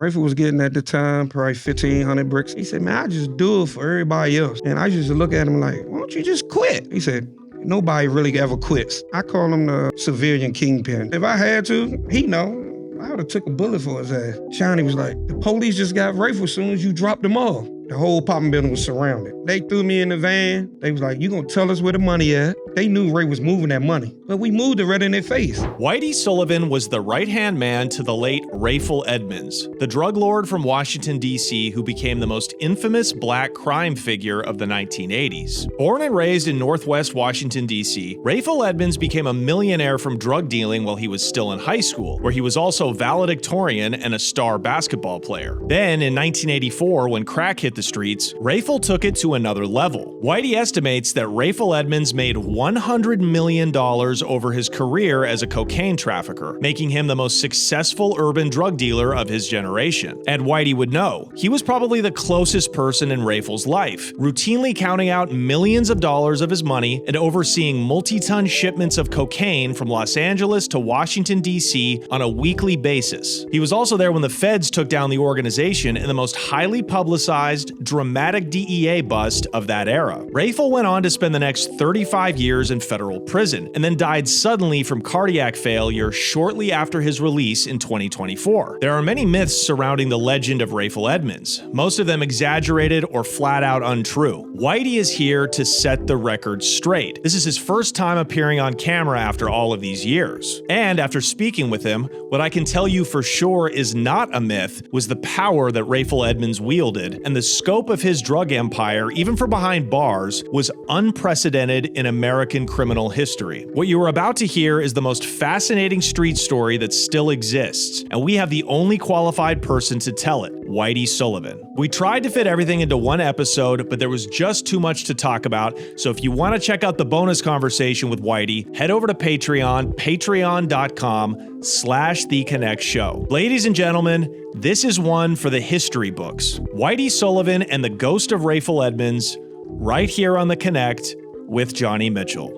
Rayful was getting at the time probably 1,500 bricks. He said, man, I just do it for everybody else. And I used to look at him like, why don't you just quit? He said, nobody really ever quits. I call him the civilian Kingpin. If I had to, he know. I would have took a bullet for his ass. Shiny was like, the police just got Rayful as soon as you dropped them off. The whole apartment building was surrounded. They threw me in the van. They was like, you gonna tell us where the money at? They knew Ray was moving that money, but we moved it right in their face. Whitey Sullivan was the right-hand man to the late Rayful Edmonds, the drug lord from Washington, D.C. who became the most infamous black crime figure of the 1980s. Born and raised in Northwest Washington, D.C., Rayful Edmonds became a millionaire from drug dealing while he was still in high school, where he was also valedictorian and a star basketball player. Then, in 1984, when crack hit the streets, Rayful took it to another level. Whitey estimates that Rayful Edmonds made $100 million over his career as a cocaine trafficker, making him the most successful urban drug dealer of his generation. And Whitey would know, he was probably the closest person in Rayful's life, routinely counting out millions of dollars of his money and overseeing multi-ton shipments of cocaine from Los Angeles to Washington, D.C. on a weekly basis. He was also there when the feds took down the organization in the most highly publicized, dramatic DEA bust of that era. Rayful went on to spend the next 35 years in federal prison, and then died suddenly from cardiac failure shortly after his release in 2024. There are many myths surrounding the legend of Rayful Edmonds, most of them exaggerated or flat out untrue. Whitey is here to set the record straight. This is his first time appearing on camera after all of these years. And after speaking with him, what I can tell you for sure is not a myth was the power that Rayful Edmonds wielded, and the scope of his drug empire, even for behind bars, was unprecedented in American criminal history. What you are about to hear is the most fascinating street story that still exists, and we have the only qualified person to tell it, Whitey Sullivan. We tried to fit everything into one episode, but there was just too much to talk about, so if you want to check out the bonus conversation with Whitey, head over to Patreon, patreon.com/TheConnectShow. Ladies and gentlemen, this is one for the history books. Whitey Sullivan and the Ghost of Rayful Edmonds, right here on The Connect with Johnny Mitchell.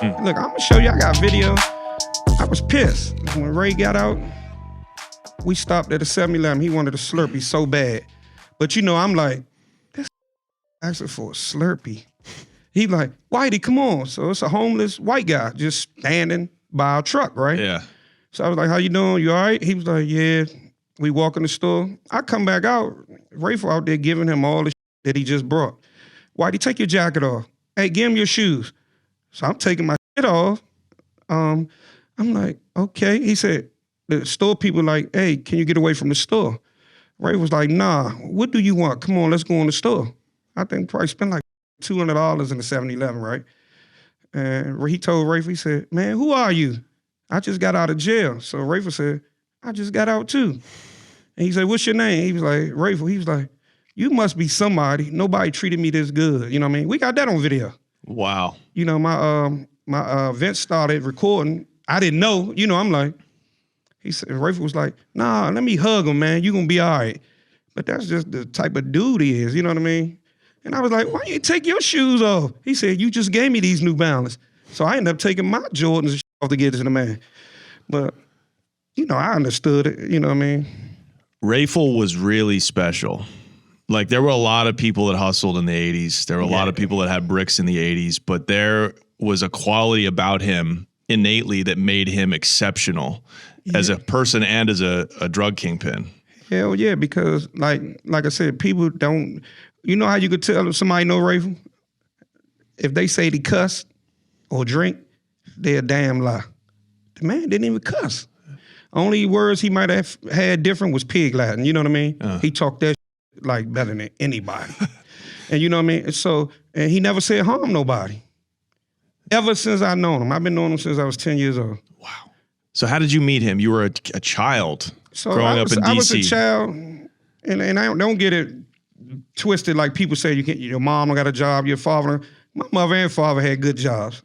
Look, I'm gonna show you, I got video. I was pissed. When Ray got out, we stopped at a 7-Eleven. He wanted a Slurpee so bad. But you know, I'm like, this asking for a Slurpee. He like, Whitey, come on. So it's a homeless white guy just standing by our truck, right? Yeah. So I was like, how you doing? You all right? He was like, yeah. We walk in the store. I come back out. Rayful out there giving him all the that he just brought. Whitey, take your jacket off. Hey, give him your shoes. So I'm taking my shit off. I'm like, okay. He said, the store people like, hey, can you get away from the store? Ray was like, nah, what do you want? Come on, let's go in the store. I think probably spent like $200 in the 7-Eleven, right? And he told Rayful, he said, man, who are you? I just got out of jail. So Rayful said, I just got out too. And he said, what's your name? He was like, Rayful. He was like, you must be somebody. Nobody treated me this good. You know what I mean? We got that on video. Wow. You know, my event started recording. I didn't know. You know, I'm like, he said, Rayful was like, nah, let me hug him, man. You gonna be all right. But that's just the type of dude he is. You know what I mean? And I was like, why you take your shoes off? He said, you just gave me these New Balance. So I ended up taking my Jordans off to get to the man. But, you know, I understood it. You know what I mean? Rayful was really special. Like, there were a lot of people that hustled in the 80s. There were a lot of people that had bricks in the 80s, but there was a quality about him innately that made him exceptional as a person and as a drug kingpin. Hell yeah, because like I said, people don't, you know how you could tell if somebody know Rayful? If they say they cuss or drink, they're a damn lie. The man didn't even cuss. Only words he might have had different was pig Latin, you know what I mean? He talked that like better than anybody. And you know what I mean? So, and he never said harm nobody. Ever since I known him. I've been knowing him since I was 10 years old. Wow. So how did you meet him? You were a child growing up in D.C. I was a child, and I don't get it twisted like people say your mom got a job, your father. My mother and father had good jobs.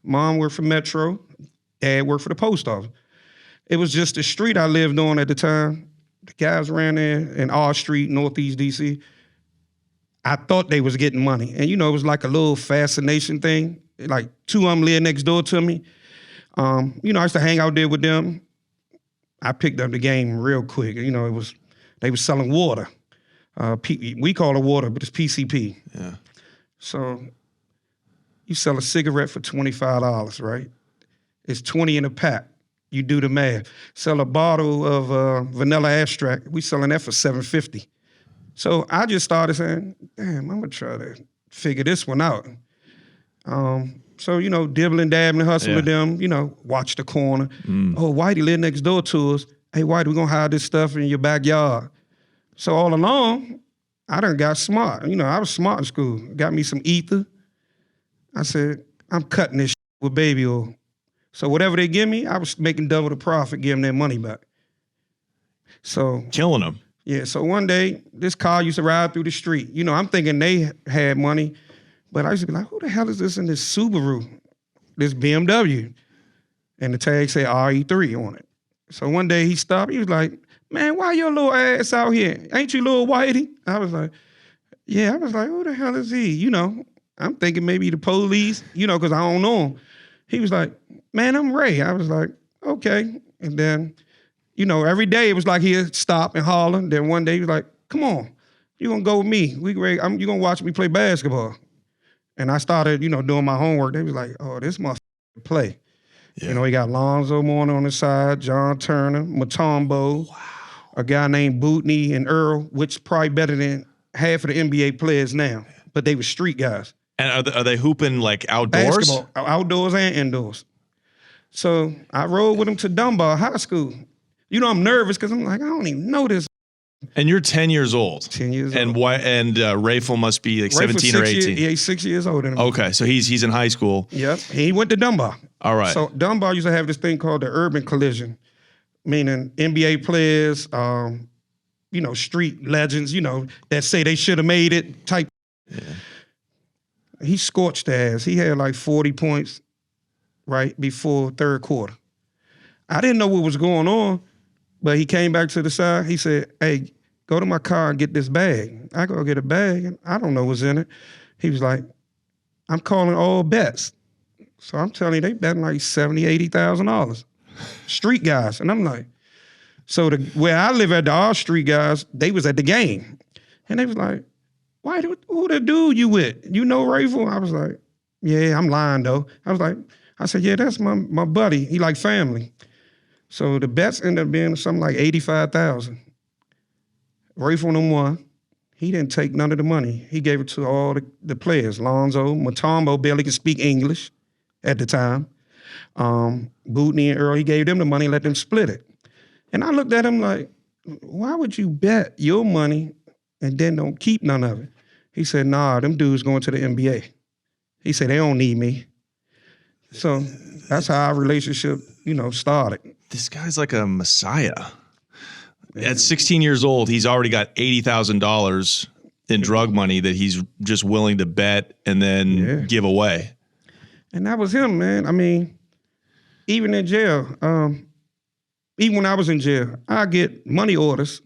Mom worked for Metro, dad worked for the post office. It was just the street I lived on at the time. The guys ran there in R Street, Northeast D.C. I thought they was getting money. And you know, it was like a little fascination thing. Like two of them lived next door to me. You know, I used to hang out there with them. I picked up the game real quick. You know, they was selling water. We call it water, but it's PCP. Yeah. So you sell a cigarette for $25, right? It's 20 in a pack. You do the math. Sell a bottle of vanilla extract. We selling that for $7.50. So I just started saying, damn, I'm gonna try to figure this one out. So, you know, dibbling, dabbling, hustling with them, you know, watch the corner. Oh, Whitey live next door to us. Hey, Whitey, we gonna hide this stuff in your backyard. So all along, I done got smart. You know, I was smart in school. Got me some ether. I said, I'm cutting this with baby oil. So whatever they give me, I was making double the profit, giving their money back. So killing them. Yeah, so one day, this car used to ride through the street. You know, I'm thinking they had money, but I used to be like, who the hell is this in this Subaru, this BMW? And the tag said RE3 on it. So one day he stopped, he was like, man, why your little ass out here? Ain't you little Whitey? I was like, yeah. I was like, who the hell is he? You know, I'm thinking maybe the police, you know, because I don't know him. He was like, man, I'm Ray. I was like, okay. And then, you know, every day it was like he'd stop and holler. Then one day he was like, come on, you gonna go with me. You gonna watch me play basketball. And I started, you know, doing my homework. They was like, oh, this must play. Yeah. You know, he got Lonzo Mourning on the side, John Turner, Mutombo, a guy named Bootney and Earl, which probably better than half of the NBA players now. But they were street guys. And are they hooping like outdoors? Basketball, outdoors and indoors. So I rode with him to Dunbar High School. You know, I'm nervous because I'm like, I don't even know this. And you're 10 years old. 10 years old. And Rayful must be like 17 or 18. Yeah, he's 6 years older than me. Okay, so he's in high school. Yep, he went to Dunbar. All right. So Dunbar used to have this thing called the urban collision, meaning NBA players, you know, street legends, you know, that say they should have made it type. Yeah. He scorched the ass. He had like 40 points right before third quarter. I didn't know what was going on, but he came back to the side. He said, hey, go to my car and get this bag. I go get a bag, and I don't know what's in it. He was like, I'm calling all bets. So I'm telling you, they betting like $70,000, $80,000. Street guys. And I'm like, so where I live at, our street guys, they was at the game. And they was like, who the dude you with? You know Rayful? I was like, yeah, I'm lying though. I said, yeah, that's my buddy. He like family. So the bets ended up being something like $85,000. Rayful them won. He didn't take none of the money. He gave it to all the players. Lonzo, Mutombo barely could speak English at the time. Bootney and Earl, he gave them the money and let them split it. And I looked at him like, why would you bet your money and then don't keep none of it? He said, nah, them dudes going to the NBA. He said, they don't need me. So that's how our relationship, you know, started. This guy's like a messiah. At 16 years old, he's already got $80,000 in drug money that he's just willing to bet and then give away. And that was him, man. I mean, even in jail, even when I was in jail, I get money orders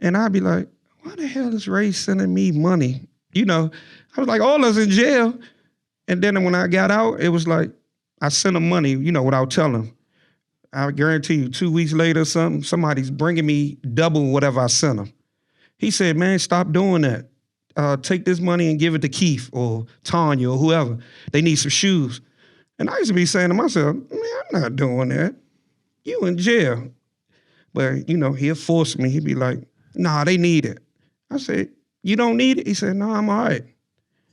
and I'd be like, why the hell is Ray sending me money? You know, I was like, all of us in jail. And then when I got out, it was like, I sent him money, you know, without telling him. I guarantee you 2 weeks later, somebody's bringing me double whatever I sent him. He said, man, stop doing that. Take this money and give it to Keith or Tanya or whoever. They need some shoes. And I used to be saying to myself, man, I'm not doing that. You in jail. But, you know, he'll force me. He'd be like, nah, they need it. I said, you don't need it? He said, no, I'm all right.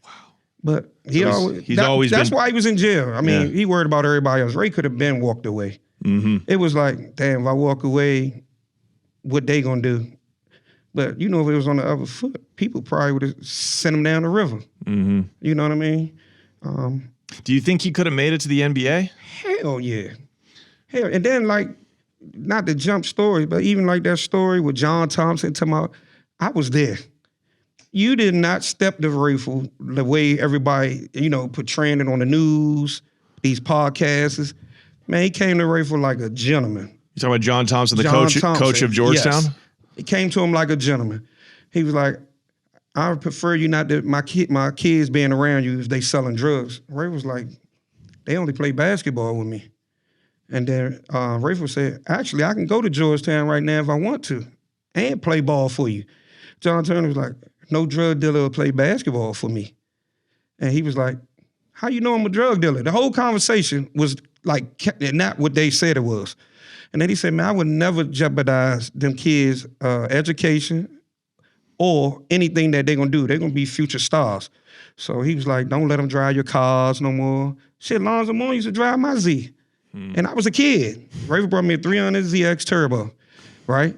Wow. But that's why he was in jail. I mean, he worried about everybody else. Ray could have been walked away. Mm-hmm. It was like, damn, if I walk away, what they gonna do? But, you know, if it was on the other foot, people probably would have sent him down the river. Mm-hmm. You know what I mean? Do you think he could have made it to the NBA? Hell yeah. Hell, and then like, not to jump stories, but even like that story with John Thompson talking about, I was there. You did not step to Rayful the way everybody, you know, portraying it on the news, these podcasts. Man, he came to Rayful like a gentleman. You talking about John Thompson, coach of Georgetown? Yes. He came to him like a gentleman. He was like, I would prefer you not to, my kids being around you if they selling drugs. Ray was like, they only play basketball with me. And then Rayful said, actually, I can go to Georgetown right now if I want to and play ball for you. John Turner was like, no drug dealer will play basketball for me. And he was like, how you know I'm a drug dealer? The whole conversation was like not what they said it was. And then he said, man, I would never jeopardize them kids' education or anything that they're gonna do. They're gonna be future stars. So he was like, don't let them drive your cars no more. Shit, Lonzo Moore used to drive my Z. And I was a kid. Rayful brought me a 300 ZX Turbo, right?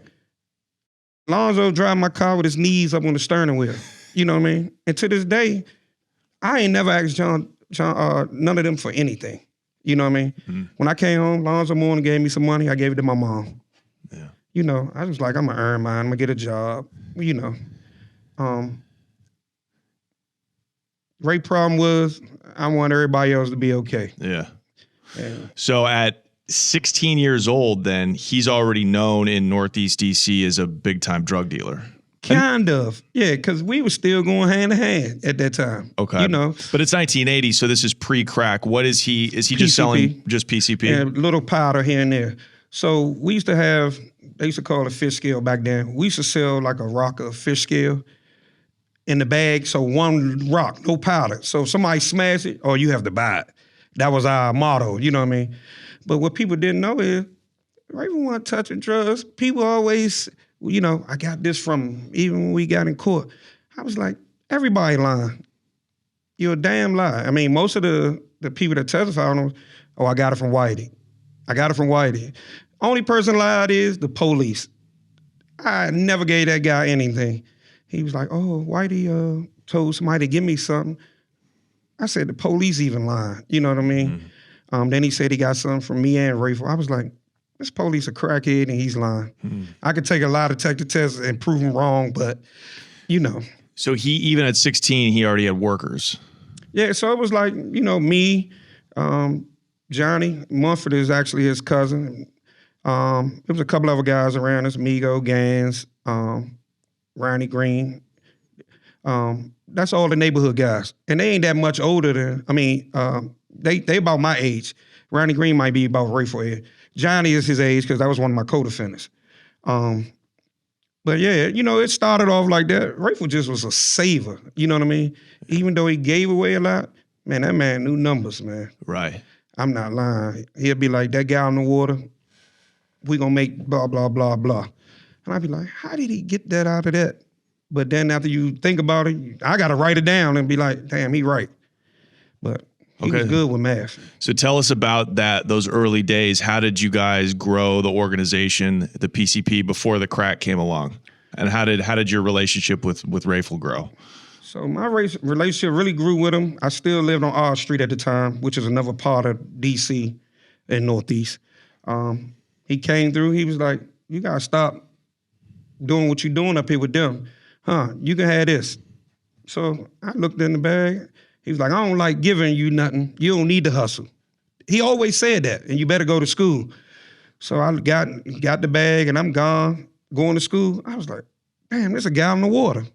Lonzo drive my car with his knees up on the steering wheel. You know what I mean? And to this day, I ain't never asked John none of them for anything. You know what I mean? When I came home, Lonzo Moore gave me some money. I gave it to my mom. Yeah. You know, I was like, I'm gonna earn mine. I'm gonna get a job. You know, Ray's problem was I want everybody else to be okay. Yeah. And So at 16 years old, then he's already known in Northeast DC as a big time drug dealer. kind of, yeah, because we were still going hand in hand at that time. Okay. You know, But it's 1980, so this is pre-crack. What is he? Is he just PCP. selling just PCP? and a little powder here and there. So we used to have, they used to call it fish scale back then. We used to sell like a rock of fish scale in the bag. So one rock, no powder. So if somebody smash it, or you have to buy it. That was our motto, you know what I mean? But what people didn't know is, Rayful wasn't touching drugs. People always, you know, I got this from, even when we got in court. I was like, everybody lying. You're a damn lie. I mean, most of the people that testify on them, oh, I got it from Whitey. I got it from Whitey. Only person lied is the police. I never gave that guy anything. He was like, oh, Whitey told somebody to give me something. I said, the police even lying. You know what I mean? Then he said he got something from me and Rayful. I was like, this police a crackhead and he's lying. I could take a lie detector test and prove him wrong, but, you know. So he, even at 16, he already had workers. Yeah, so it was like, you know, me, Johnny, Mumford is actually his cousin. There was a couple other guys around us, Migo, Gans, Ronnie Green. That's all the neighborhood guys. And they ain't that much older than, I mean, they about my age. Ronnie Green might be about Rayful Ed. Johnny is his age because that was one of my co-defendants. But yeah, you know, it started off like that. Rayful just was a saver, you know what I mean? Even though he gave away a lot, man, that man knew numbers, man. Right. I'm not lying. He'll be like, that guy in the water, we gonna make blah, blah, blah, blah. And I'd be like, how did he get that out of that? But then after you think about it, I gotta write it down and be like, damn, he right. But he was good with math. So tell us about those early days. How did you guys grow the organization, the PCP, before the crack came along? And how did your relationship with Rayful grow? So my relationship really grew with him. I still lived on R Street at the time, which is another part of D.C. and Northeast. He came through. He was like, you got to stop doing what you're doing up here with them. You can have this. So I looked in the bag. He was like, I don't like giving you nothing. You don't need to hustle. He always said that, and you better go to school. So I got the bag, and I'm going to school. I was like, damn, there's a guy in the water.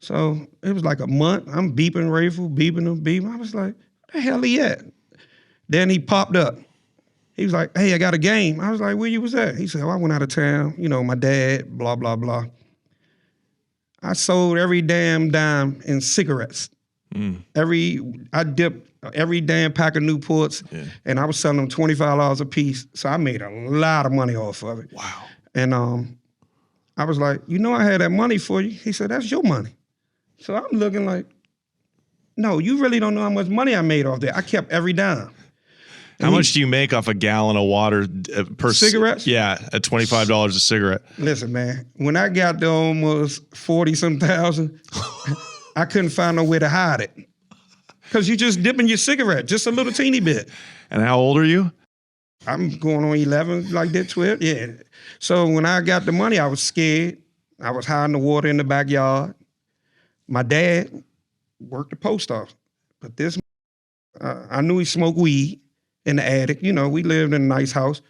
So it was like a month. I'm beeping Rayful, beeping him. I was like, where the hell he at? Then he popped up. He was like, hey, I got a game. I was like, where you was at? He said, oh, I went out of town. You know, my dad, blah, blah, blah. I sold every damn dime in cigarettes. I dipped every damn pack of Newports, and I was selling them $25 a piece. So I made a lot of money off of it. Wow. And I was like, you know I had that money for you. He said, that's your money. So I'm looking like, no, you really don't know how much money I made off there. I kept every dime. How much do you make off a gallon of water per cigarettes? Yeah, at $25 a cigarette. Listen, man, when I got to almost 40-some thousand, I couldn't find no way to hide it. Because you just dipping your cigarette, just a little teeny bit. And how old are you? I'm going on 11, like that, 12, yeah. So when I got the money, I was scared. I was hiding the water in the backyard. My dad worked the post office, but this, I knew he smoked weed in the attic. You know, we lived in a nice house.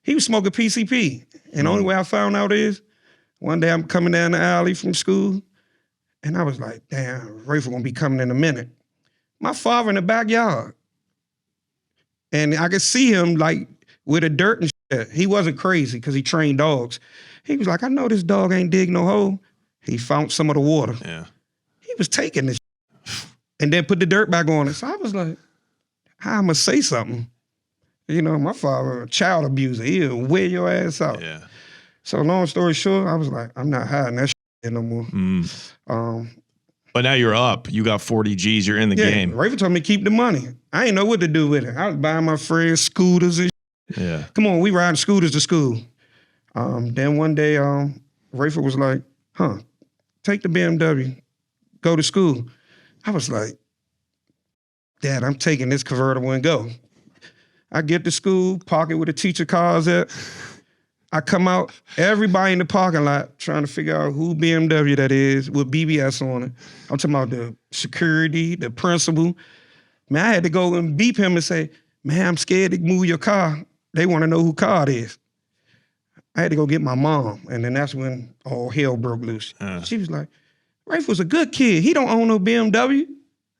He was smoking PCP. And the only way I found out is, one day I'm coming down the alley from school, and I was like, damn, Rayful gonna be coming in a minute. My father in the backyard. And I could see him like with the dirt and shit. He wasn't crazy because he trained dogs. He was like, I know this dog ain't dig no hole. He found some of the water. Yeah. He was taking this shit and then put the dirt back on it. So I was like, how I'ma say something? You know, my father, a child abuser, he'll wear your ass out. Yeah. So long story short, I was like, I'm not hiding that shit no more. But now you're up. You got 40 G's. You're in the game. Rayful told me keep the money. I didn't know what to do with it. I was buying my friends scooters and shit. Yeah. Come on, we riding scooters to school. Then one day, Rayful was like, take the BMW, go to school. I was like, Dad, I'm taking this convertible and go. I get to school, park it where the teacher cars at. I come out, everybody in the parking lot trying to figure out who BMW that is with BBS on it. I'm talking about the security, the principal. Man, I had to go and beep him and say, man, I'm scared to move your car. They want to know who car it is. I had to go get my mom, and then that's when all hell broke loose. She was like, Rayful's a good kid. He don't own no BMW.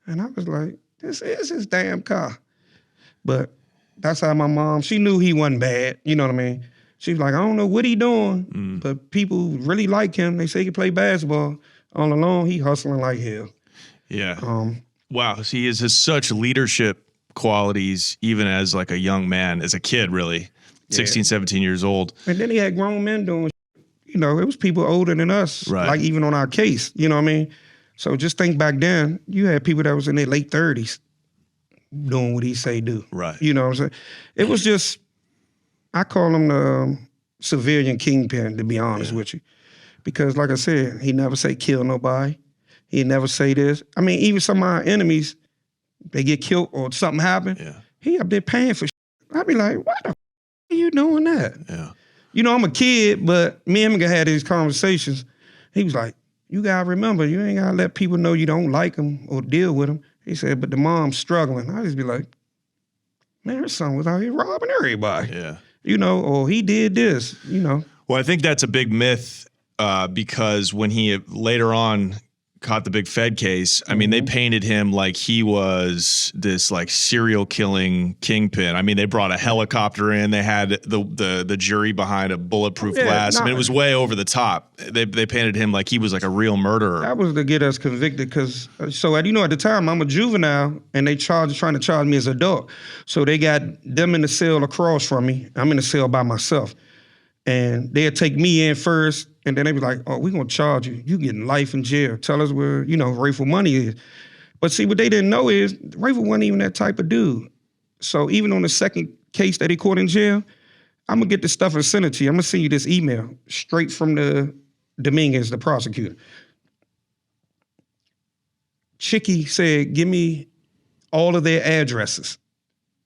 And I was like, this is his damn car. But that's how my mom, she knew he wasn't bad, you know what I mean? She was like, I don't know what he doing, but people really like him. They say he can play basketball. All along, he hustling like hell. Yeah. Wow. So he has such leadership qualities, even as like a young man, as a kid, really. 16, 17 years old. And then he had grown men doing, you know, it was people older than us, right. Like even on our case, you know what I mean? So just think back then, you had people that was in their late 30s doing what he say do. Right. You know what I'm saying? It was just, I call him the civilian kingpin, to be honest with you. Because like I said, he never say kill nobody. He never say this. I mean, even some of our enemies, they get killed or something happen, he up there paying for shit. I'd be like, why the are you doing that? Yeah. You know, I'm a kid, but me and him had these conversations. He was like, you gotta remember, you ain't gotta let people know you don't like them or deal with them. He said, but the mom's struggling. I just be like, man, her son was out here robbing everybody. Yeah. You know, or he did this, you know. Well, I think that's a big myth because when he later on caught the big Fed case, I mean, they painted him like he was this like serial killing kingpin. I mean, they brought a helicopter in. They had the jury behind a bulletproof glass. I mean, it was way over the top. They painted him like he was like a real murderer. That was to get us convicted because, you know, at the time, I'm a juvenile and they trying to charge me as an adult. So they got them in the cell across from me. I'm in the cell by myself. And they'll take me in first, and then they be like, oh, we're going to charge you. You getting life in jail. Tell us where, you know, Rayful money is. But see, what they didn't know is Rayful wasn't even that type of dude. So even on the second case that he caught in jail, I'm going to get this stuff and send it to you. I'm going to send you this email straight from the Dominguez, the prosecutor. Chicky said, give me all of their addresses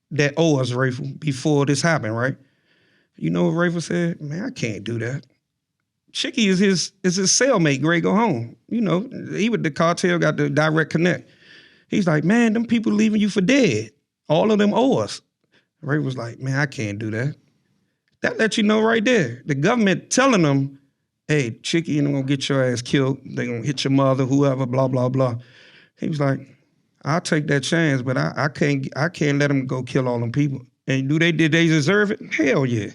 that owe us, Rayful, before this happened, right? You know what Rayful said? Man, I can't do that. Chicky is his cellmate, Gray Go Home. You know, he with the cartel got the direct connect. He's like, man, them people leaving you for dead. All of them owe us. Ray was like, man, I can't do that. That lets you know right there. The government telling them, hey, Chicky, and they're gonna get your ass killed. They're gonna hit your mother, whoever, blah, blah, blah. He was like, I'll take that chance, but I can't let them go kill all them people. And did they deserve it? Hell yeah.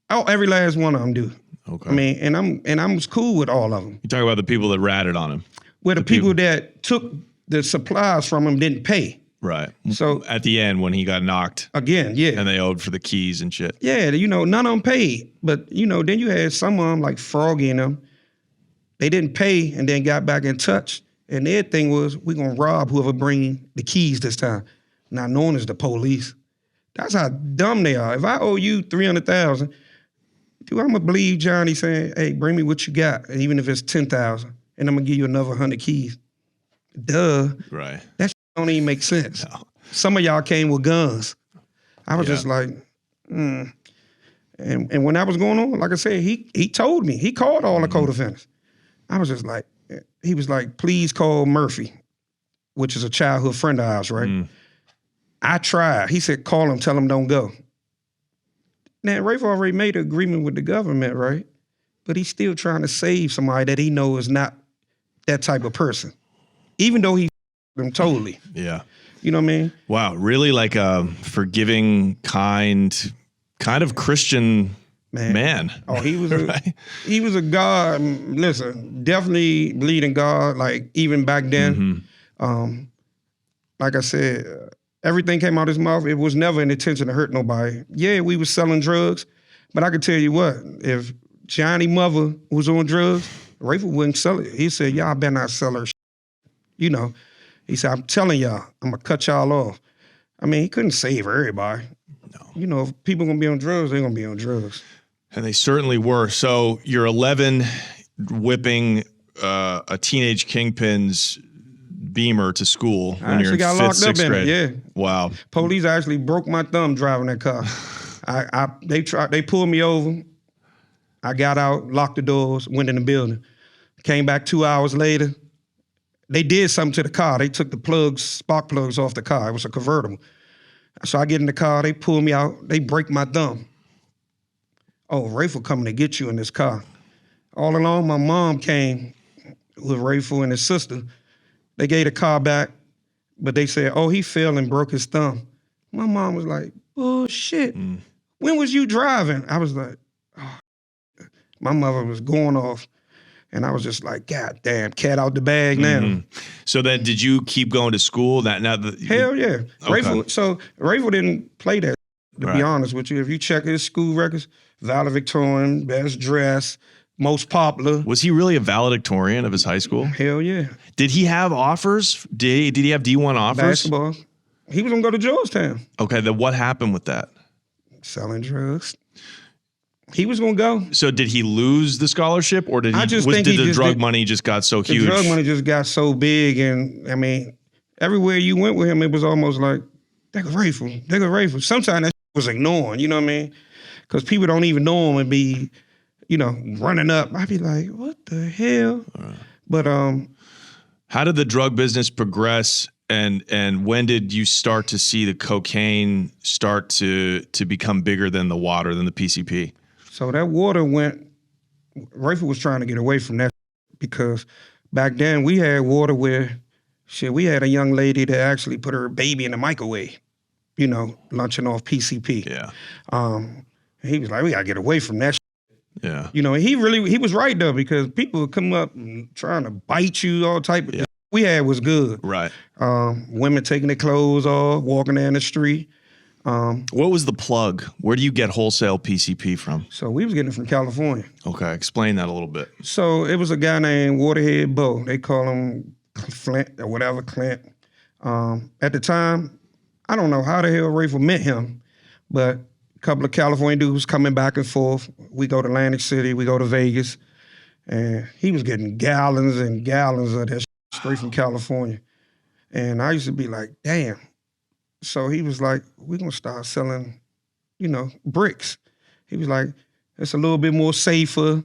Oh, every last one of them do. Okay. I mean, and I'm cool with all of them. You talk about the people that ratted on him. Where the people that took the supplies from him didn't pay. Right. So at the end when he got knocked. Again, yeah. And they owed for the keys and shit. Yeah, you know, none of them paid. But, you know, then you had some of them like Froggy and them. They didn't pay and then got back in touch. And their thing was, we're going to rob whoever bring the keys this time. Not known as the police. That's how dumb they are. If I owe you $300,000, dude, I'm gonna believe Johnny saying, hey, bring me what you got, and even if it's $10,000, and I'm gonna give you another 100 keys. Duh. Right. That don't even make sense. No. Some of y'all came with guns. I was just like, And when that was going on, like I said, he told me. He called all the co-defendants. I was just like, he was like, please call Murphy, which is a childhood friend of ours, right? I tried. He said, call him, tell him don't go. Now, Rayful already made an agreement with the government, right? But he's still trying to save somebody that he knows is not that type of person, even though he them totally. Yeah. You know what I mean? Wow, really like a forgiving, kind, kind of Christian man. Oh, he was right? he was a God. Listen, definitely believed in God. Like even back then, like I said, everything came out of his mouth. It was never an intention to hurt nobody. Yeah, we was selling drugs, but I could tell you what, if Johnny mother was on drugs, Rayful wouldn't sell it. He said, y'all better not sell her. You know, he said, I'm telling y'all, I'm gonna cut y'all off. I mean, he couldn't save everybody. No. You know, if people gonna be on drugs, they're gonna be on drugs. And they certainly were. So you're 11, whipping a teenage Kingpin's Beamer to school when you're in got 5th, locked 6th up in grade. it, yeah. Wow. Police actually broke my thumb driving that car. They pulled me over. I got out, locked the doors, went in the building. Came back 2 hours later. They did something to the car. They took the plugs, spark plugs off the car. It was a convertible. So I get in the car, they pull me out, they break my thumb. Oh, Rayful coming to get you in this car. All along, my mom came with Rayful and his sister. They gave the car back, but they said, oh, he fell and broke his thumb. My mom was like, bullshit. When was you driving? I was like, oh. My mother was going off. And I was just like, God damn, cat out the bag now. So then did you keep going to school? Hell yeah. Okay. Rayful didn't play that, to be honest with you. If you check his school records, valedictorian, best dressed, most popular. Was he really a valedictorian of his high school? Hell yeah. Did he have offers? Did he have D1 offers? Basketball. He was gonna go to Georgetown. Okay, then what happened with that? Selling drugs. He was gonna go. So did he lose the scholarship, or did the drug money just got so huge? The drug money just got so big, and I mean, everywhere you went with him, it was almost like, they go Rayful. Sometimes that was ignoring, you know what I mean? Because people don't even know him and be, you know, running up. I'd be like, what the hell? But how did the drug business progress, and when did you start to see the cocaine start to become bigger than the water, than the PCP? So that water Rayful was trying to get away from that because back then we had water where, we had a young lady that actually put her baby in the microwave, you know, lunching off PCP. Yeah. He was like, we gotta get away from that. Yeah. You know, he was right though, because people would come up and trying to bite you, all type of we had was good. Right. Women taking their clothes off, walking down the street. What was the plug? Where do you get wholesale PCP from? So we was getting it from California. Okay, explain that a little bit. So it was a guy named Waterhead Bo. They call him Flint or whatever, Clint. At the time, I don't know how the hell Rayful met him, but a couple of California dudes coming back and forth. We go to Atlantic City, we go to Vegas, and he was getting gallons and gallons of that straight from California. And I used to be like, damn. So he was like, we're gonna start selling, you know, bricks. He was like, it's a little bit more safer.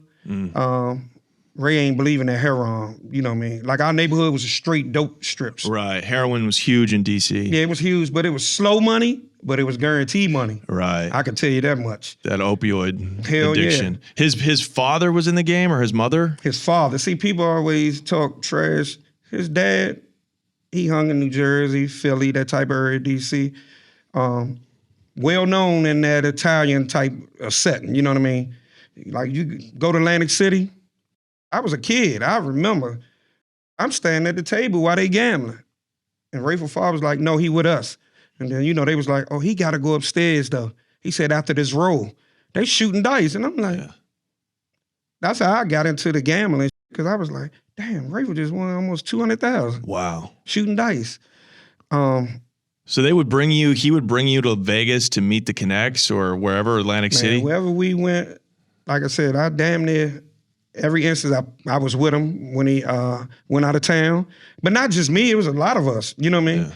Ray ain't believing that heroin, you know what I mean? Like our neighborhood was a straight dope strips. Right, heroin was huge in D.C. Yeah, it was huge, but it was slow money, but it was guaranteed money. Right. I can tell you that much. That opioid Hell addiction. Yeah. His father was in the game, or his mother? His father. See, people always talk trash. His dad, he hung in New Jersey, Philly, that type of area, D.C. Well known in that Italian type of setting, you know what I mean? Like you go to Atlantic City, I was a kid, I remember. I'm standing at the table while they gambling. And Rayful father was like, no, he with us. And then, you know, they was like, oh, he gotta go upstairs though. He said after this roll, they shooting dice. And I'm like, that's how I got into the gambling, because I was like, damn, Rayful just won almost 200,000. Wow. Shooting dice. So he would bring you to Vegas to meet the Connects or wherever, Atlantic City? Wherever we went, like I said, I damn near every instance I was with him when he went out of town. But not just me, it was a lot of us, you know what I mean? Yeah.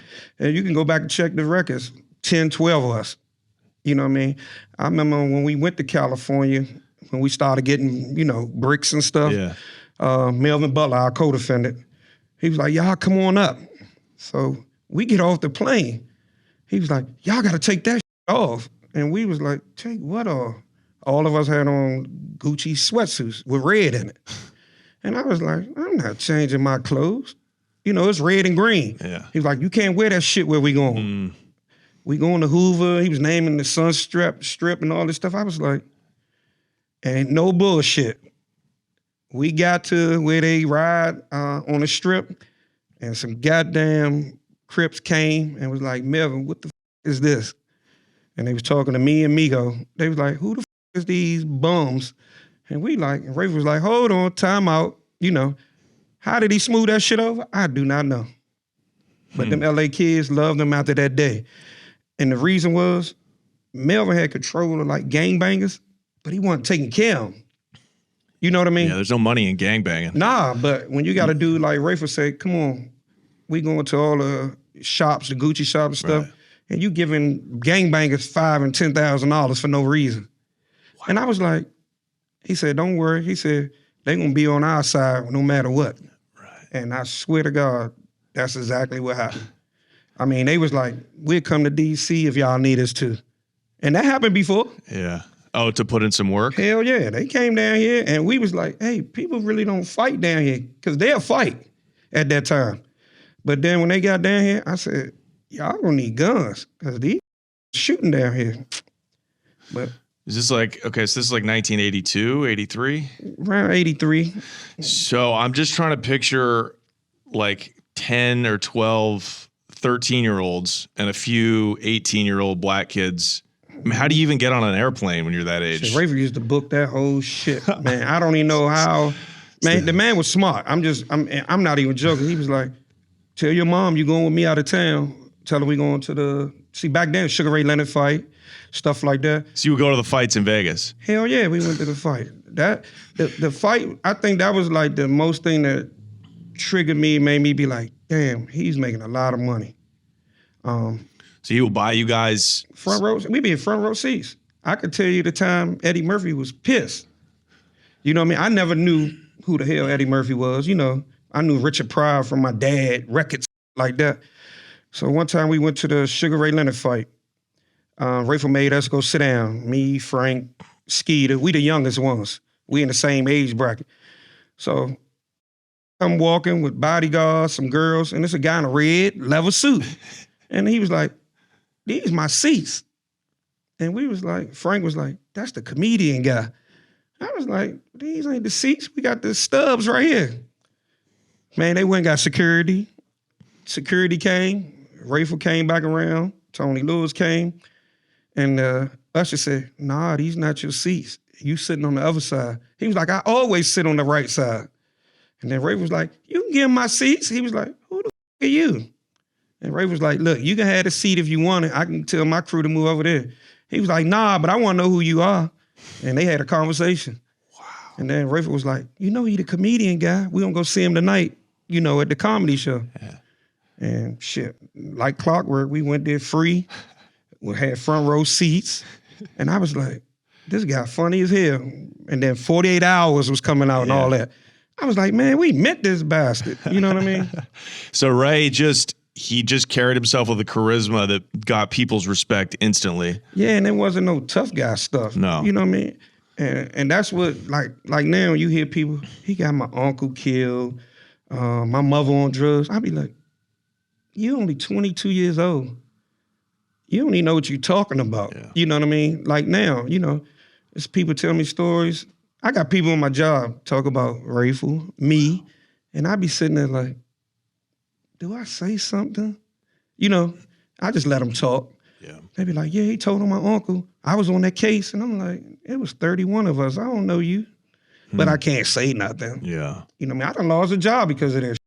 And you can go back and check the records, 10, 12 of us, you know what I mean? I remember when we went to California, when we started getting, you know, bricks and stuff, Melvin Butler, our co-defendant, he was like, y'all come on up. So we get off the plane. He was like, y'all gotta take that off. And we was like, take what off? All of us had on Gucci sweatsuits with red in it. And I was like, I'm not changing my clothes. You know, it's red and green. Yeah. He was like, you can't wear that shit where we going. We going to Hoover. He was naming the Sun strip and all this stuff. I was like, ain't no bullshit. We got to where they ride on the strip, and some goddamn Crips came and was like, Melvin, what the is this? And they was talking to me and Migo. They was like, who the is these bums? And we like, and Rayful was like, hold on, time out. You know, how did he smooth that shit over? I do not know. But them LA kids loved him after that day. And the reason was, Melvin had control of like gangbangers, but he wasn't taking care of them. You know what I mean? Yeah, there's no money in gangbanging. Nah, but when you got a dude like Rayful say, come on, we going to all the shops, the Gucci shops and stuff, and you giving gangbangers $5,000 and $10,000 for no reason. Wow. And I was like, he said, don't worry. He said, they gonna be on our side no matter what. Right. And I swear to God, that's exactly what happened. I mean, they was like, we'll come to D.C. if y'all need us to. And that happened before. Yeah. Oh, to put in some work? Hell yeah. They came down here and we was like, hey, people really don't fight down here because they'll fight at that time. But then when they got down here, I said, y'all gonna need guns because these shooting down here. But is this like, okay, so this is like 1982, 83? Around 83. So I'm just trying to picture like 10 or 12, 13-year-olds and a few 18-year-old black kids. I mean, how do you even get on an airplane when you're that age? Rayful used to book that whole shit, man. I don't even know how. Man, the man was smart. I'm not even joking. He was like, tell your mom you going with me out of town. Tell her we going to see, back then, Sugar Ray Leonard fight, stuff like that. So you would go to the fights in Vegas? Hell yeah, we went to the fight. The fight, I think that was like the most thing that triggered me, made me be like, damn, he's making a lot of money. So he will buy you guys front row. We be in front row seats. I could tell you the time Eddie Murphy was pissed. You know what I mean? I never knew who the hell Eddie Murphy was. You know, I knew Richard Pryor from my dad, records like that. So one time we went to the Sugar Ray Leonard fight. Rayful made us go sit down. Me, Frank, Skeeter, we the youngest ones. We in the same age bracket. So I'm walking with bodyguards, some girls, and there's a guy in a red leather suit. And he was like, these my seats. And we was like, Frank was like, that's the comedian guy. I was like, these ain't the seats. We got the stubs right here. Man, they went and got security. Security came. Rayful came back around. Tony Lewis came. And Usher said, nah, these not your seats. You sitting on the other side. He was like, I always sit on the right side. And then Ray was like, you can give him my seats. He was like, who the f are you? And Ray was like, look, you can have the seat if you want it. I can tell my crew to move over there. He was like, nah, but I want to know who you are. And they had a conversation. Wow. And then Rayful was like, you know, he the comedian guy. We gonna go see him tonight, you know, at the comedy show. Yeah. And shit, like clockwork, we went there free. We had front row seats. And I was like, this guy funny as hell. And then 48 Hours was coming out and all that. I was like, man, we met this bastard. You know what I mean? So Ray he just carried himself with a charisma that got people's respect instantly. Yeah, and there wasn't no tough guy stuff. No. You know what I mean? And that's what, like now you hear people, he got my uncle killed, my mother on drugs. I be like, you only 22 years old. You don't even know what you're talking about. Yeah. You know what I mean? Like now, you know, it's people tell me stories. I got people on my job talk about Rayful, me, and I be sitting there like, do I say something? You know, I just let them talk. Yeah. They be like, yeah, he told on my uncle. I was on that case. And I'm like, it was 31 of us. I don't know you. But I can't say nothing. Yeah. You know what I mean? I done lost a job because of this.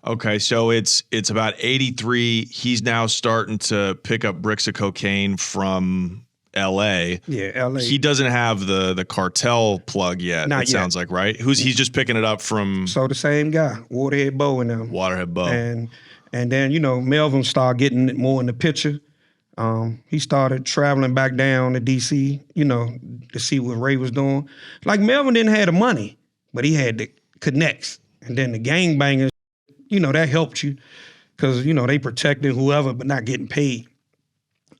Okay, so it's about 83. He's now starting to pick up bricks of cocaine from L.A. Yeah, L.A. He doesn't have the Cartel plug yet, Not it yet. Sounds like, right? He's just picking it up from... So the same guy, Waterhead Bo and them. Waterhead Bo. And then, you know, Melvin started getting more in the picture. He started traveling back down to D.C., you know, to see what Ray was doing. Like, Melvin didn't have the money, but he had the connects. And then the gangbangers, you know, that helped you because, you know, they protected whoever but not getting paid.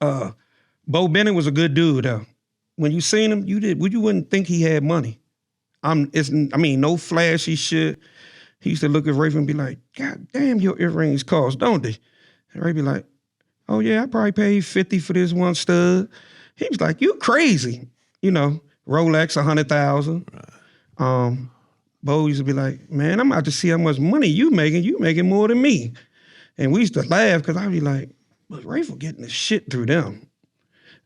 Bo Bennett was a good dude, though. When you seen him, you wouldn't think he had money. No flashy shit. He used to look at Rayful and be like, God damn, your earrings cost, don't they? And Ray be like, Oh yeah, I probably paid 50 for this one stud. He was like, you crazy. You know, Rolex, 100,000. Bo used to be like, man, I'm about to see how much money you making. You making more than me. And we used to laugh because I'd be like, but Rayful getting the shit through them.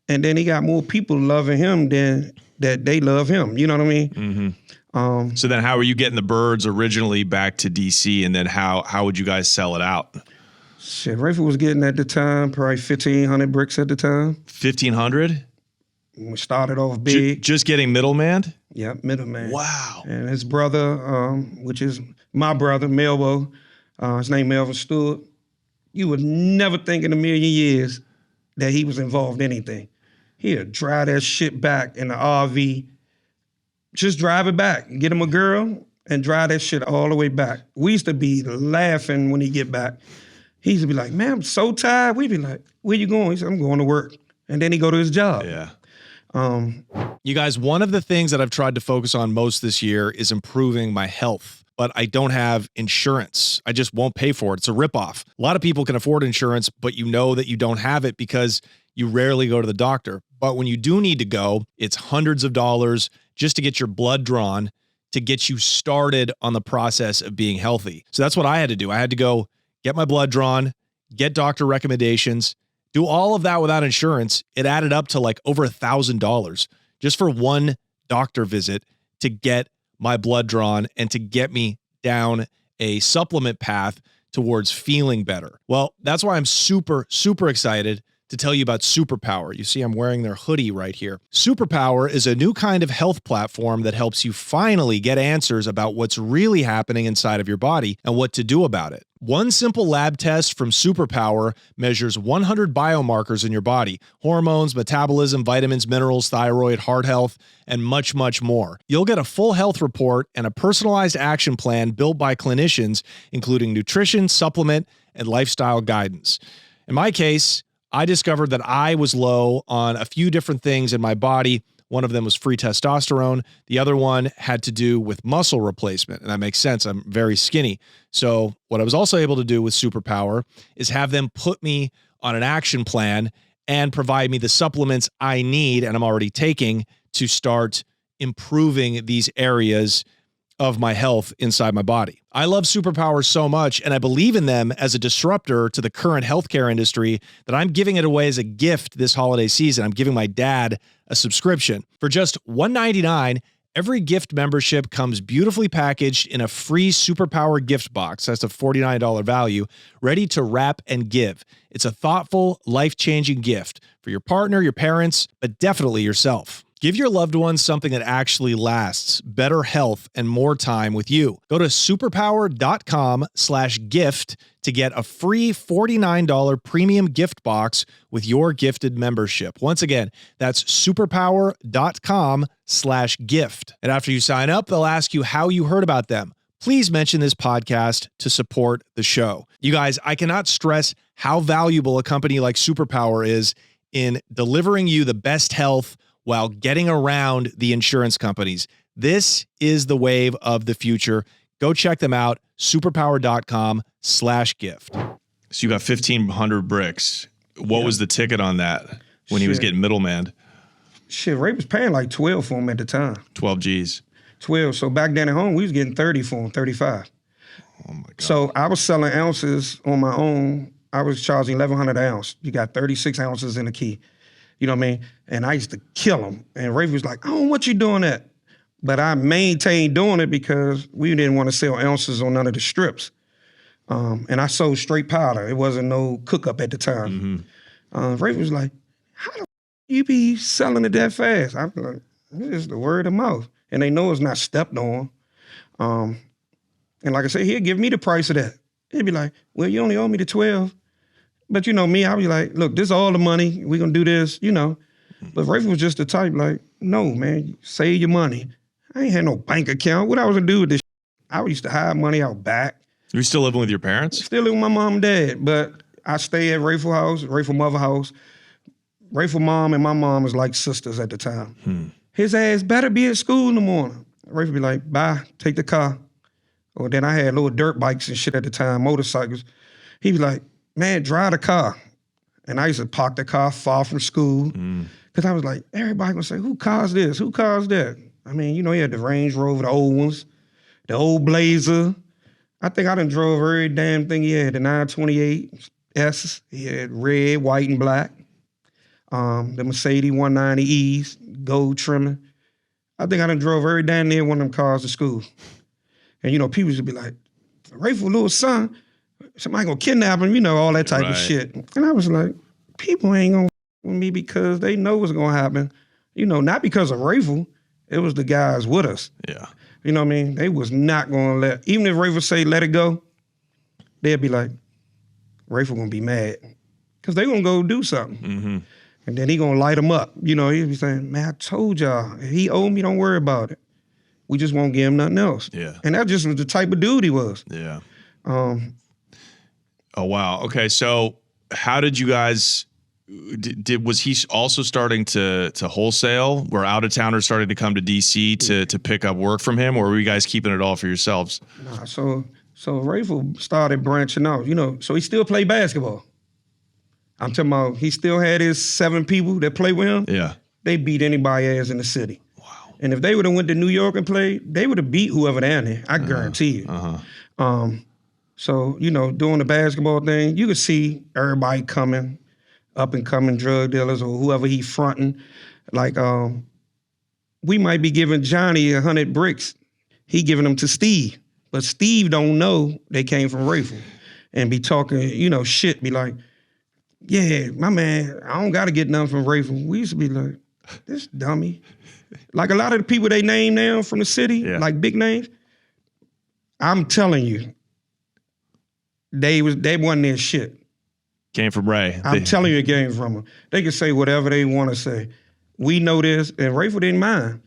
And then he got more people loving him than that they love him. You know what I mean? Mm-hmm. So then how were you getting the birds originally back to DC, and then how would you guys sell it out? Shit, Rayful was getting at the time probably 1,500 bricks at the time. 1,500? We started off big. Just getting middleman? Yeah, middleman. Wow. And his brother, which is my brother, Melvo, his name Melvin Stewart, you would never think in a million years that he was involved in anything. He'd drive that shit back in the RV, just drive it back, get him a girl, and drive that shit all the way back. We used to be laughing when he get back. He used to be like, man, I'm so tired. We'd be like, where you going? He said, I'm going to work. And then he go to his job. Yeah. You guys, one of the things that I've tried to focus on most this year is improving my health, but I don't have insurance. I just won't pay for it. It's a ripoff. A lot of people can afford insurance, but you know that you don't have it because you rarely go to the doctor. But when you do need to go, it's hundreds of dollars just to get your blood drawn to get you started on the process of being healthy. So that's what I had to do. I had to go get my blood drawn, get doctor recommendations, do all of that without insurance. It added up to like over $1,000 just for one doctor visit to get my blood drawn and to get me down a supplement path towards feeling better. Well, that's why I'm super, super excited to tell you about Superpower. You see, I'm wearing their hoodie right here. Superpower is a new kind of health platform that helps you finally get answers about what's really happening inside of your body and what to do about it. One simple lab test from Superpower measures 100 biomarkers in your body: hormones, metabolism, vitamins, minerals, thyroid, heart health, and much, much more. You'll get a full health report and a personalized action plan built by clinicians, including nutrition, supplement, and lifestyle guidance. In my case, I discovered that I was low on a few different things in my body. One of them was free testosterone. The other one had to do with muscle replacement. And that makes sense. I'm very skinny. So what I was also able to do with Superpower is have them put me on an action plan and provide me the supplements I need and I'm already taking to start improving these areas of my health inside my body. I love Superpower so much, and I believe in them as a disruptor to the current healthcare industry that I'm giving it away as a gift this holiday season. I'm giving my dad a subscription. For just $1.99, every gift membership comes beautifully packaged in a free Superpower gift box. That's a $49 value, ready to wrap and give. It's a thoughtful, life-changing gift for your partner, your parents, but definitely yourself. Give your loved ones something that actually lasts, better health, and more time with you. Go to superpower.com/gift to get a free $49 premium gift box with your gifted membership. Once again, that's superpower.com/gift. And after you sign up, they'll ask you how you heard about them. Please mention this podcast to support the show. You guys, I cannot stress how valuable a company like Superpower is in delivering you the best health while getting around the insurance companies. This is the wave of the future. Go check them out, superpower.com/gift. So you got 1,500 bricks. What was the ticket on that when he was getting middleman? Shit, Ray was paying like 12 for him at the time. 12 G's. 12. So back then at home, we was getting 30 for him, 35. Oh my God. So I was selling ounces on my own. I was charging $1,100 an ounce. You got 36 ounces in the key. You know what I mean? And I used to kill him. And Ray was like, I don't want you doing that. But I maintained doing it because we didn't want to sell ounces on none of the strips. And I sold straight powder. It wasn't no cook up at the time. Ray was like, how the you be selling it that fast? I'm like, this is the word of mouth. And they know it's not stepped on. And like I said, he'll give me the price of that. He'd be like, well, you only owe me the 12. But you know me, I'll be like, look, this is all the money. We're going to do this, you know. But Rayful was just the type like, no, man, save your money. I ain't had no bank account. What I was going to do with this I used to hide money out back. You still living with your parents? Still living with my mom and dad. But I stay at Rayful house, Rayful mother house. Rayful mom and my mom was like sisters at the time. His ass better be at school in the morning. Rayful be like, bye, take the car. Or then I had little dirt bikes and shit at the time, motorcycles. He was like, man, drive the car. And I used to park the car far from school because I was like, everybody gonna say, who caused this? Who caused that? I mean, you know, he had the Range Rover, the old ones, the old Blazer. I think I done drove every damn thing he had, the 928 S. He had red, white, and black. The Mercedes 190Es, gold trimming. I think I done drove every damn near one of them cars to school. And, you know, people used to be like, Rayful little son, somebody gonna kidnap him, you know, all that type of shit. And I was like, people ain't gonna with me because they know what's gonna happen. You know, not because of Rayful, it was the guys with us. Yeah. You know what I mean? They was not gonna let, even if Rayful say let it go, they'd be like, Rayful gonna be mad. Cause they gonna go do something. Mm-hmm. And then he gonna light them up. You know, he'd be saying, man, I told y'all, if he owe me, don't worry about it. We just won't give him nothing else. Yeah. And that just was the type of dude he was. Yeah. Oh, wow. Okay. So how did you guys, was he also starting to wholesale? Were out-of-towners starting to come to D.C. to pick up work from him, or were you guys keeping it all for yourselves? Nah, so Rayful started branching out, you know, so he still played basketball. I'm talking about he still had his 7 people that play with him. Yeah. They beat anybody ass in the city. Wow. And if they would have went to New York and played, they would have beat whoever down there. I guarantee you. So, you know, doing the basketball thing, you could see everybody coming, up and coming drug dealers or whoever he fronting. Like, we might be giving Johnny 100 bricks. He giving them to Steve. But Steve don't know they came from Rayful. And be talking, you know, shit, be like, yeah, my man, I don't got to get nothing from Rayful. We used to be like, this dummy. Like a lot of the people they name now from the city, like big names, I'm telling you, they wasn't their shit. Came from Ray. I'm telling you it came from them. They can say whatever they want to say. We know this, and Rayful didn't mind.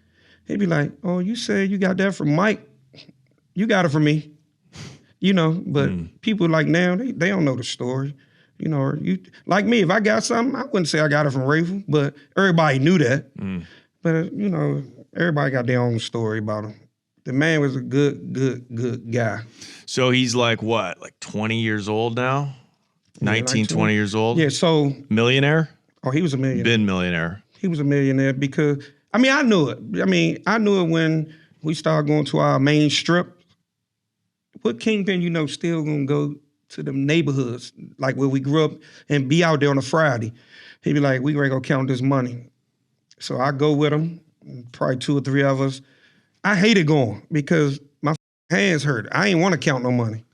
He'd be like, oh, you said you got that from Mike. You got it from me. You know, but people like now, they don't know the story. You know, you like me, if I got something, I wouldn't say I got it from Rayful, but everybody knew that. But, you know, everybody got their own story about him. The man was a good guy. So he's like what, like 20 years old now? 19, like 20 years old? Yeah, so. Millionaire? Oh, he was a millionaire. Been millionaire. He was a millionaire because, I mean, I knew it. I mean, I knew it when we started going to our main strip. What Kingpin, you know, still gonna go to the neighborhoods, like where we grew up, and be out there on a Friday. He'd be like, we ready to go count this money. So I go with him, probably 2 or 3 of us. I hated going because my hands hurt. I ain't want to count no money.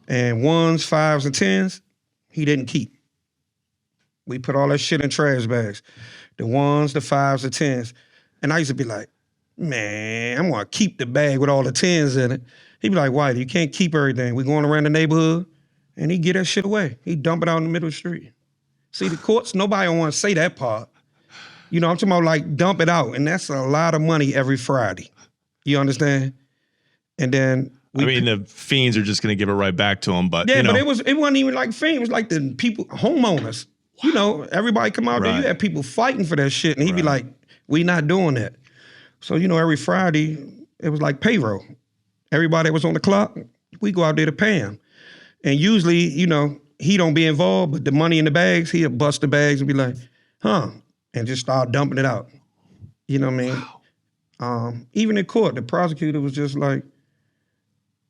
And 1s, 5s, and 10s, he didn't keep. We put all that shit in trash bags. The 1s, the 5s, the 10s. And I used to be like, man, I'm gonna keep the bag with all the 10s in it. He'd be like, Whitey, you can't keep everything. We going around the neighborhood, and he'd get that shit away. He'd dump it out in the middle of the street. See, the courts, nobody don't want to say that part. You know, I'm talking about like dump it out, and that's a lot of money every Friday. You understand? And then the fiends are just going to give it right back to him, but yeah, you know. But it wasn't even like fiends. It was like the people, homeowners. Wow. You know, everybody come out there. You had people fighting for that shit, and he'd be like, "We not doing that." So you know, every Friday it was like payroll. Everybody that was on the clock, we go out there to pay him. And usually, you know, he don't be involved, but the money in the bags, he'll bust the bags and be like, huh, and just start dumping it out. You know what I mean? Wow. Even in court, the prosecutor was just like,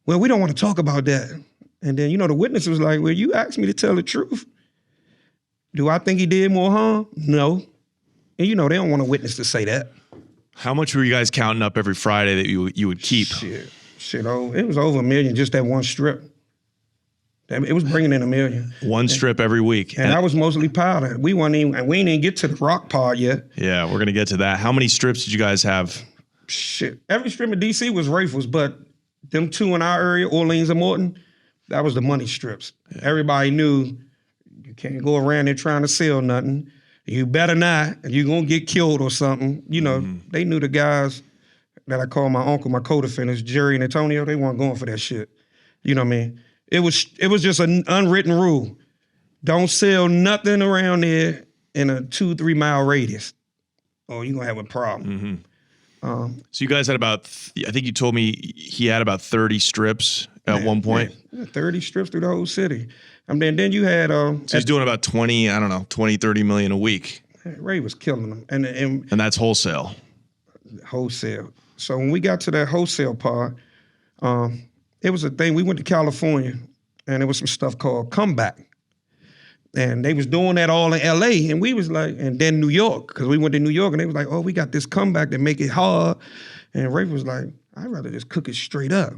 well, we don't want to talk about that. And then, you know, the witness was like, well, you asked me to tell the truth. Do I think he did more harm? No. And, you know, they don't want a witness to say that. How much were you guys counting up every Friday that you would keep? Shit, it was over $1 million, just that one strip. It was bringing in $1 million. One strip every week. And I was mostly powder. We didn't even get to the rock part yet. Yeah, we're going to get to that. How many strips did you guys have? Shit, every strip in D.C. was Rayful's, but them 2 in our area, Orleans and Morton, that was the money strips. Yeah. Everybody knew you can't go around there trying to sell nothing. You better not, you're going to get killed or something. You know, they knew the guys that I call my uncle, my co-defendants, Jerry and Antonio, they weren't going for that shit. You know what I mean? It was just an unwritten rule. Don't sell nothing around there in a 2-3 mile radius, or you're going to have a problem. So you guys had about, I think you told me he had about 30 strips at one point. Yeah, 30 strips through the whole city. And then you had So he's doing about 20, I don't know, 20, 30 million a week. Ray was killing them. And that's wholesale. Wholesale. So when we got to that wholesale part, it was a thing. We went to California, and there was some stuff called Comeback. And they was doing that all in L.A., and we was like, and then New York, because we went to New York, and they was like, oh, we got this Comeback that make it hard. And Ray was like, I'd rather just cook it straight up,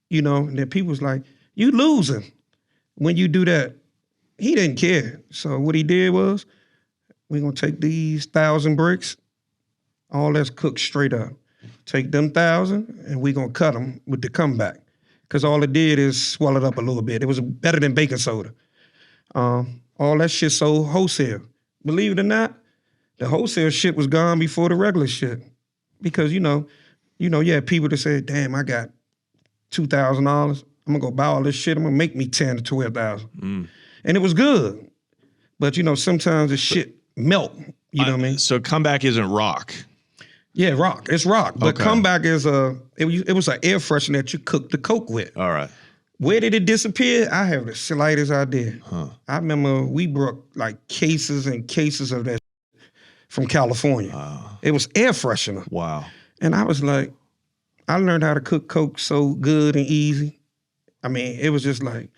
you know? And then people was like, you losing when you do that. He didn't care. So what he did was, we're going to take these 1,000 bricks, all that's cooked straight up. Take them 1,000, and we're going to cut them with the Comeback. Because all it did is swell it up a little bit. It was better than baking soda. All that shit sold wholesale. Believe it or not, the wholesale shit was gone before the regular shit. Because, you know, you had people that said, damn, I got $2,000. I'm gonna go buy all this shit. I'm gonna make me 10 to 12,000. And it was good. But, you know, sometimes the shit melt. You know what I mean? So Comeback isn't rock. Yeah, rock. It's rock. But Okay. Comeback is it was an air freshener that you cooked the Coke with. All right. Where did it disappear? I have the slightest idea. Huh. I remember we brought like cases and cases of that from California. It was air freshener. Wow. And I was like, I learned how to cook Coke so good and easy. I mean, it was just like,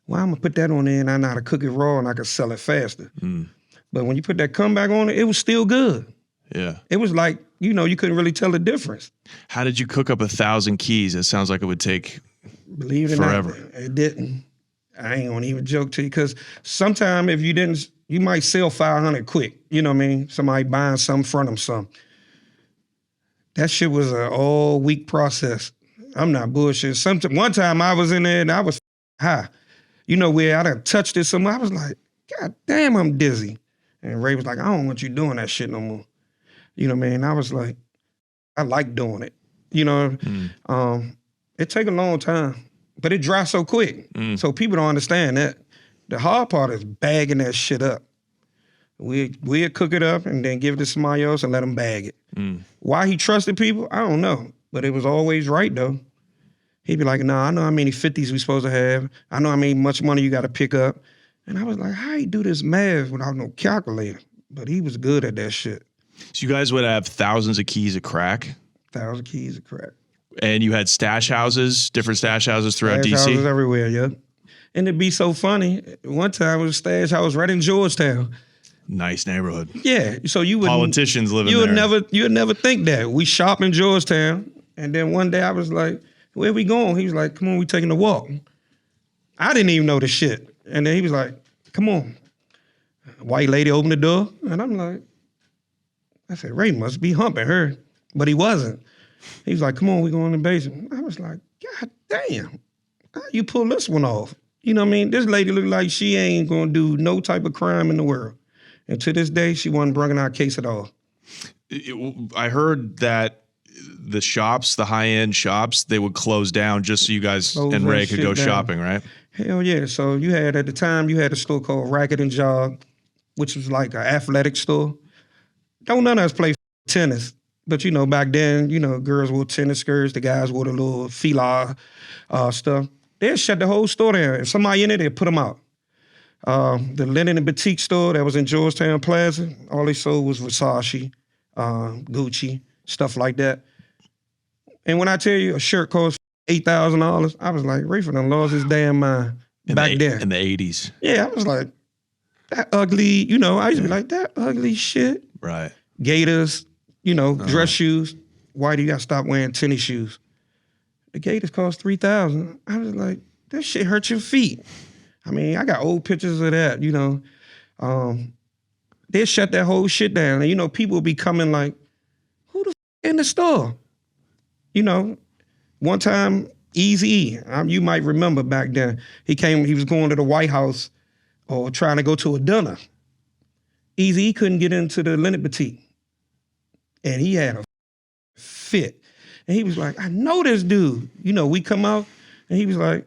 well, I'm gonna put that on there and I know how to cook it raw and I can sell it faster. But when you put that Comeback on it, it was still good. Yeah. It was like, you know, you couldn't really tell the difference. How did you cook up 1,000 keys? It sounds like it would take Believe it or forever. not, it didn't. I ain't gonna even joke to you because sometime if you didn't, you might sell 500 quick. You know what I mean? Somebody buying something from them some. That shit was an all week process. I'm not bullshit. One time I was in there and I was high. You know where I done touched it somewhere. I was like, God damn, I'm dizzy. And Ray was like, I don't want you doing that shit no more. You know what I mean? I was like, I like doing it. You know, it take a long time, but it dry so quick. So people don't understand that. The hard part is bagging that shit up. We'd cook it up and then give it to somebody else and let them bag it. Why he trusted people, I don't know. But it was always right though. He'd be like, nah, I know how many 50s we supposed to have. I know how much money you got to pick up. And I was like, how you do this math without no calculator? But he was good at that shit. So you guys would have thousands of keys of crack? 1,000 keys of crack. And you had stash houses, different stash houses throughout Stash D.C.? houses everywhere, yeah. And it'd be so funny. One time it was a stash house right in Georgetown. Nice neighborhood. Yeah, so you would Politicians living there. You would never think that. We shop in Georgetown, and then one day I was like, "Where we going?" He was like, "Come on, we taking a walk." I didn't even know the shit, and then he was like, "Come on." White lady opened the door, and I'm like, I said, Ray must be humping her, but he wasn't. He was like, "Come on, we going in the basement." I was like, God damn, how you pull this one off? You know what I mean? This lady looked like she ain't gonna do no type of crime in the world. And to this day, she wasn't bringing our case at all. I heard that the shops, the high-end shops, they would close down just so you guys and Ray could go shopping, right? Hell yeah. So you had, at the time, you had a store called Racket and Jog, which was like an athletic store. Don't none of us play tennis. But, you know, back then, you know, girls wore tennis skirts, the guys wore the little fila stuff. They'd shut the whole store down. If somebody in it, they'd put them out. The linen and boutique store that was in Georgetown Plaza, all they sold was Versace, Gucci, stuff like that. And when I tell you a shirt cost $8,000, I was like, Rayful done lost his damn mind back then. In the 80s. Yeah, I was like, that ugly, you know, I used to be like, that ugly shit. Right. Gators, you know, dress shoes. Why do you gotta stop wearing tennis shoes? The Gators cost $3,000. I was like, that shit hurt your feet. I mean, I got old pictures of that, you know. They shut that whole shit down. And, you know, people would be coming like, who the in the store? You know, one time, Eazy-E, you might remember back then, he was going to the White House or trying to go to a dinner. Eazy-E couldn't get into the linen boutique. And he had a fit. And he was like, I know this dude. You know, we come out and he was like,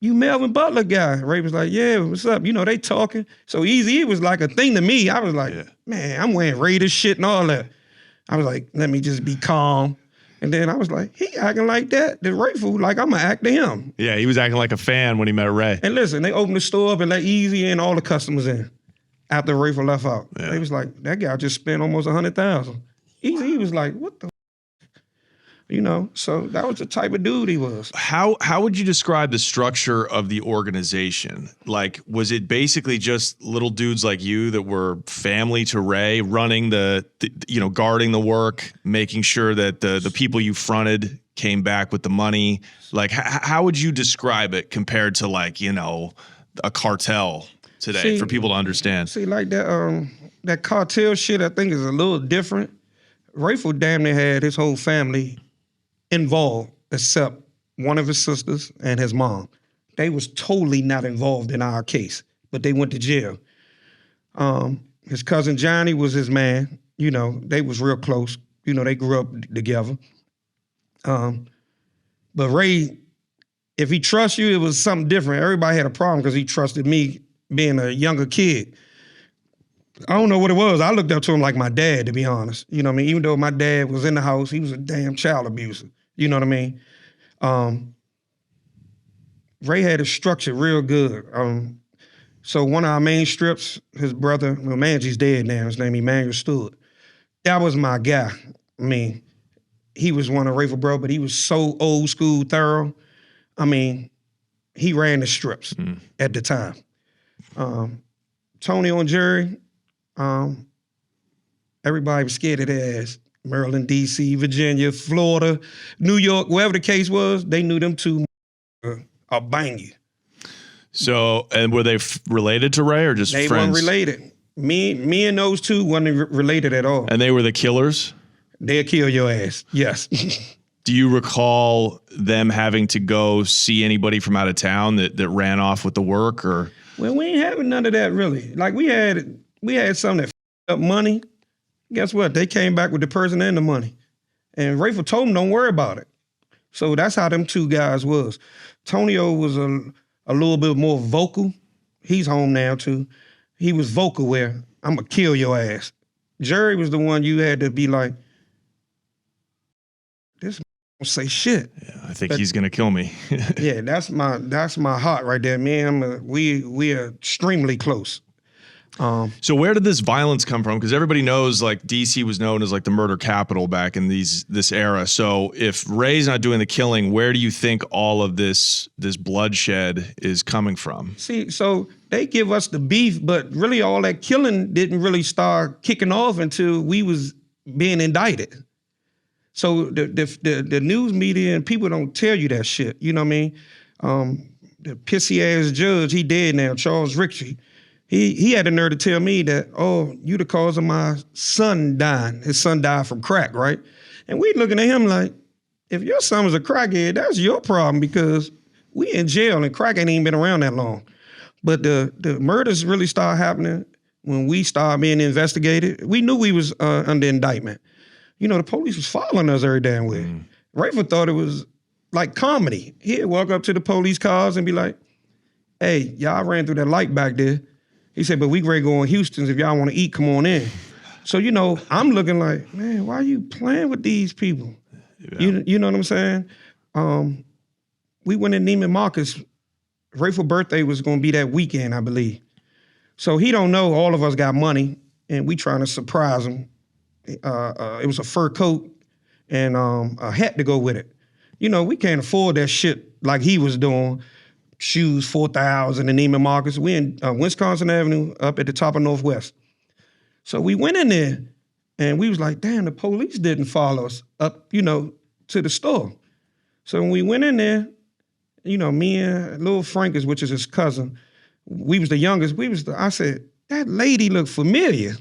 you Melvin Butler guy. Ray was like, yeah, what's up? You know, they talking. So Eazy-E was like a thing to me. I was like, man, I'm wearing Raiders shit and all that. I was like, let me just be calm. And then I was like, he acting like that, the Rayful, like I'm gonna act to him. Yeah, he was acting like a fan when he met Ray. And listen, they opened the store up and let Easy and all the customers in after Rayful left out. Yeah. They was like, that guy just spent almost $100,000. Easy was like, what the, so that was the type of dude he was. How would you describe the structure of the organization? Like, was it basically just little dudes like you that were family to Ray, running the guarding the work, making sure that the people you fronted came back with the money? Like, how would you describe it compared to a cartel today for people to understand? See, like that cartel shit, I think is a little different. Rayful damn near had his whole family involved, except one of his sisters and his mom. They was totally not involved in our case, but they went to jail. His cousin Johnny was his man. They was real close. They grew up together. But Ray, if he trusts you, it was something different. Everybody had a problem because he trusted me being a younger kid. I don't know what it was. I looked up to him like my dad, to be honest. You know what I mean? Even though my dad was in the house, he was a damn child abuser. You know what I mean? Ray had it structured real good. So one of our main strips, his brother, Mangy's dead now, his name Emmanuel Stewart. That was my guy. I mean, he was one of Rayful bro, but he was so old school, thorough. I mean, he ran the strips at the time. Tony and Jerry, everybody was scared of their ass. Maryland, D.C., Virginia, Florida, New York, wherever the case was, they knew them two I'll bang you. So, and were they related to Ray or just they friends? They weren't related. Me and those two weren't related at all. And they were the killers? They'll kill your ass, yes. Do you recall them having to go see anybody from out of town that ran off with the work, or? Well, we ain't having none of that really. Like we had some that up money. Guess what? They came back with the person and the money. And Rayful told them, don't worry about it. So that's how them two guys was. Tonio was a little bit more vocal. He's home now too. He was vocal where, I'm gonna kill your ass. Jerry was the one you had to be like, this don't say shit. Yeah, I think he's gonna kill me. Yeah, that's my heart right there. Me and we are extremely close. So where did this violence come from? Because everybody knows like DC was known as like the murder capital back in this era. So if Ray's not doing the killing, where do you think all of this bloodshed is coming from? See, so they give us the beef, but really all that killing didn't really start kicking off until we was being indicted. So the news media and people don't tell you that shit. You know what I mean? The pissy ass judge, he dead now, Charles Ritchie. He had the nerve to tell me that, oh, you the cause of my son dying. His son died from crack, right? And we looking at him like, if your son was a crackhead, that's your problem because we in jail and crack ain't even been around that long. But the murders really started happening when we started being investigated. We knew we was under indictment. The police was following us every damn way. Rayful thought it was like comedy. He'd walk up to the police cars and be like, hey, y'all ran through that light back there. He said, but we ready to go in Houston's. If y'all want to eat, come on in. So, I'm looking like, man, why are you playing with these people? Yeah. You know what I'm saying? We went in Neiman Marcus. Rayful's birthday was going to be that weekend, I believe. So he don't know all of us got money, and we trying to surprise him. It was a fur coat and a hat to go with it. We can't afford that shit like he was doing. Shoes, 4,000 in Neiman Marcus. We in Wisconsin Avenue up at the top of Northwest. So we went in there and we was like, damn, the police didn't follow us up, to the store. So when we went in there, me and Lil Frankus, which is his cousin, we was the youngest. I said, that lady looked familiar.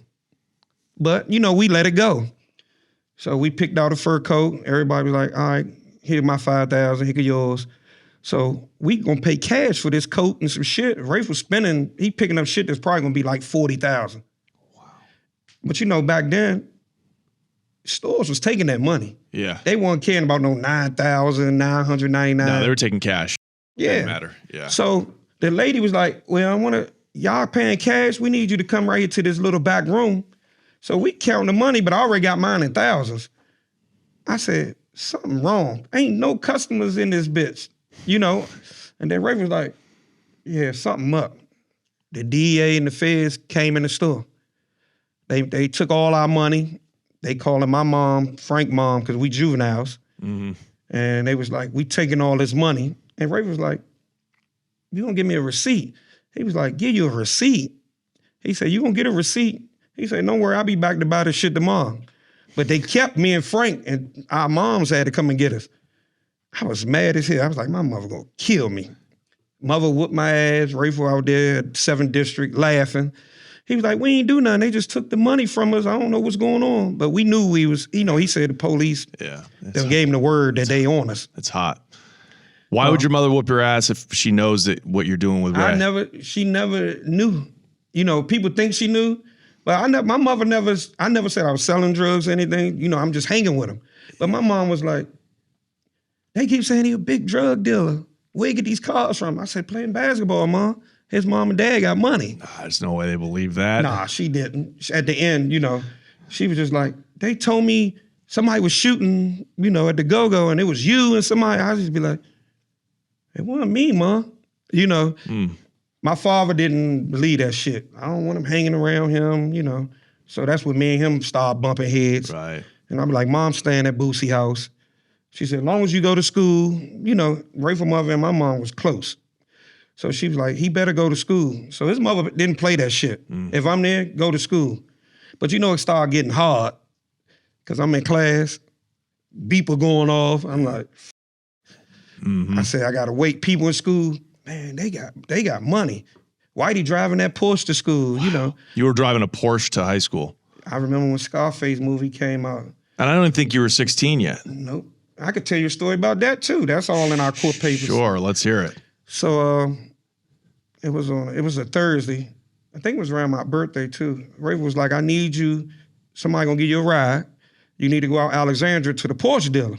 But, we let it go. So we picked out a fur coat. Everybody was like, all right, here's my 5,000, here yours. So we gonna pay cash for this coat and some shit. Rayful spending, he picking up shit that's probably gonna be like 40,000. Wow. But back then, stores was taking that money. Yeah. They weren't caring about no 9,999. No, they were taking cash. Yeah. Didn't matter. Yeah. So the lady was like, well, y'all paying cash, we need you to come right here to this little back room. So we counting the money, but I already got mine in thousands. I said, something wrong. Ain't no customers in this bitch, you know? And then Rayful was like, yeah, something up. The DEA and the feds came in the store. They took all our money. They calling my mom, Frank mom, because we juveniles. Mm-hmm. And they was like, we taking all this money. And Rayful was like, you gonna give me a receipt? He was like, give you a receipt? He said, you gonna get a receipt? He said, don't worry, I'll be back to buy this shit tomorrow. But they kept me and Frank, and our moms had to come and get us. I was mad as hell. I was like, my mother gonna kill me. Mother whooped my ass. Rayful out there at 7th District laughing. He was like, we ain't do nothing. They just took the money from us. I don't know what's going on. But we knew we was, he said the police they gave him the word that they on us. It's hot. Why would your mother whoop your ass if she knows that what you're doing with Ray? She never knew. People think she knew, but my mother never said I was selling drugs or anything. I'm just hanging with him. But my mom was like, they keep saying he a big drug dealer. Where you get these cars from? I said, playing basketball, Mom. His mom and dad got money. Nah, there's no way they believe that. Nah, she didn't. At the end, she was just like, they told me somebody was shooting, at the go-go, and it was you and somebody. I just be like, it wasn't me, Mom. My father didn't believe that shit. I don't want him hanging around him, So that's when me and him started bumping heads. Right. And I'm like, Mom staying at Boosie house. She said, as long as you go to school, Rayful mother and my mom was close. So she was like, he better go to school. So his mother didn't play that shit. If I'm there, go to school. But it started getting hard because I'm in class, beeper going off. I'm like, I said, I gotta wait. People in school, man, they got money. Whitey driving that Porsche to school, You were driving a Porsche to high school. I remember when Scarface movie came out. And I don't even think you were 16 yet. Nope. I could tell you a story about that too. That's all in our court papers. Sure, let's hear it. So it was a Thursday. I think it was around my birthday too. Rayful was like, I need you, somebody gonna give you a ride. You need to go out Alexandria to the Porsche dealer.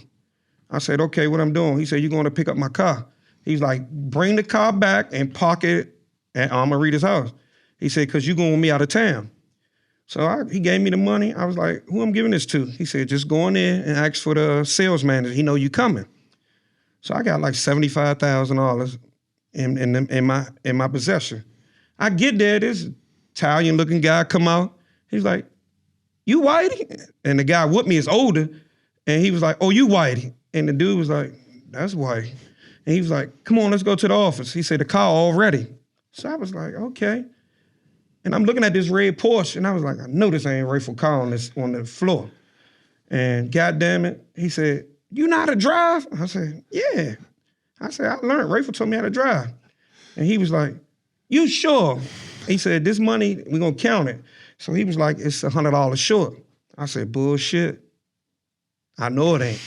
I said, okay, what I'm doing? He said, you're going to pick up my car. He's like, bring the car back and park it at Rita's house. He said, because you're going with me out of town. So he gave me the money. I was like, who I'm giving this to? He said, just go in there and ask for the sales manager. He know you coming. So I got like $75,000 in my possession. I get there, this Italian-looking guy come out. He's like, you Whitey? And the guy with me is older. And he was like, oh, you Whitey? And the dude was like, that's Whitey. And he was like, come on, let's go to the office. He said, the car all ready. So I was like, okay. And I'm looking at this red Porsche, and I was like, I know this ain't Rayful car on the floor. And goddamn it, he said, you know how to drive? I said, yeah. I said, I learned. Rayful told me how to drive. And he was like, you sure? He said, this money, we're gonna count it. So he was like, it's $100 short. I said, bullshit. I know it ain't.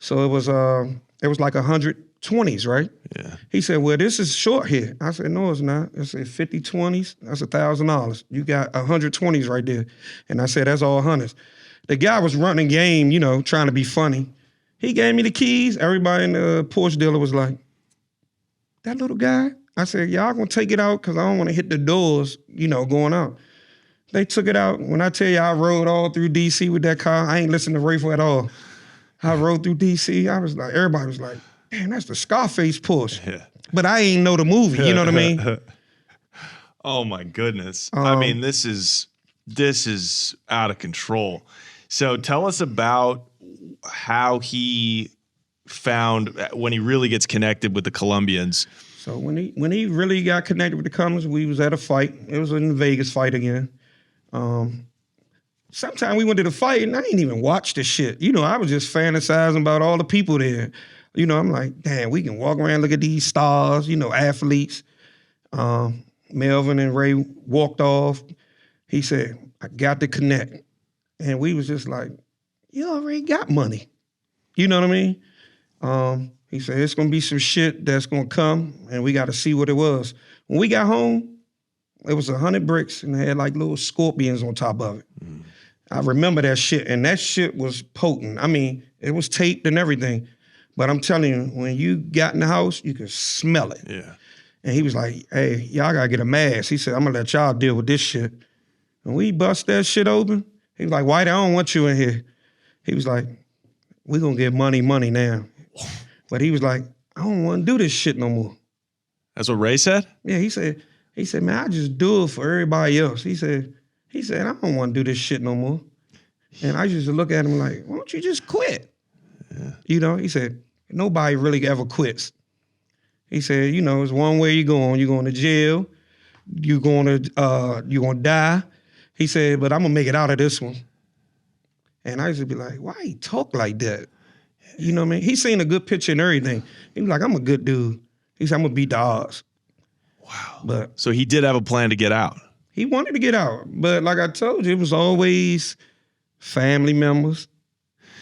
So it was like 120s, right? Yeah. He said, well, this is short here. I said, no, it's not. I said, 50 20s, that's $1,000. You got 120s right there. And I said, that's all hundreds. The guy was running game, trying to be funny. He gave me the keys. Everybody in the Porsche dealer was like, that little guy? I said, y'all gonna take it out because I don't want to hit the doors, going out. They took it out. When I tell you I rode all through D.C. with that car, I ain't listened to Rayful at all. I rode through D.C. I was like, everybody was like, man, that's the Scarface Porsche. Yeah. But I ain't know the movie, you know what I mean? Oh my goodness. I mean, this is out of control. So tell us about how he found, when he really gets connected with the Colombians. So when he really got connected with the Colombians, we was at a fight. It was in Vegas fight again. Sometime we went to the fight and I didn't even watch the shit. I was just fantasizing about all the people there. I'm like, damn, we can walk around, look at these stars, athletes. Melvin and Ray walked off. He said, I got to connect. And we was just like, you already got money. You know what I mean? He said, it's going to be some shit that's going to come, and we got to see what it was. When we got home, it was 100 bricks, and they had like little scorpions on top of it. I remember that shit, and that shit was potent. I mean, it was taped and everything. But I'm telling you, when you got in the house, you could smell it. Yeah. And he was like, hey, y'all got to get a mask. He said, I'm going to let y'all deal with this shit. And we bust that shit open. He was like, Whitey, I don't want you in here. He was like, we're gonna get money now. But he was like, I don't want to do this shit no more. That's what Ray said? Yeah, he said, man, I just do it for everybody else. He said, I don't want to do this shit no more. And I used to look at him like, why don't you just quit? Yeah. You know, he said, nobody really ever quits. He said, you know, it's one way you're going. You're going to jail. You're gonna die. He said, but I'm gonna make it out of this one. And I used to be like, why he talk like that? You know what I mean? He seen a good picture and everything. He was like, I'm a good dude. He said, I'm gonna beat the odds. Wow. But so he did have a plan to get out. He wanted to get out. But like I told you, it was always family members,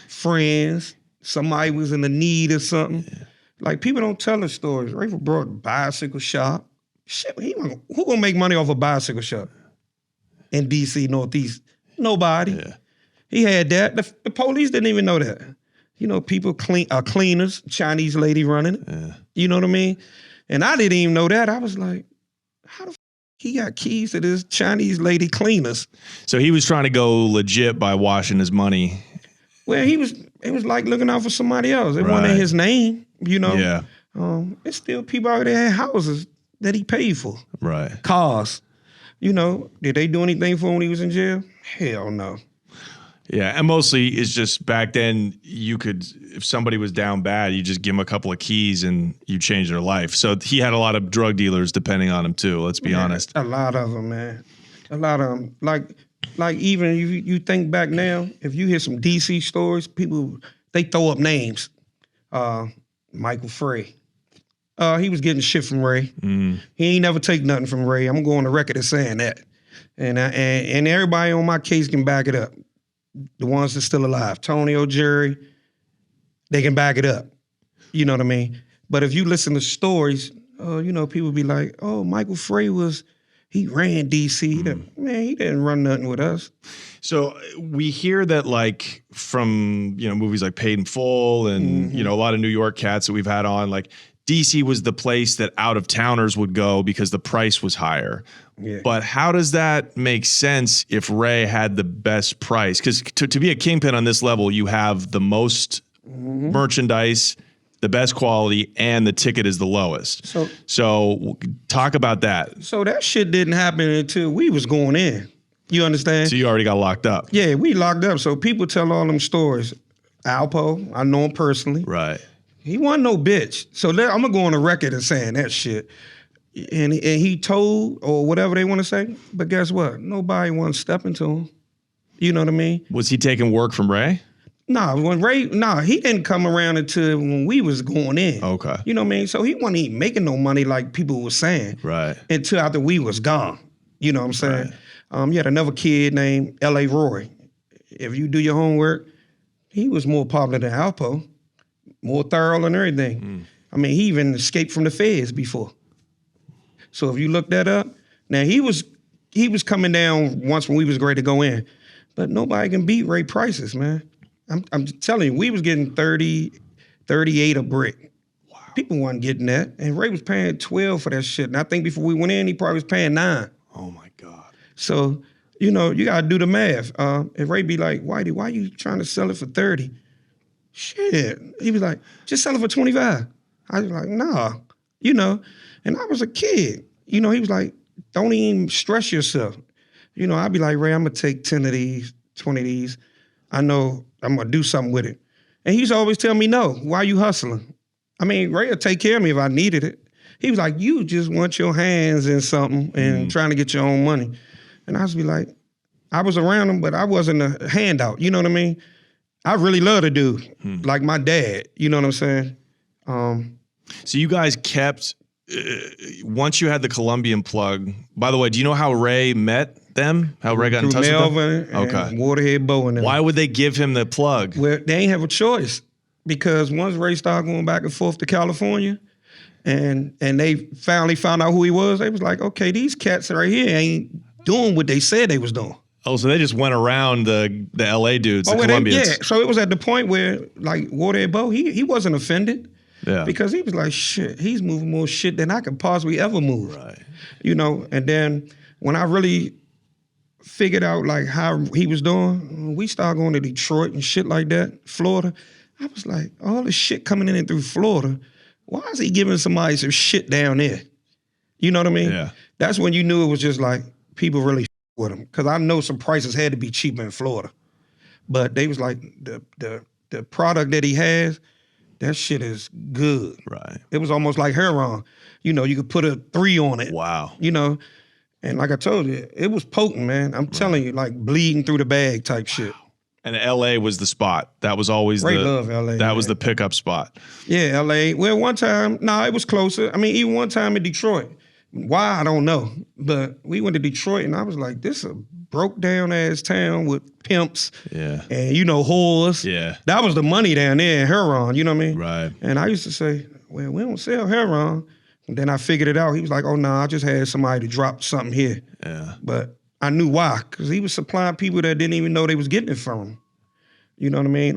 friends, somebody was in the need of something. Yeah. Like, people don't tell the stories. Rayful brought a bicycle shop. Shit, who gonna make money off a bicycle shop in D.C. Northeast? Nobody. Yeah. He had that. The police didn't even know that. You know, people cleaners, Chinese lady running it. Yeah. You know what I mean? And I didn't even know that. I was like, how the f he got keys to this Chinese lady cleaners? So he was trying to go legit by washing his money. Well, it was like looking out for somebody else. It wasn't in his name, you know? Yeah. It's still people out there had houses that he paid for. Right. Cars. You know, did they do anything for him when he was in jail? Hell no. Yeah, and mostly it's just back then you could, if somebody was down bad, you just give them a couple of keys and you change their life. So he had a lot of drug dealers depending on him too, let's be honest. A lot of them, man. A lot of them. Like even you think back now, if you hear some D.C. stories, people, they throw up names. Michael Frey. He was getting shit from Ray. Mm. He ain't never take nothing from Ray. I'm going on the record as saying that. And everybody on my case can back it up. The ones that's still alive. Tony O'Jerry, they can back it up. You know what I mean? But if you listen to stories, you know, people be like, oh, Michael Frey he ran D.C. Man, he didn't run nothing with us. So we hear that, like, from, you know, movies like Paid in Full and, you know, a lot of New York cats that we've had on, like, D.C. was the place that out-of-towners would go because the price was higher. Yeah. But how does that make sense if Ray had the best price? Because to be a kingpin on this level, you have the most merchandise, the best quality, and the ticket is the lowest. So talk about that. So that shit didn't happen until we was going in. You understand? So you already got locked up. Yeah, we locked up. So people tell all them stories. Alpo, I know him personally. Right. He wasn't no bitch. So I'm going to go on the record and saying that shit. And he told, or whatever they want to say, but guess what? Nobody wants to step into him. You know what I mean? Was he taking work from Ray? Nah, he didn't come around until when we was going in. Okay. You know what I mean? So he wasn't even making no money like people were saying. Right. Until after we was gone. You know what I'm saying? Right. You had another kid named L.A. Roy. If you do your homework, he was more popular than Alpo. More thorough and everything. I mean, he even escaped from the feds before. So if you look that up, now he was coming down once when we was ready to go in, but nobody can beat Ray prices, man. I'm telling you, we was getting 30, 38 a brick. Wow. People wasn't getting that, and Ray was paying 12 for that shit. And I think before we went in, he probably was paying 9. Oh my God. So, you know, you gotta do the math. If Ray be like, Whitey, why you trying to sell it for 30? Shit. He was like, just sell it for 25. I was like, nah, you know. And I was a kid. You know, he was like, don't even stress yourself. You know, I'd be like, Ray, I'm going to take 10 of these, 20 of these. I know I'm going to do something with it. And he used to always tell me, no, why you hustling? I mean, Ray would take care of me if I needed it. He was like, you just want your hands in something and trying to get your own money. And I was be like, I was around him, but I wasn't a handout. You know what I mean? I really love the dude, like my dad. You know what I'm saying? So you guys kept... once you had the Colombian plug, by the way, do you know how Ray met them? How Ray got in touch with them? Okay. Waterhead Bow and them. Why would they give him the plug? Well, they ain't have a choice because once Ray started going back and forth to California and they finally found out who he was, they was like, okay, these cats right here ain't doing what they said they was doing. Oh, so they just went around the LA dudes, the Colombians. Yeah, so it was at the point where, like, Waterhead Bow, he wasn't offended. Yeah. Because he was like, shit, he's moving more shit than I could possibly ever move. Right. You know, and then when I really figured out like how he was doing, we started going to Detroit and shit like that, Florida. I was like, all this shit coming in through Florida, why is he giving somebody some shit down there? You know what I mean? Yeah. That's when you knew it was just like people really with him. Because I know some prices had to be cheaper in Florida. But they was like, the product that he has, that shit is good. Right. It was almost like heroin. You know, you could put a 3 on it. Wow. You know, and like I told you, it was potent, man. I'm telling you, like bleeding through the bag type shit. And LA was the spot. That was always Ray love LA. That was the pickup spot. Yeah, LA. Well, one time, it was closer. I mean, even one time in Detroit. Why, I don't know. But we went to Detroit and I was like, this is a broke down ass town with pimps. Yeah. And, whores. Yeah. That was the money down there in heroin, you know what I mean? Right. And I used to say, well, we don't sell heroin. And then I figured it out. He was like, oh, no, I just had somebody to drop something here. Yeah. But I knew why, because he was supplying people that didn't even know they was getting it from him. You know what I mean?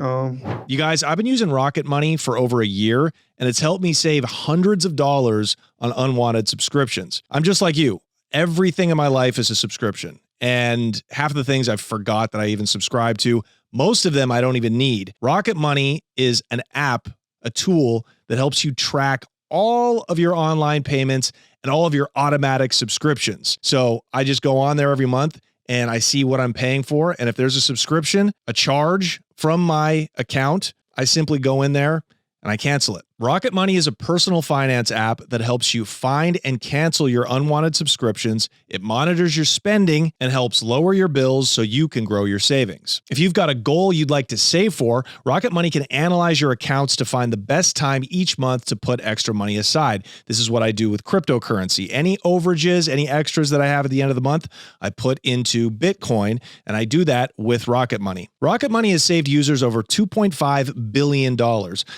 You guys, I've been using Rocket Money for over a year, and it's helped me save hundreds of dollars on unwanted subscriptions. I'm just like you. Everything in my life is a subscription, and half of the things I forgot that I even subscribe to, most of them I don't even need. Rocket Money is an app, a tool that helps you track all of your online payments and all of your automatic subscriptions. So I just go on there every month and I see what I'm paying for. And if there's a subscription, a charge from my account, I simply go in there and I cancel it. Rocket Money is a personal finance app that helps you find and cancel your unwanted subscriptions. It monitors your spending and helps lower your bills so you can grow your savings. If you've got a goal you'd like to save for, Rocket Money can analyze your accounts to find the best time each month to put extra money aside. This is what I do with cryptocurrency. Any overages, any extras that I have at the end of the month, I put into Bitcoin, and I do that with Rocket Money. Rocket Money has saved users over $2.5 billion,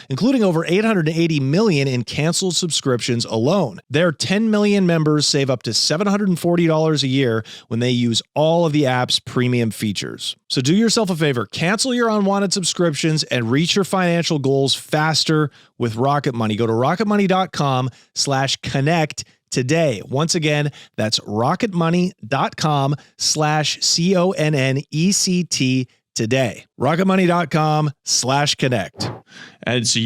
including over 880 million in canceled subscriptions alone. Their 10 million members save up to $740 a year when they use all of the app's premium features. So do yourself a favor, cancel your unwanted subscriptions and reach your financial goals faster with Rocket Money. Go to rocketmoney.com/connect today. Once again, that's rocketmoney.com/CONNECT today. rocketmoney.com/connect. And so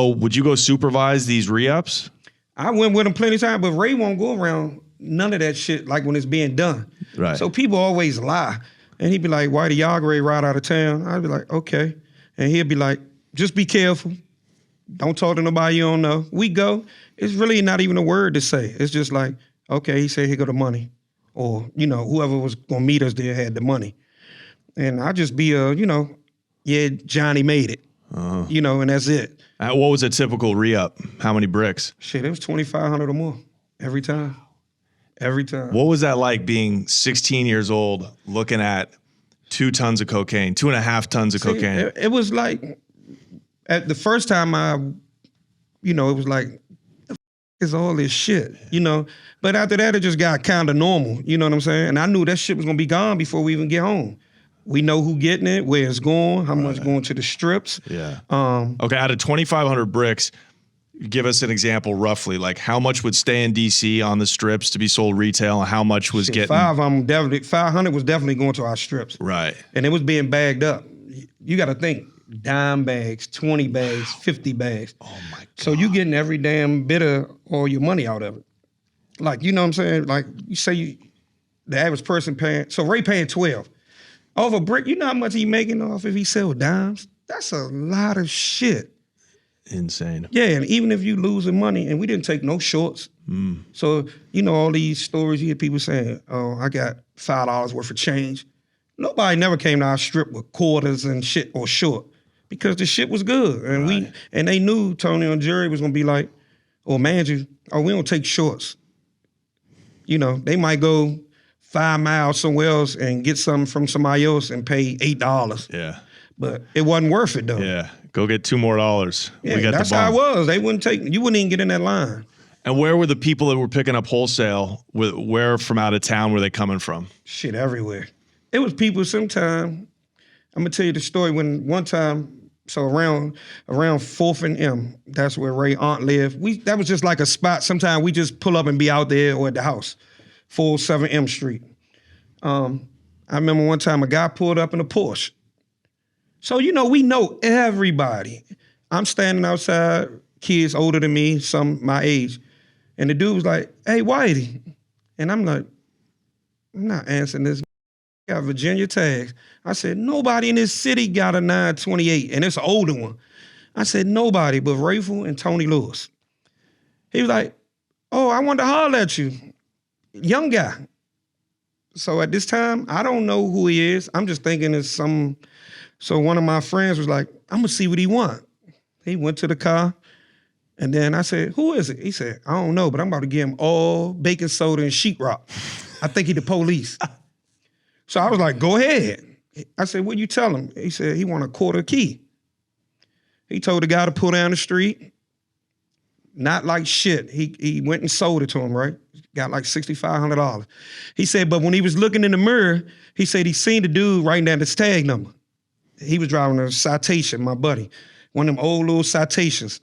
would you go supervise these re-ups? I went with him plenty of times, but Ray won't go around none of that shit like when it's being done. Right. So people always lie. And he'd be like, Whitey, y'all ready to ride out of town? I'd be like, okay. And he'd be like, just be careful. Don't talk to nobody you don't know. We go. It's really not even a word to say. It's just like, okay, he said, here go the money. Or, whoever was going to meet us there had the money. And I just be yeah, Johnny made it. And that's it. What was a typical re-up? How many bricks? Shit, it was 2,500 or more every time. Every time. What was that like being 16 years old, looking at 2 tons of cocaine, 2.5 tons of cocaine? It was like, at the first time it was like, the is all this shit, But after that, it just got kind of normal, you know what I'm saying? And I knew that shit was going to be gone before we even get home. We know who getting it, where it's going, how much going to the strips. Yeah. Okay, out of 2,500 bricks, give us an example roughly. Like how much would stay in D.C. on the strips to be sold retail, and how much was getting? 500 was definitely going to our strips. Right. And it was being bagged up. You got to think, dime bags, 20 bags, 50 bags. Oh my God. So you getting every damn bit of all your money out of it. Like, you know what I'm saying? Like you say the average person paying, so Ray paying 12. Off a brick, you know how much he making off if he sell dimes? That's a lot of shit. Insane. Yeah, and even if you losing money, and we didn't take no shorts. So, all these stories, you hear people saying, oh, I got $5 worth of change. Nobody never came to our strip with quarters and shit or short because the shit was good. And they knew Tony and Jerry was gonna be like, oh, manager, we don't take shorts. They might go 5 miles somewhere else and get something from somebody else and pay $8. Yeah. But it wasn't worth it though. Yeah. Go get $2 more. Yeah, we got that's the how it was. They wouldn't you wouldn't even get in that line. And where were the people that were picking up wholesale? Where from out of town were they coming from? Shit, everywhere. It was people sometime. I'm gonna tell you the story when one time, so around 4th and M, that's where Ray aunt lived. That was just like a spot. Sometimes we just pull up and be out there or at the house. 407 M Street. I remember one time a guy pulled up in a Porsche. So, we know everybody. I'm standing outside, kids older than me, some my age. And the dude was like, hey, Whitey. And I'm like, I'm not answering this. Got Virginia tags. I said, nobody in this city got a 928, and it's an older one. I said, nobody but Rayful and Tony Lewis. He was like, oh, I wanted to holler at you. Young guy. So at this time, I don't know who he is. I'm just thinking it's some. So one of my friends was like, I'm gonna see what he want. He went to the car, and then I said, who is it? He said, I don't know, but I'm about to give him all baking soda and sheetrock. I think he the police. So I was like, go ahead. I said, what you tell him? He said, he want a quarter key. He told the guy to pull down the street. Not like shit. He went and sold it to him, right? Got like $6,500. He said, but when he was looking in the mirror, he said he seen the dude writing down his tag number. He was driving a Citation, my buddy. One of them old little Citations.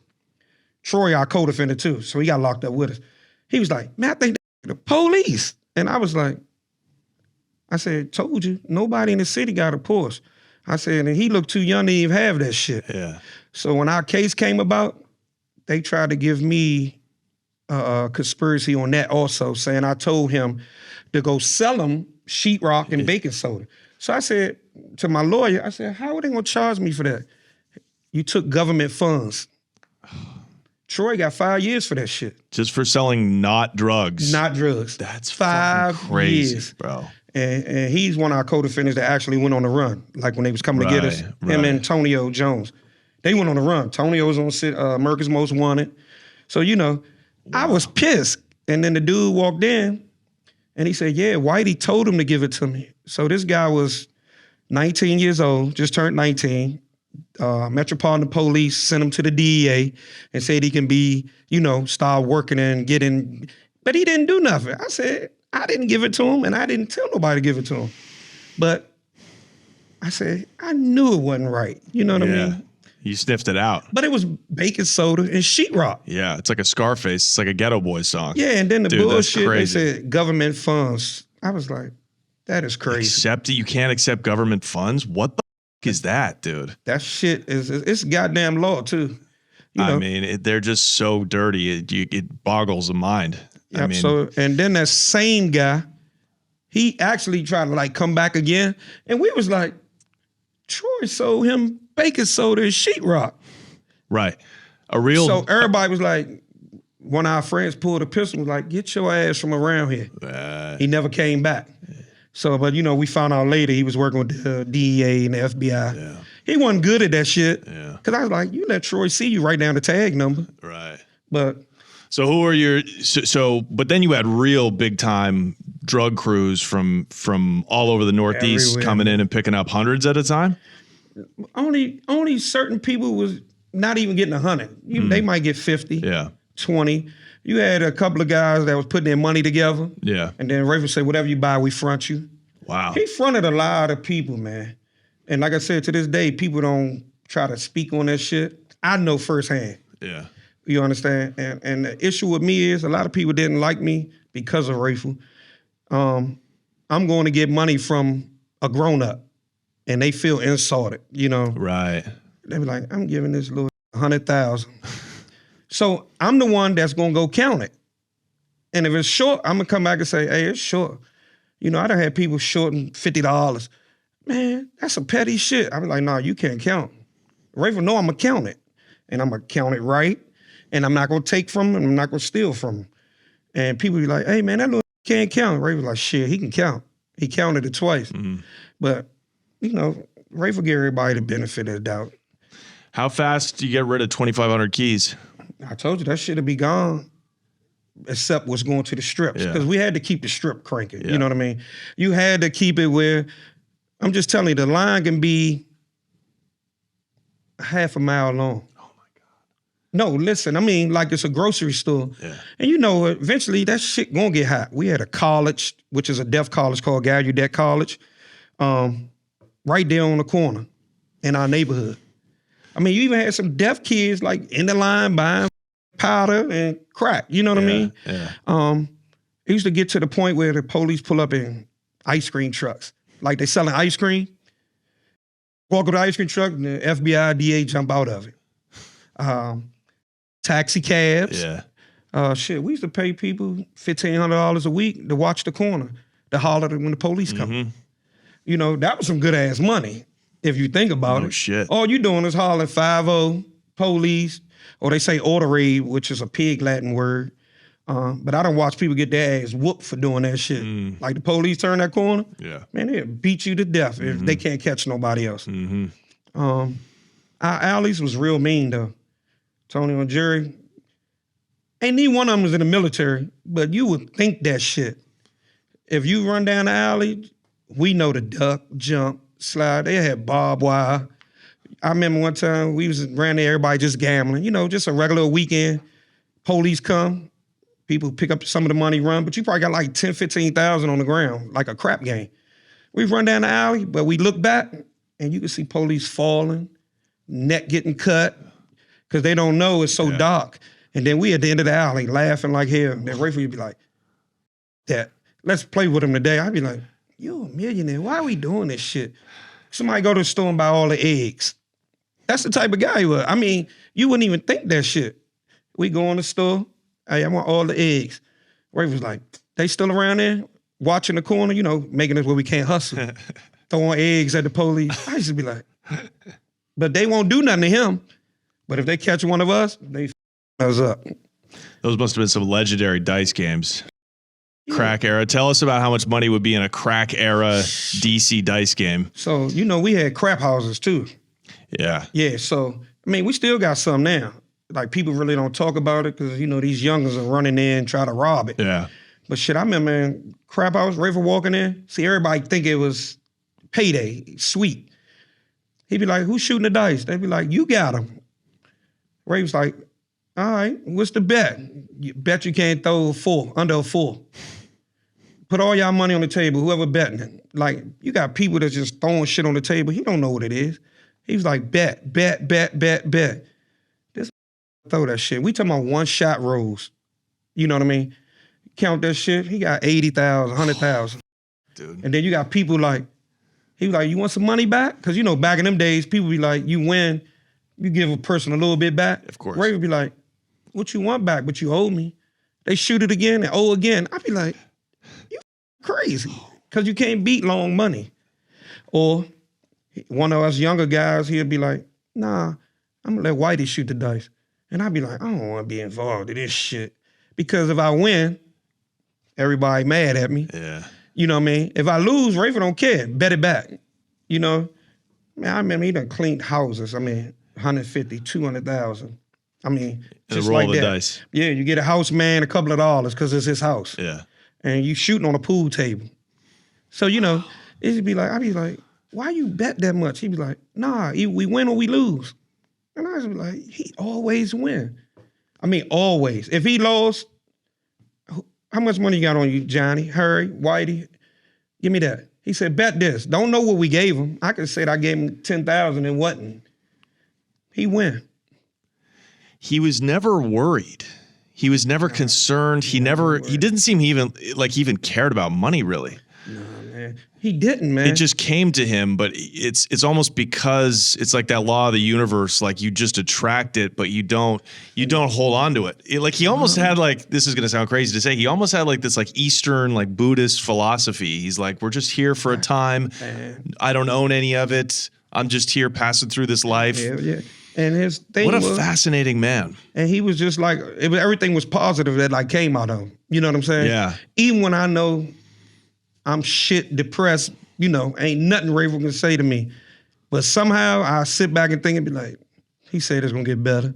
Troy, our co-defendant too, so he got locked up with us. He was like, man, I think the police. And I was like, I said, told you, nobody in the city got a Porsche. I said, and he looked too young to even have that shit. Yeah. So when our case came about, they tried to give me a conspiracy on that also, saying I told him to go sell him sheetrock and baking soda. So I said to my lawyer, I said, how are they gonna charge me for that? You took government funds. Troy got 5 years for that shit. Just for selling not drugs. Not drugs. That's 5 crazy, years. bro. And he's one of our co-defendants that actually went on the run, like when they was coming to get us. Him and Tonio Jones. They went on the run. Tonio was on America's Most Wanted. So, you know, I was pissed. And then the dude walked in and he said, yeah, Whitey told him to give it to me. So this guy was 19 years old, just turned 19. Metropolitan Police sent him to the DEA and said he can be, you know, start working and getting, but he didn't do nothing. I said, I didn't give it to him and I didn't tell nobody to give it to him. But I said, I knew it wasn't right. You know what I mean? You sniffed it out. But it was baking soda and sheetrock. Yeah, it's like a Scarface. It's like a Ghetto Boys song. Yeah, and then the Dude, bullshit, they said government funds. I was like, that is crazy. You can't accept government funds? What the f is that, dude? That shit it's goddamn law too. You know? I mean, they're just so dirty. It boggles the mind. Yep, I mean, so, and then that same guy, he actually tried to like come back again. And we was like, Troy sold him baking soda and sheetrock. right. A real. So everybody was like, one of our friends pulled a pistol, was like, get your ass from around here. He never came back. So, but you know, we found out later he was working with the DEA and the FBI. Yeah. He wasn't good at that shit. Yeah. Cause I was like, you let Troy see you write down the tag number. Right. But So who are your but then you had real big time drug crews from all over the Northeast everywhere, coming in and picking up hundreds at a time? only certain people was not even getting 100. They might get 50, Yeah. 20. You had a couple of guys that was putting their money together. Yeah. And then Rayful said, whatever you buy, we front you. Wow. He fronted a lot of people, man. And like I said, to this day, people don't try to speak on that shit. I know firsthand. Yeah. You understand? And the issue with me is a lot of people didn't like me because of Rayful. I'm going to get money from a grown-up, and they feel insulted, you know? Right. They be like, I'm giving this little 100,000. So I'm the one that's going to go count it. And if it's short, I'm going to come back and say, hey, it's short. You know, I done had people shorting $50. Man, that's some petty shit. I be like, no, you can't count. Rayful, no, I'm going to count it. And I'm going to count it right. And I'm not going to take from him. And I'm not going to steal from him. And people be like, hey, man, that little can't count. Rayful like, shit, he can count. He counted it twice. Mm-hmm. But, you know, Rayful give everybody the benefit of the doubt. How fast do you get rid of 2,500 keys? I told you, that shit would be gone. Except what's going to the strips. Because we had to keep the strip cranking. You know what I mean? You had to keep it where, I'm just telling you, the line can be half a mile long. Oh my God. No, listen, I mean, like it's a grocery store. Yeah. And you know, eventually that shit gonna get hot. We had a college, which is a deaf college called Gallaudet College, right there on the corner in our neighborhood. I mean, you even had some deaf kids like in the line buying powder and crack, you know what I mean? Yeah. It used to get to the point where the police pull up in ice cream trucks. Like they selling ice cream. Walk with the ice cream truck and the FBI, DA jump out of it. taxi cabs. Yeah. Shit, we used to pay people $1,500 a week to watch the corner, to holler when the police come. Mm-hmm. You know, that was some good ass money if you think about it. No shit. All you doing is hollering 5-0, police, or they say order raid, which is a pig Latin word. But I don't watch people get their ass whooped for doing that shit. Like the police turn that corner, Yeah. man, they'll beat you to death if they can't catch nobody else. Our alleys was real mean though. Tony and Jerry, ain't neither one of them was in the military, but you would think that shit. If you run down the alley, we know the duck, jump, slide. They had barbed wire. I remember one time we was around there, everybody just gambling, you know, just a regular weekend. Police come, people pick up some of the money, run, but you probably got like 10, 15,000 on the ground, like a crap game. We run down the alley, but we look back and you can see police falling, neck getting cut, because they don't know it's so dark. And then we at the end of the alley laughing like hell. Then Rayful would be like, "That, let's play with him today." I'd be like, "You a millionaire, why are we doing this shit?" Somebody go to the store and buy all the eggs. That's the type of guy he was. I mean, you wouldn't even think that shit. We go in the store, "Hey, I want all the eggs." Rayful was like, "They still around there watching the corner, you know, making us where we can't hustle." Throwing eggs at the police. I used to be like, but they won't do nothing to him. But if they catch one of us, they us up. Those must have been some legendary dice games. Crack era. Tell us about how much money would be in a crack era DC dice game. So, you know, we had crap houses too. Yeah. Yeah, so, I mean, we still got some now. Like, people really don't talk about it because, you know, these youngers are running in and try to rob it. Yeah. But shit, I remember in crap house, Rayful walking in, see everybody think it was payday, sweet. He'd be like, "Who's shooting the dice?" They'd be like, "You got them." Ray was like, "All right, what's the bet? You bet you can't throw under a 4. Put all y'all money on the table, whoever betting." Like, you got people that's just throwing shit on the table. He don't know what it is. He was like, bet. This throw that shit. We talking about one shot rolls. You know what I mean? Count that shit. He got 80,000, 100,000. Dude. And then you got people like, he was like, "You want some money back?" Because, you know, back in them days, people be like, you win, you give a person a little bit back. Of course. Ray would be like, "What you want back? But you owe me." They shoot it again and owe again. I'd be like, "You crazy." Because you can't beat long money. Or one of us younger guys, he'd be like, "Nah, I'm going to let Whitey shoot the dice." And I'd be like, "I don't want to be involved in this shit." Because if I win, everybody mad at me. Yeah. You know what I mean? If I lose, Rayful don't care. Bet it back. You know? Man, I remember he done cleaned houses. I mean, 150, 200,000. I mean, just roll like the that. dice. Yeah, you get a house man a couple of dollars because it's his house. Yeah. And you shooting on a pool table. So, you know, it'd be like, I'd be like, "Why you bet that much?" He'd be like, "Nah, we win or we lose." And I was like, he always win. I mean, always. If he lost, how much money you got on you, Johnny, Harry, Whitey? Give me that. He said, "Bet this." Don't know what we gave him. I could say I gave him 10,000 and wasn't. He win. He was never worried. He was never concerned. He didn't seem he even cared about money really. Nah, man. He didn't, man. It just came to him, but it's almost because it's like that law of the universe, like you just attract it, but you don't hold on to it. Like he almost had like, this is gonna sound crazy to say, he almost had like this like Eastern like Buddhist philosophy. He's like, we're just here for a time. I don't own any of it. I'm just here passing through this life. Yeah. And his thing What a was, fascinating man. and he was just like, everything was positive that like came out of him. You know what I'm saying? Yeah. Even when I know I'm shit depressed, you know, ain't nothing Rayful can say to me. But somehow I sit back and think and be like, he said it's gonna get better.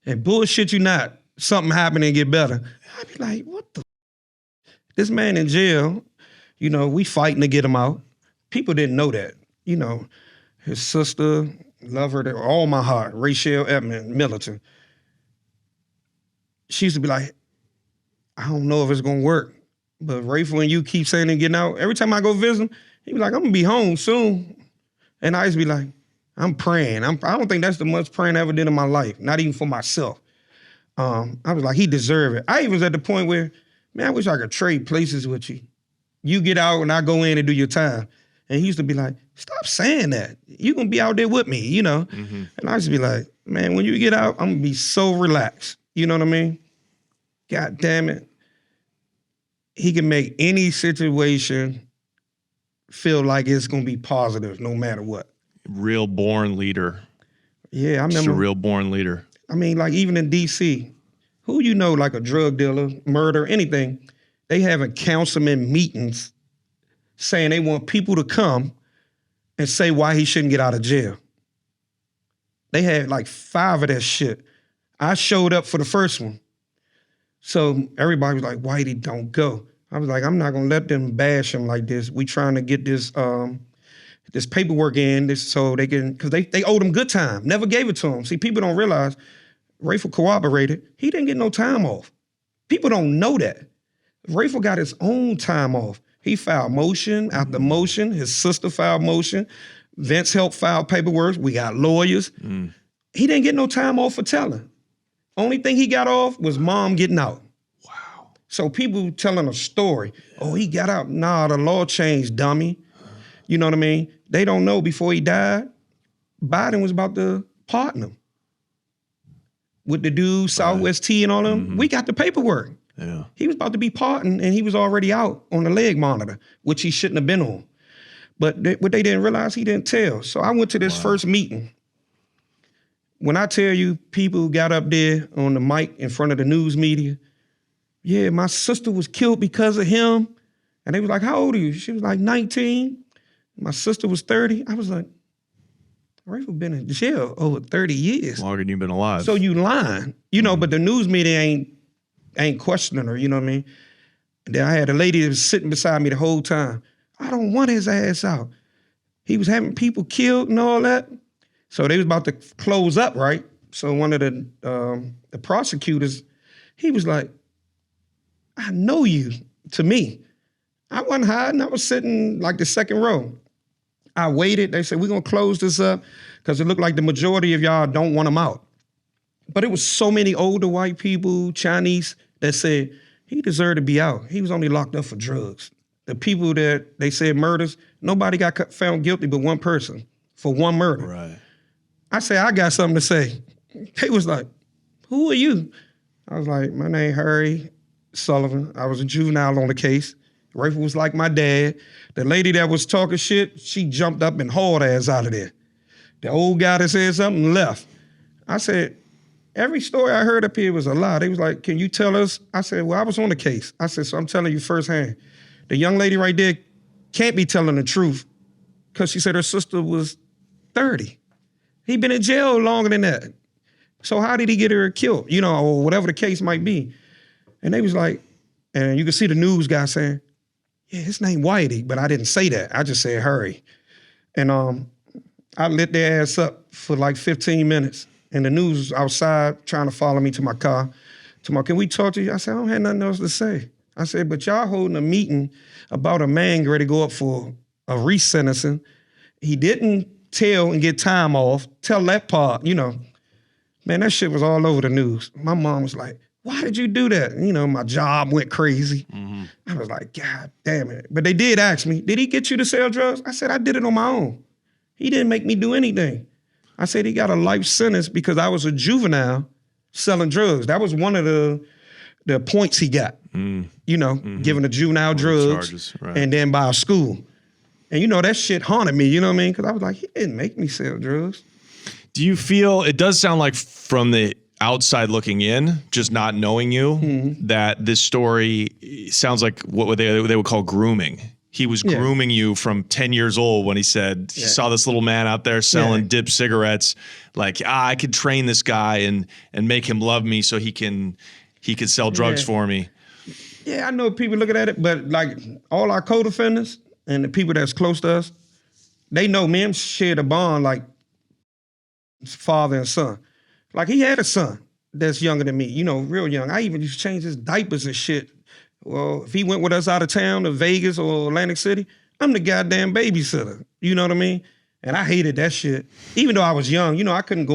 And bullshit you not, something happened and get better. I'd be like, what the? This man in jail, you know, we fighting to get him out. People didn't know that. You know, his sister, love her to all my heart, Rayful Edmond, militant. She used to be like, "I don't know if it's gonna work." But Rayful and you keep saying and getting out. Every time I go visit him, he be like, "I'm gonna be home soon." And I used to be like, I'm praying. I don't think that's the much praying I ever did in my life, not even for myself. I was like, he deserved it. I even was at the point where, man, I wish I could trade places with you. You get out and I go in and do your time. And he used to be like, stop saying that. You're going to be out there with me, you know? And I used to be like, man, when you get out, I'm going to be so relaxed. You know what I mean? God damn it. He can make any situation feel like it's going to be positive no matter what. Real born leader. Yeah, I Just remember. a real born leader. I mean, like even in D.C., who you know, like a drug dealer, murder, anything, they having councilman meetings saying they want people to come and say why he shouldn't get out of jail. They had like 5 of that shit. I showed up for the first one. So everybody was like, Whitey, don't go. I was like, I'm not gonna let them bash him like this. We trying to get this this paperwork in so they can, because they owed him good time, never gave it to him. See, people don't realize Rayful corroborated, he didn't get no time off. People don't know that. Rayful got his own time off. He filed motion after motion. His sister filed motion. Vince helped file paperwork. We got lawyers. He didn't get no time off for telling. Only thing he got off was mom getting out. Wow. So people telling a story, oh, he got out. Nah, the law changed, dummy. You know what I mean? They don't know before he died, Biden was about to pardon him. With the dude, Southwest T and all them, we got the paperwork. Yeah. He was about to be pardoned and he was already out on the leg monitor, which he shouldn't have been on. But what they didn't realize, he didn't tell. So I went to this first meeting. When I tell you people got up there on the mic in front of the news media, yeah, my sister was killed because of him. And they was like, how old are you? She was like 19. My sister was 30. I was like, Rayful been in jail over 30 years. Longer than you've been alive. So you lying, you know, but the news media ain't questioning her, you know what I mean? And then I had a lady that was sitting beside me the whole time. I don't want his ass out. He was having people killed and all that. So they was about to close up, right? So one of the prosecutors, he was like, I know you, to me. I wasn't hiding, I was sitting like the second row. I waited, they said, we're gonna close this up because it looked like the majority of y'all don't want him out. But it was so many older white people, Chinese, that said, he deserved to be out. He was only locked up for drugs. The people that they said murders, nobody got found guilty but one person for one murder. Right. I said, I got something to say. They was like, who are you? I was like, my name Harry Sullivan. I was a juvenile on the case. Rayful was like my dad. The lady that was talking shit, she jumped up and hauled ass out of there. The old guy that said something left. I said, every story I heard up here was a lie. They was like, can you tell us? I said, well, I was on the case. I said, so I'm telling you firsthand. The young lady right there can't be telling the truth because she said her sister was 30. He been in jail longer than that. So how did he get her killed? You know, or whatever the case might be. And they was like, and you can see the news guy saying, yeah, his name Whitey, but I didn't say that. I just said Hurry. And I lit their ass up for like 15 minutes. And the news was outside trying to follow me to my car. Can we talk to you? I said, I don't have nothing else to say. I said, but y'all holding a meeting about a man ready to go up for a resentencing. He didn't tell and get time off. Tell that part, you know. Man, that shit was all over the news. My mom was like, why did you do that? You know, my job went crazy. I was like, God damn it. But they did ask me, did he get you to sell drugs? I said, I did it on my own. He didn't make me do anything. I said he got a life sentence because I was a juvenile selling drugs. That was one of the points he got, you know, giving the juvenile drugs charges, right. And then by a school. And you know, that shit haunted me, you know what I mean? Because I was like, he didn't make me sell drugs. Do you feel, it does sound like from the outside looking in, just not knowing you, that this story sounds like what they would call grooming. He was grooming you from 10 years old when he said, he saw this little man out there selling dip cigarettes. Like, I could train this guy and make him love me so he can sell drugs for me. Yeah, I know people looking at it, but like all our co-defendants and the people that's close to us, they know me and shared a bond like father and son. Like he had a son that's younger than me, you know, real young. I even used to change his diapers and shit. Well, if he went with us out of town to Vegas or Atlantic City, I'm the goddamn babysitter. You know what I mean? And I hated that shit. Even though I was young, you know, I couldn't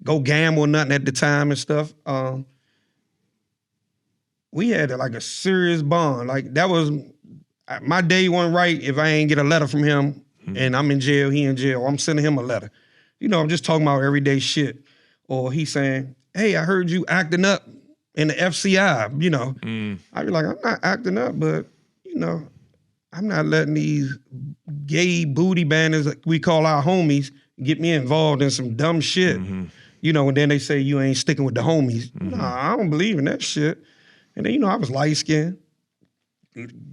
go gamble or nothing at the time and stuff. We had like a serious bond. Like that was, my day wasn't right if I ain't get a letter from him and I'm in jail, he in jail, or I'm sending him a letter. You know, I'm just talking about everyday shit. Or he saying, hey, I heard you acting up in the FCI, you know. I'd be like, I'm not acting up, but, you know, I'm not letting these gay booty bandits that we call our homies get me involved in some dumb shit. You know, and then they say you ain't sticking with the homies. Nah, I don't believe in that shit. And then, you know, I was light-skinned,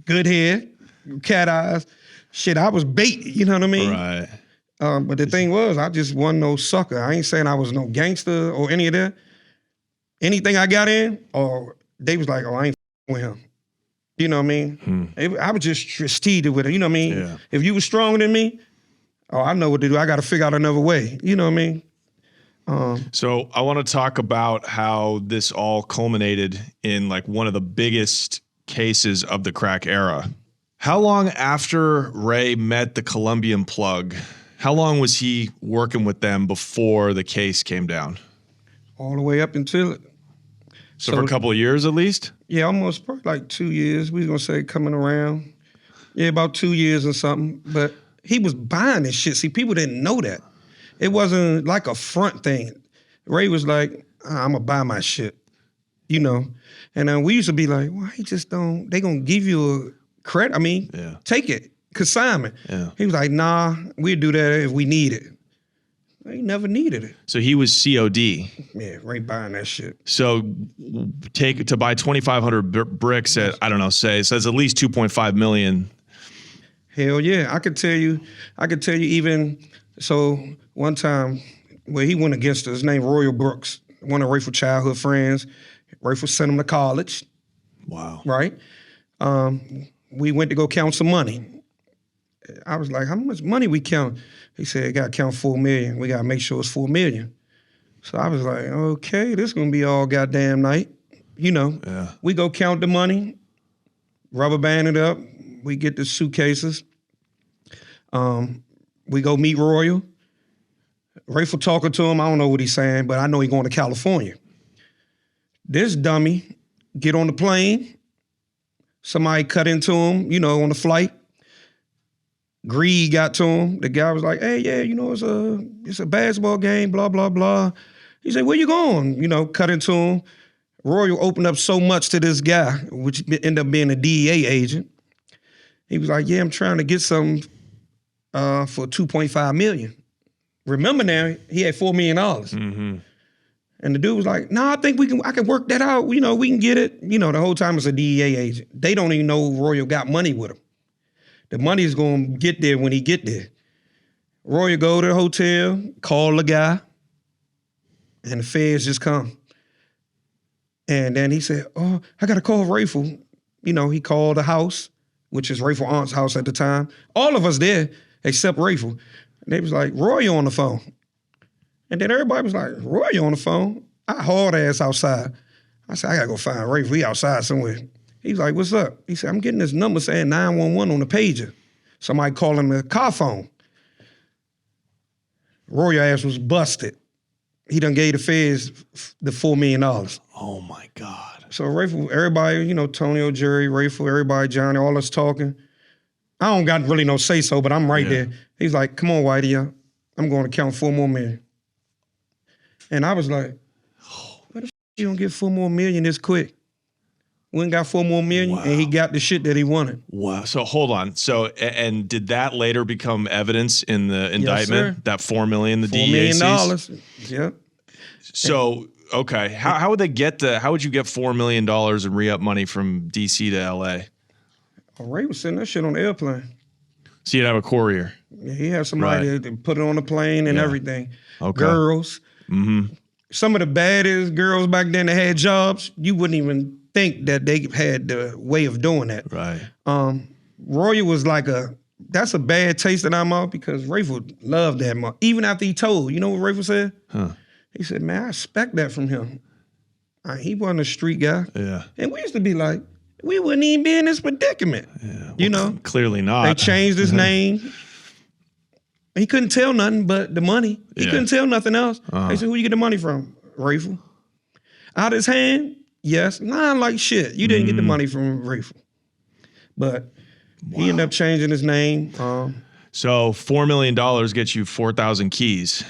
good hair, cat eyes. Shit, I was bait, you know what I mean? Right. But the thing was, I just wasn't no sucker. I ain't saying I was no gangster or any of that. Anything I got in, or they was like, oh, I ain't with him. You know what I mean? I was just strategic with it, you know what I mean? Yeah. If you was stronger than me, oh, I know what to do. I got to figure out another way. You know what I mean? So I want to talk about how this all culminated in like one of the biggest cases of the crack era. How long after Ray met the Colombian plug, how long was he working with them before the case came down? All the way up until it. So for a couple of years at least? Yeah, almost probably like 2 years. We was going to say coming around. Yeah, about 2 years or something. But he was buying this shit. See, people didn't know that. It wasn't like a front thing. Ray was like, I'm going to buy my shit, you know. And then we used to be like, why he just don't, they going to give you a credit? I mean, take it, consignment. Yeah. He was like, nah, we'll do that if we need it. He never needed it. So he was COD. Yeah, Ray buying that shit. So to buy 2,500 bricks at, I don't know, say, it says at least 2.5 million. Hell yeah. I could tell you even, so one time, well, he went against us. His name Royal Brooks, one of Rayful's childhood friends. Rayful sent him to college. Wow. Right? We went to go count some money. I was like, how much money we count? He said, got to count 4 million. We got to make sure it's 4 million. So I was like, okay, this going to be all goddamn night. You know, we go count the money, rubber band it up. We get the suitcases. We go meet Royal. Rayful talking to him. I don't know what he's saying, but I know he's going to California. This dummy get on the plane. Somebody cut into him, you know, on the flight. Greed got to him. The guy was like, hey, yeah, you know, it's a basketball game, blah, blah, blah. He said, where you going? You know, cut into him. Royal opened up so much to this guy, which ended up being a DEA agent. He was like, yeah, I'm trying to get some for $2.5 million. Remember now, he had $4 million. And the dude was like, no, I think I can work that out. You know, we can get it. You know, the whole time it's a DEA agent. They don't even know Royal got money with him. The money's going to get there when he get there. Royal go to the hotel, call the guy, and the feds just come. And then he said, oh, I got to call Rayful. You know, he called the house, which is Rayful aunt's house at the time. All of us there, except Rayful. And they was like, Royal on the phone. And then everybody was like, Royal on the phone? I hauled ass outside. I said, I got to go find Rayful. He outside somewhere. He's like, what's up? He said, I'm getting this number saying 911 on the pager. Somebody calling the car phone. Royal ass was busted. He done gave the feds the $4 million. Oh my God. So Rayful, everybody, you know, Tonio, Jerry, Rayful, everybody, Johnny, all us talking. I don't got really no say so, but I'm right there. He's like, come on, Whitey, I'm going to count 4 more million. And I was like, where the f you don't get 4 more million this quick? We ain't got 4 more million, and he got the shit that he wanted. Wow. So hold on. So, and did that later become evidence in the indictment? Sir. That 4 million, the $4 DEA million. seized? Yep. So, okay. How would they get how would you get $4 million in re-up money from DC to LA? Oh, Ray was sending that shit on the airplane. So you'd have a courier. Yeah, he had somebody to put it on the plane and everything. Okay. Girls. Some of the baddest girls back then that had jobs, you wouldn't even think that they had the way of doing that. Right. Royal was like that's a bad taste in our mouth because Rayful loved that month. Even after he told, you know what Rayful said? He said, man, I expect that from him. He wasn't a street guy. Yeah. And we used to be like, we wouldn't even be in this predicament. Yeah. You know? Clearly not. They changed his name. He couldn't tell nothing but the money. He couldn't tell nothing else. They said, who you get the money from? Rayful. Out his hand? Yes. Nah, like shit. You didn't get the money from Rayful. But He ended up changing his name. So $4 million gets you 4,000 keys.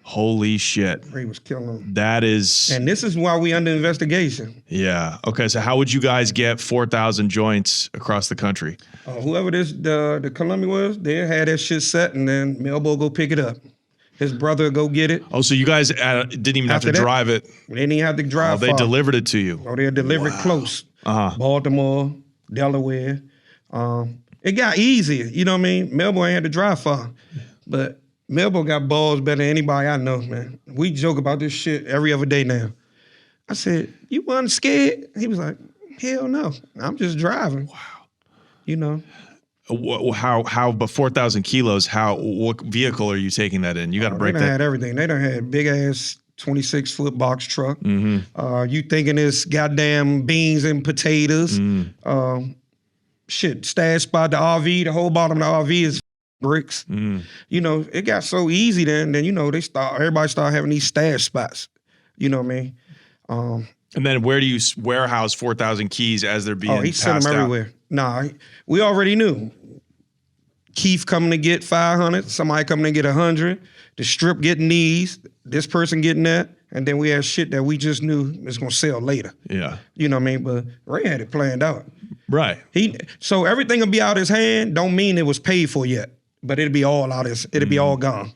Holy shit. He was killing them. That is. And this is why we under investigation. Yeah. Okay. So how would you guys get 4,000 joints across the country? Whoever the Colombian was, they had that shit set, and then Melbo go pick it up. His brother would go get it. Oh, so you guys didn't even have to drive it. They didn't even have to drive. Oh, they far. delivered it to you. Oh, they delivered close. Baltimore, Delaware. It got easier. You know what I mean? Melbo ain't had to drive far, but Melbo got balls better than anybody I know, man. We joke about this shit every other day now. I said, "You wasn't scared?" He was like, "Hell no, I'm just driving." Wow. You know. How? But 4,000 kilos. What vehicle are you taking that in? You got to break that. They done had everything. They done had big ass 26-foot box truck. You thinking it's goddamn beans and potatoes? Shit, stash spot, the RV, the whole bottom of the RV is bricks. You know, it got so easy then you know everybody started having these stash spots. You know what I mean? And then where do you warehouse 4,000 keys as they're being? He sent them everywhere. Nah, we already knew. Keith coming to get 500, somebody coming to get 100, the strip getting these, this person getting that, and then we had shit that we just knew was gonna sell later. Yeah. You know what I mean? But Ray had it planned out. Right. So everything will be out his hand, don't mean it was paid for yet, but it'll be all out it'll be all gone.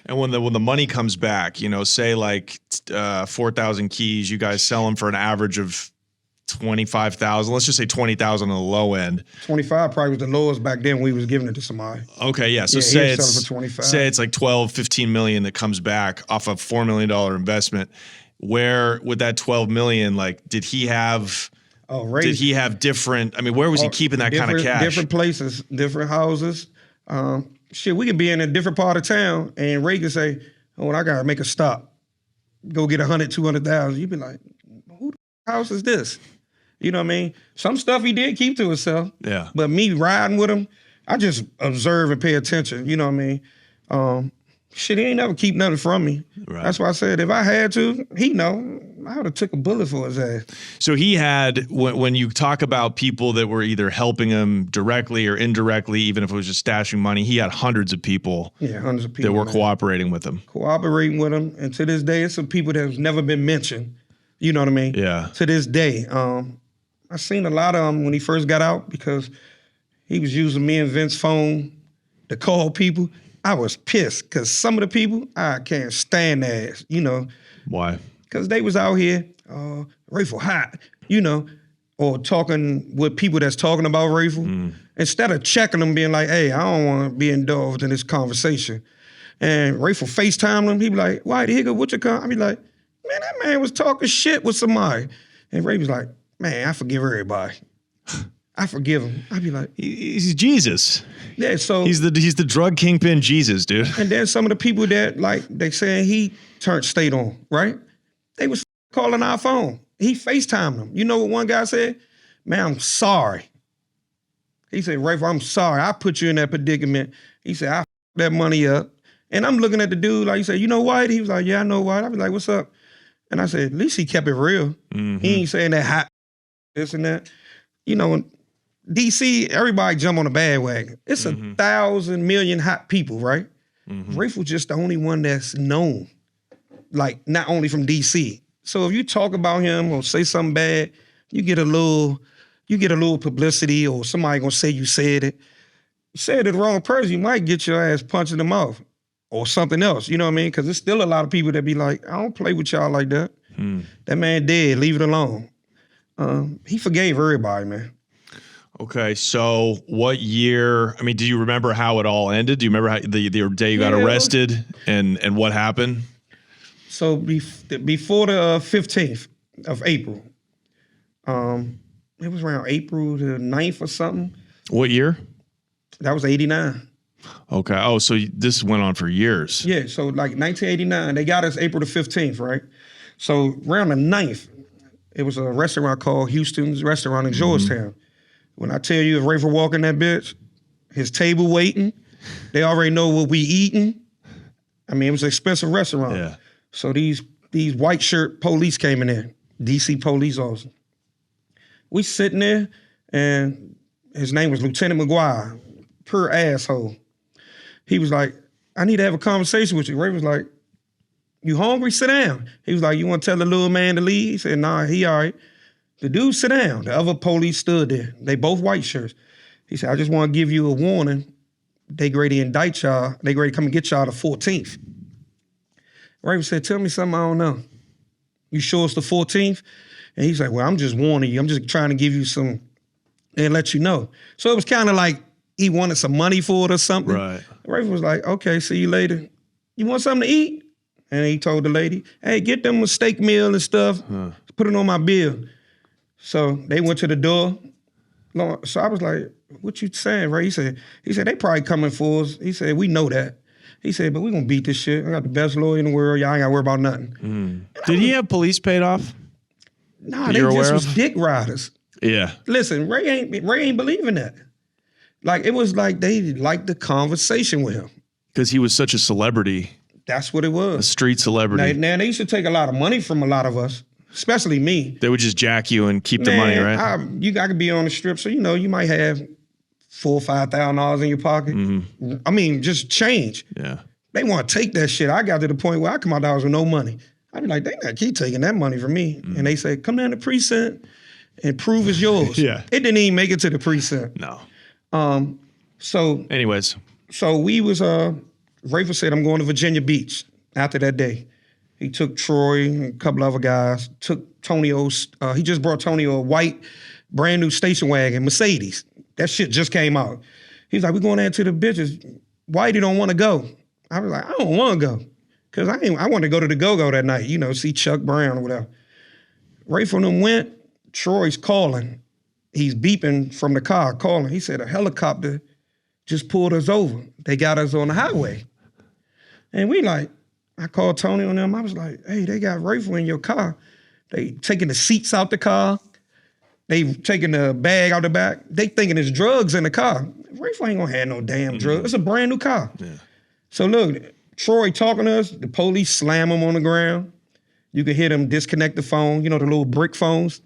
And when the money comes back, you know, say like 4,000 keys, you guys sell them for an average of 25,000. Let's just say 20,000 on the low end. 25 probably was the lowest back then. We was giving it to somebody. Okay, yeah. So say it's like 12, 15 million that comes back off a $4 million investment. Where with that 12 million, like, did he have? Ray, did he have different? I mean, where was he keeping that kind of cash? Different places, different houses. Shit, we could be in a different part of town, and Ray could say, "Oh, I gotta make a stop. Go get 100, 200,000." You'd be like, "Who the house is this?" You know what I mean? Some stuff he did keep to himself. Yeah. But me riding with him, I just observe and pay attention. You know what I mean? Shit, he ain't never keep nothing from me. Right. That's why I said if I had to, he know. I would have took a bullet for his ass. So he had, when you talk about people that were either helping him directly or indirectly, even if it was just stashing money, he had hundreds of people. Yeah, hundreds of people that were cooperating with him. Cooperating with him. And to this day, it's some people that have never been mentioned. You know what I mean? Yeah. To this day. I seen a lot of them when he first got out because he was using me and Vince's phone to call people. I was pissed because some of the people, I can't stand their ass, you know. Why? Because they was out here, Rayful hot, you know, or talking with people that's talking about Rayful. Instead of checking them, being like, hey, I don't want to be indulged in this conversation. And Rayful FaceTime him, he be like, Whitey, Higger, what you call? I be like, man, that man was talking shit with somebody. And Ray was like, man, I forgive everybody. I forgive him. I be like, he's Jesus. Yeah, so he's the drug kingpin Jesus, dude. And then some of the people that like they saying he turned state on, right? They was calling our phone. He FaceTimed them. You know what one guy said? Man, I'm sorry. He said, Rayful, I'm sorry. I put you in that predicament. He said, I f***ed that money up. And I'm looking at the dude like, he said, you know White? He was like, yeah, I know White. I was like, what's up? And I said, at least he kept it real. He ain't saying that hot this and that. You know, D.C., everybody jump on a bandwagon. It's 1,000 million hot people, right? Rayful just the only one that's known, like not only from D.C. So if you talk about him or say something bad, you get a little publicity, or somebody gonna say you said it. You said it to the wrong person, you might get your ass punched in the mouth or something else. You know what I mean? Because there's still a lot of people that be like, I don't play with y'all like that. That man dead, leave it alone. He forgave everybody, man. Okay, so what year? I mean, do you remember how it all ended? Do you remember how the day you got arrested and what happened? So before the 15th of April, it was around April the 9th or something. What year? That was 89. Okay. Oh, so this went on for years. Yeah. So like 1989, they got us April the 15th, right? So around the 9th, it was a restaurant called Houston's Restaurant in Georgetown. When I tell you if Rayful walk in that bitch, his table waiting, they already know what we eating. I mean, it was an expensive restaurant. Yeah. So these white shirt police came in there, DC police officers. We sitting there, and His name was Lieutenant McGuire. Pure asshole. He was like, I need to have a conversation with you. Ray was like, you hungry? Sit down. He was like, you want to tell the little man to leave? He said, nah, he all right. The dude sit down. The other police stood there. They both white shirts. He said, I just want to give you a warning. They ready to indict y'all. They ready to come and get y'all the 14th. Ray said, tell me something I don't know. You sure it's the 14th? And he's like, well, I'm just warning you. I'm just trying to give you some and let you know. So it was kind of like he wanted some money for it or something. Right. Ray was like, okay, see you later. You want something to eat? And he told the lady, hey, get them a steak meal and stuff. Put it on my bill. So they went to the door. So I was like, what you saying, Ray? He said, they probably coming for us. He said, we know that. He said, but we gonna beat this shit. I got the best lawyer in the world. Y'all ain't gotta worry about nothing. Did he have police paid off? Nah, they just was dick riders. Yeah. Listen, Ray ain't believing that. Like, it was like they liked the conversation with him. Because he was such a celebrity. That's what it was. A street celebrity. Now, they used to take a lot of money from a lot of us, especially me. They would just jack you and keep the money, right? I could be on the strip, so, you might have $4,000 or $5,000 in your pocket. I mean, just change. Yeah. They want to take that shit. I got to the point where I come out the house with no money. I'd be like, they not keep taking that money from me. And they say, come down to precinct and prove it's yours. Yeah. It didn't even make it to the precinct. No. So anyways. So we was, Rayful said, I'm going to Virginia Beach after that day. He took Troy and a couple other guys, took Tonio's, he just brought Tonio a white, brand new station wagon, Mercedes. That shit just came out. He's like, we going out to the bitches. Whitey don't want to go. I was like, I don't want to go. Because I wanted to go to the Go-Go that night, see Chuck Brown or whatever. Rayful and them went, Troy's calling. He's beeping from the car, calling. He said, a helicopter just pulled us over. They got us on the highway. And I called Tony on them. I was like, hey, they got Rayful in your car. They taking the seats out the car. They taking the bag out the back. They thinking there's drugs in the car. Rayful ain't gonna have no damn drugs. It's a brand new car. Yeah. So look, Troy talking to us, the police slam him on the ground. You can hear them disconnect the phone, the little brick phones.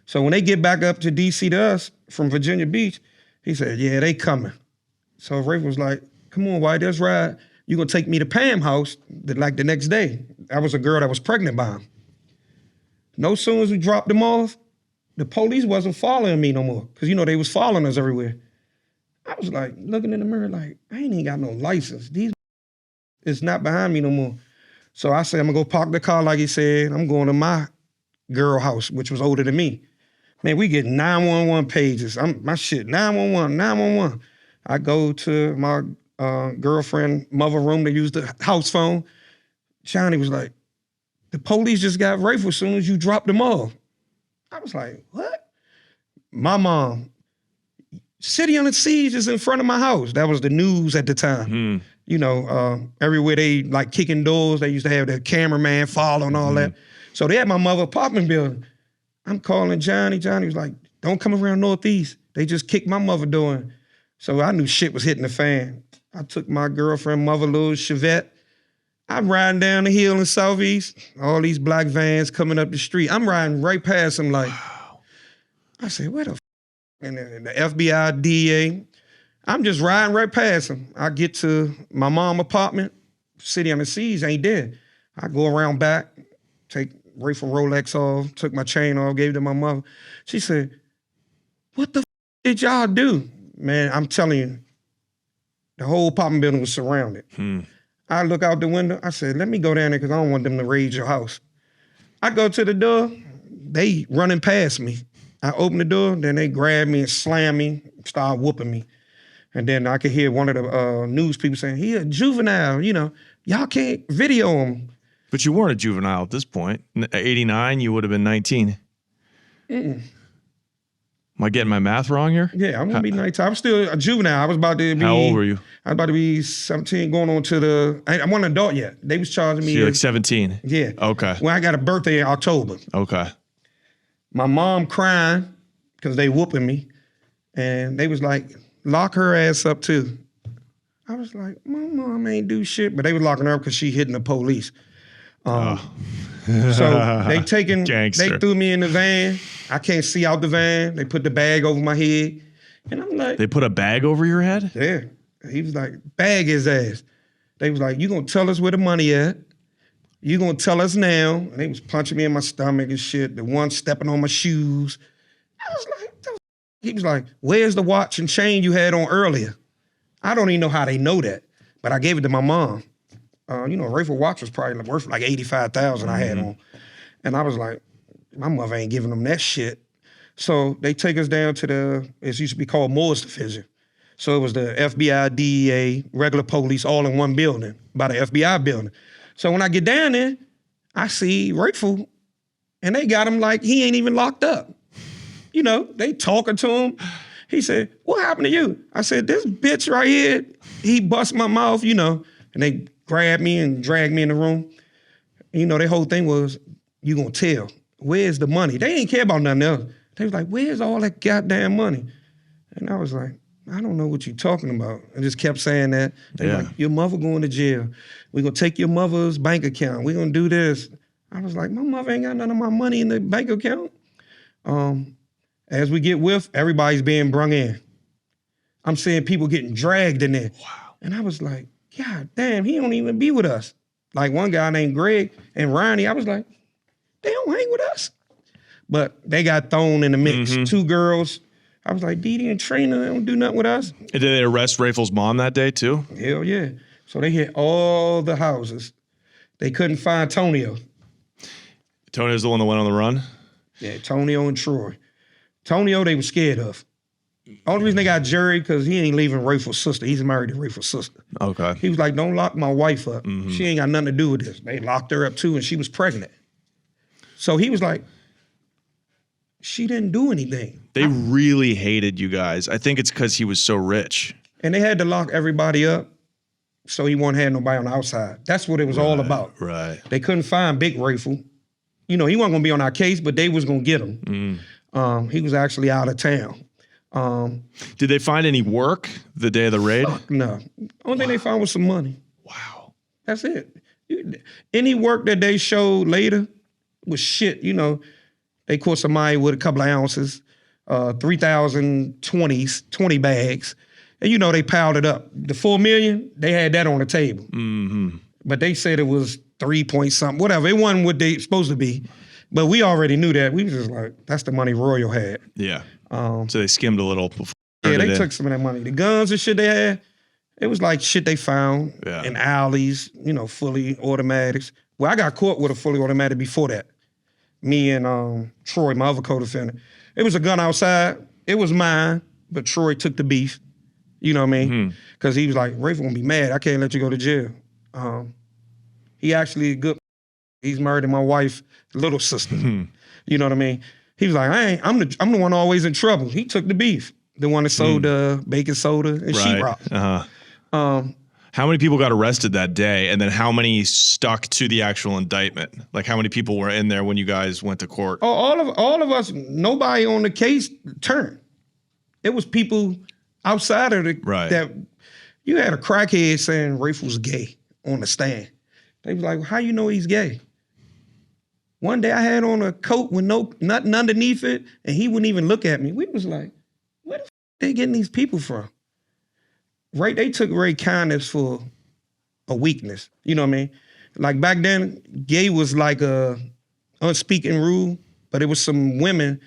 So when they get back up to D.C. to us from Virginia Beach, he said, yeah, they coming. So Rayful was like, come on, White, let's ride. You gonna take me to Pam house the next day. That was a girl that was pregnant by him. No sooner as we dropped them off, the police wasn't following me no more. Because they was following us everywhere. I was like, looking in the mirror like, I ain't even got no license. These is not behind me no more. So I said, I'm gonna go park the car like he said. I'm going to my girl house, which was older than me. Man, we get 911 pages. My shit, 911, 911. I go to my girlfriend mother room to use the house phone. Johnny was like, the police just got Rayful as soon as you dropped them off. I was like, what? My mom, City on the Siege is in front of my house. That was the news at the time. Everywhere they kicking doors, they used to have the cameraman follow and all that. So they had my mother apartment building. I'm calling Johnny. Johnny was like, don't come around Northeast. They just kicked my mother door in. So I knew shit was hitting the fan. I took my girlfriend, mother, little Chevette. I'm riding down the hill in Southeast. All these black vans coming up the street. I'm riding right past them like, wow. I said, where the f***? And the FBI, DA. I'm just riding right past them. I get to my mom's apartment. City on the Seas ain't there. I go around back, take Rayful Rolex off, took my chain off, gave it to my mother. She said, what the f*** did y'all do? Man, I'm telling you, the whole apartment building was surrounded. I look out the window. I said, let me go down there because I don't want them to raid your house. I go to the door. They running past me. I open the door. Then they grab me and slam me, start whooping me. And then I could hear one of the news people saying, he a juvenile, y'all can't video him. But you weren't a juvenile at this point. 89, you would have been 19. Am I getting my math wrong here? Yeah, I'm gonna be 19. I'm still a juvenile. I was about to be. How old were you? I was about to be 17, going on to the. I wasn't an adult yet. They was charging me. So you're like 17. Yeah. Okay. When I got a birthday in October. Okay. My mom crying because they whooping me, and they was like, lock her ass up too. I was like, my mom ain't do shit, but they was locking her up because she hitting the police. So they Gangster. threw me in the van. I can't see out the van. They put the bag over my head. And I'm like, They put a bag over your head? yeah. He was like, bag his ass. They was like, you gonna tell us where the money at? You gonna tell us now? And they was punching me in my stomach and shit. The one stepping on my shoes. I was like, he was like, where's the watch and chain you had on earlier? I don't even know how they know that, but I gave it to my mom. Rayful watch was probably worth like $85,000 I had on. And I was like, my mother ain't giving them that shit. So they take us down to it used to be called Moore's Division. So it was the FBI, DEA, regular police all in one building, by the FBI building. So when I get down there, I see Rayful, and they got him like he ain't even locked up. They talking to him. He said, what happened to you? I said, this bitch right here, he bust my mouth, and they grabbed me and dragged me in the room. Their whole thing was, you gonna tell, where's the money? They ain't care about nothing else. They was like, where's all that goddamn money? And I was like, I don't know what you're talking about. I just kept saying that. They were like, your mother going to jail. We're gonna take your mother's bank account. We're gonna do this. I was like, my mother ain't got none of my money in the bank account. As we get everybody's being brung in. I'm seeing people getting dragged in there. Wow. And I was like, God damn, he don't even be with us. Like one guy named Greg and Ronnie, I was like, they don't hang with us. But they got thrown in the mix. 2 girls. I was like, Dee Dee and Trina, they don't do nothing with us. And did they arrest Rayful's mom that day too? Hell yeah. So they hit all the houses. They couldn't find Tonio. Tonio's the one that went on the run? Yeah, Tonio and Troy. Tonio, they were scared of. Only reason they got jury, because he ain't leaving Rayful's sister. He's married to Rayful's sister. Okay. He was like, don't lock my wife up. She ain't got nothing to do with this. They locked her up too, and she was pregnant. So he was like, she didn't do anything. They really hated you guys. I think it's because he was so rich. And they had to lock everybody up so he wouldn't have nobody on the outside. That's what it was all about. Right. They couldn't find Big Rayful. He wasn't going to be on our case, but they was going to get him. He was actually out of town. Did they find any work the day of the raid? No. Only thing they found was some money. Wow. That's it. Any work that they showed later was shit. They caught somebody with a couple of ounces, 3,000 20 bags. And they piled it up. The $4 million, they had that on the table. But they said it was 3 point something, whatever. It wasn't what they supposed to be. But we already knew that. We was just like, that's the money Royal had. Yeah. So they skimmed a little before. Yeah, they took some of that money. The guns and shit they had, it was like shit they found in alleys, fully automatics. Well, I got caught with a fully automatic before that. Me and Troy, my other co-defendant. It was a gun outside. It was mine, but Troy took the beef. You know what I mean? Because he was like, Rayful gonna be mad. I can't let you go to jail. He actually a good. He's married to my wife's little sister. You know what I mean? He was like, I'm the one always in trouble. He took the beef. The one that sold baking soda and sheetrock. How many people got arrested that day, and then how many stuck to the actual indictment? Like how many people were in there when you guys went to court? Oh, all of us. Nobody on the case turned. It was people outside of the that you had a crackhead saying Rayful's gay on the stand. They was like, how you know he's gay? One day I had on a coat with nothing underneath it, and he wouldn't even look at me. We was like, where the f they getting these people from? Right, they took Ray kindness for a weakness. You know what I mean? Like back then, gay was like a unspeaking rule, but it was some men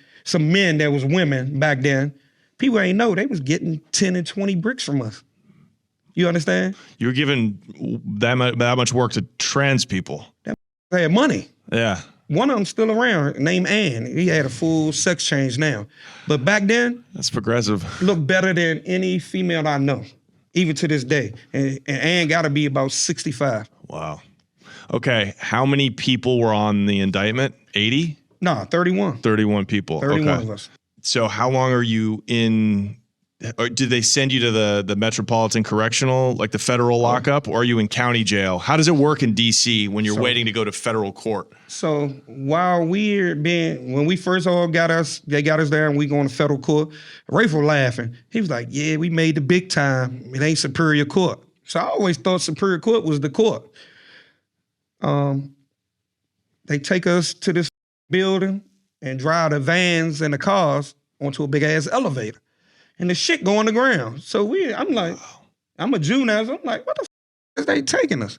that was women back then. People ain't know, they was getting 10 and 20 bricks from us. You understand? You were giving that much work to trans people. They had money. Yeah. One of them still around, named Ann. He had a full sex change now. But back then, that's progressive. Looked better than any female I know, even to this day. And Ann got to be about 65. Wow. Okay. How many people were on the indictment? 80? No, 31. 31 people. 31 of us. So how long are you in? Or did they send you to the Metropolitan Correctional, like the federal lockup, or are you in county jail? How does it work in D.C. when you're waiting to go to federal court? So while when we first all got us, they got us there and we going to federal court, Rayful laughing. He was like, yeah, we made the big time. It ain't Superior Court. So I always thought Superior Court was the court. They take us to this building. and drive the vans and the cars onto a big ass elevator. And the shit go on the ground. So I'm like, I'm a Jew now, so I'm like, what the is they taking us?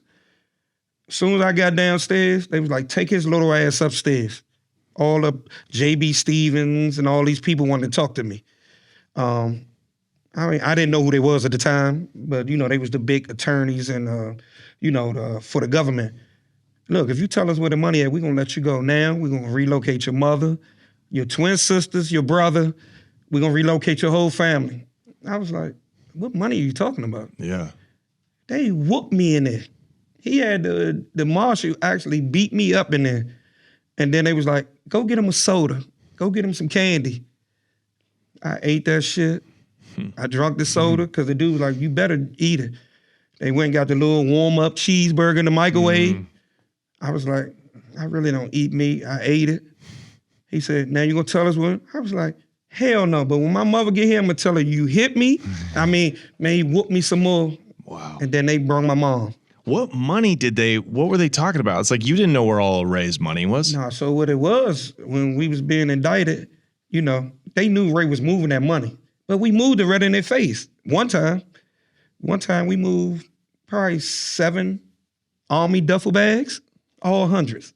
As soon as I got downstairs, they was like, take his little ass upstairs. All the J.B. Stevens and all these people wanted to talk to me. I mean, I didn't know who they was at the time, but, they was the big attorneys and, for the government. Look, if you tell us where the money at, we're going to let you go now. We're going to relocate your mother, your twin sisters, your brother. We're going to relocate your whole family. I was like, what money are you talking about? Yeah. They whooped me in there. He had the marshal actually beat me up in there. And then they was like, go get him a soda. Go get him some candy. I ate that shit. I drank the soda because the dude was like, you better eat it. They went and got the little warm-up cheeseburger in the microwave. I was like, I really don't eat meat. I ate it. He said, now you gonna tell us what? I was like, hell no. But when my mother get here, I'm gonna tell her you hit me. I mean, man, he whooped me some more. Wow. And then they brought my mom. What were they talking about? It's like you didn't know where all Ray's money was. No, so what it was, when we was being indicted, they knew Ray was moving that money. But we moved it right in their face. One time we moved probably 7 Army duffel bags, all hundreds.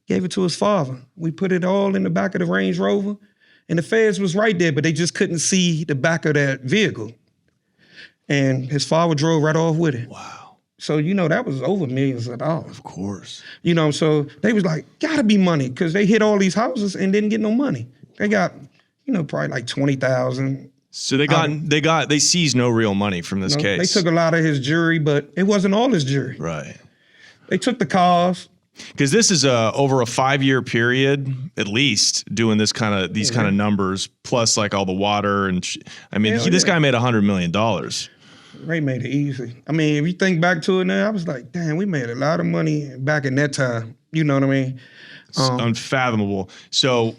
Gave it to his father. We put it all in the back of the Range Rover, and the feds was right there, but they just couldn't see the back of that vehicle. And his father drove right off with it. Wow. So, that was over millions of dollars. Of course. So they was like, gotta be money, because they hit all these houses and didn't get no money. They got, probably like 20,000. So they seized no real money from this case. They took a lot of his jewelry, but it wasn't all his jewelry. Right. They took the cars. Because this is over a 5-year period, at least, doing these kind of numbers, plus like all the water and this guy made $100 million. Ray made it easy. I mean, if you think back to it now, I was like, damn, we made a lot of money back in that time. You know what I mean? It's unfathomable. So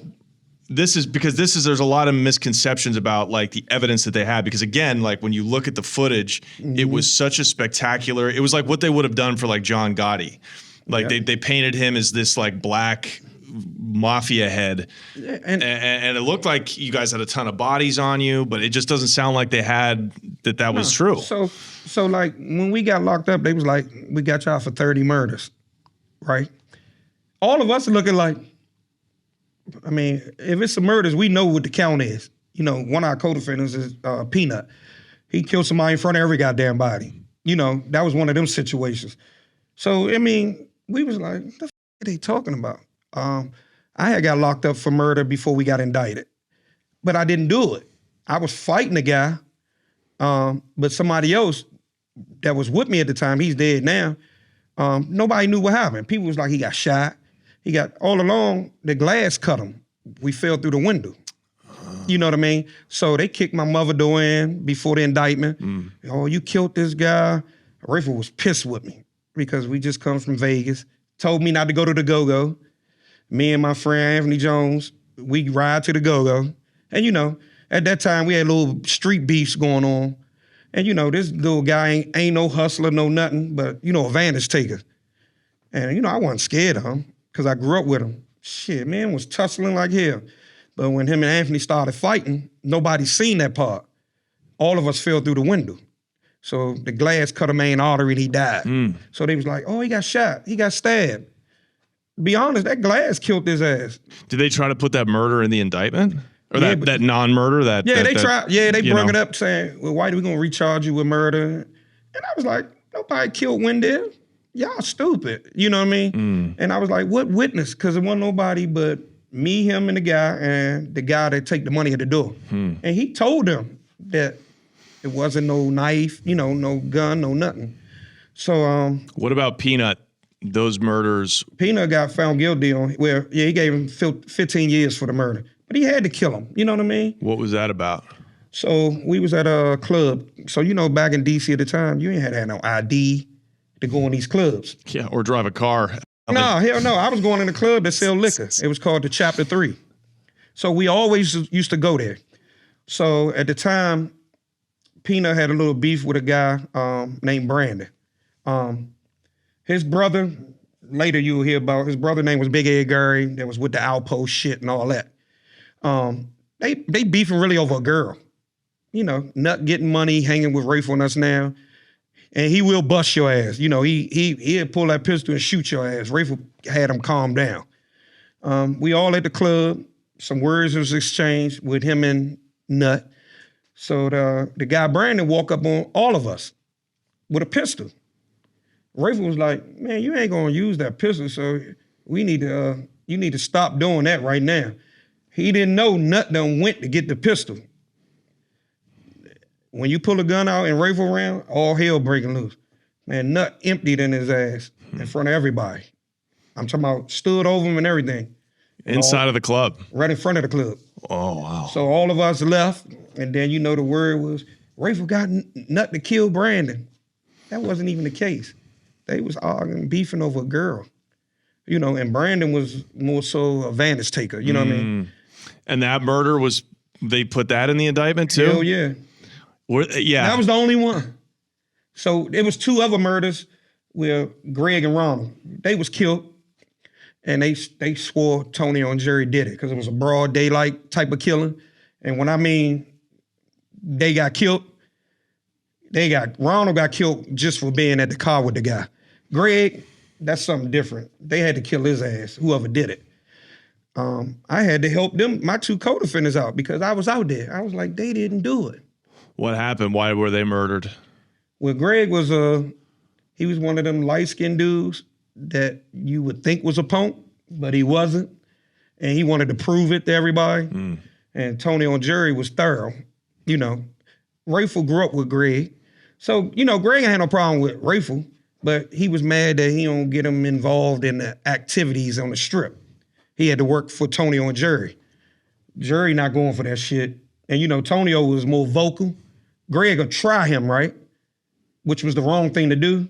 there's a lot of misconceptions about like the evidence that they had, because again, like when you look at the footage, it was such a spectacular, it was like what they would have done for like John Gotti. Like they painted him as this like black mafia head, and it looked like you guys had a ton of bodies on you, but it just doesn't sound like they had that was true. So like when we got locked up, they was like, we got y'all for 30 murders, right? All of us are looking like, I mean, if it's some murders, we know what the count is. One of our co-defendants is Peanut. He killed somebody in front of every goddamn body. That was one of them situations. So, I mean, we was like, what the f*** are they talking about? I had got locked up for murder before we got indicted, but I didn't do it. I was fighting the guy, but somebody else that was with me at the time, he's dead now, nobody knew what happened. People was like, he got shot. He got, all along, the glass cut him. We fell through the window. You know what I mean? So they kicked my mother door in before the indictment. Oh, you killed this guy. Rayful was pissed with me because we just come from Vegas. Told me not to go to the go-go. Me and my friend Anthony Jones, we ride to the go-go. And at that time we had little street beefs going on. And this little guy ain't no hustler, no nothing, but a vantage taker. And I wasn't scared of him because I grew up with him. Shit, man was tussling like hell. But when him and Anthony started fighting, nobody seen that part. All of us fell through the window. So the glass cut a main artery and he died. So they was like, oh, he got shot. He got stabbed. Be honest, that glass killed his ass. Did they try to put that murder in the indictment? Or that non-murder? They tried. Yeah, they brought it up saying, well, why are we going to recharge you with murder? And I was like, nobody killed Wendell. Y'all stupid. You know what I mean? And I was like, what witness? Because it wasn't nobody but me, him, and the guy that take the money at the door. And he told them that it wasn't no knife, no gun, no nothing. So what about Peanut? Those murders. Peanut got found guilty on he gave him 15 years for the murder. But he had to kill him. You know what I mean? What was that about? So we was at a club. So back in D.C. at the time, you ain't had to have no ID to go in these clubs. Yeah, or drive a car. Hell no. I was going in a club that sell liquor. It was called the Chapter 3. So we always used to go there. So at the time, Peanut had a little beef with a guy named Brandon. His brother later you'll hear about his brother name was Big Ed Gary, that was with the Outpost shit and all that. They beefing really over a girl. You know, Nut getting money, hanging with Rayful and us now. And he will bust your ass. You know, he'll pull that pistol and shoot your ass. Rayful had him calm down. We all at the club. Some words was exchanged with him and Nut. So the guy Brandon walked up on all of us with a pistol. Rayful was like, man, you ain't gonna use that pistol, so you need to stop doing that right now. He didn't know Nut done went to get the pistol. When you pull a gun out and Rayful around, all hell breaking loose. Man, Nut emptied in his ass in front of everybody. I'm talking about stood over him and everything. Inside of the club. Right in front of the club. Oh, wow. So all of us left, and then you know the word was, Rayful got Nut to kill Brandon. That wasn't even the case. They was arguing, beefing over a girl. You know, and Brandon was more so a vantage taker, you know what I mean? And that murder was, they put that in the indictment too? Hell yeah. Yeah. That was the only one. So there was 2 other murders where Greg and Ronald, they was killed, and they swore Tonio and Jerry did it because it was a broad daylight type of killing. And when I mean they got killed, Ronald got killed just for being at the car with the guy. Greg, that's something different. They had to kill his ass, whoever did it. I had to help them, my 2 co-defendants out because I was out there. I was like, they didn't do it. What happened? Why were they murdered? Well, Greg was he was one of them light-skinned dudes that you would think was a punk, but he wasn't. And he wanted to prove it to everybody. And Tonio and Jerry was thorough. You know, Rayful grew up with Greg. So, you know, Greg had no problem with Rayful, but he was mad that he don't get him involved in the activities on the strip. He had to work for Tonio and Jerry. Jerry not going for that shit. And, you know, Tonio was more vocal. Greg would try him, right? Which was the wrong thing to do.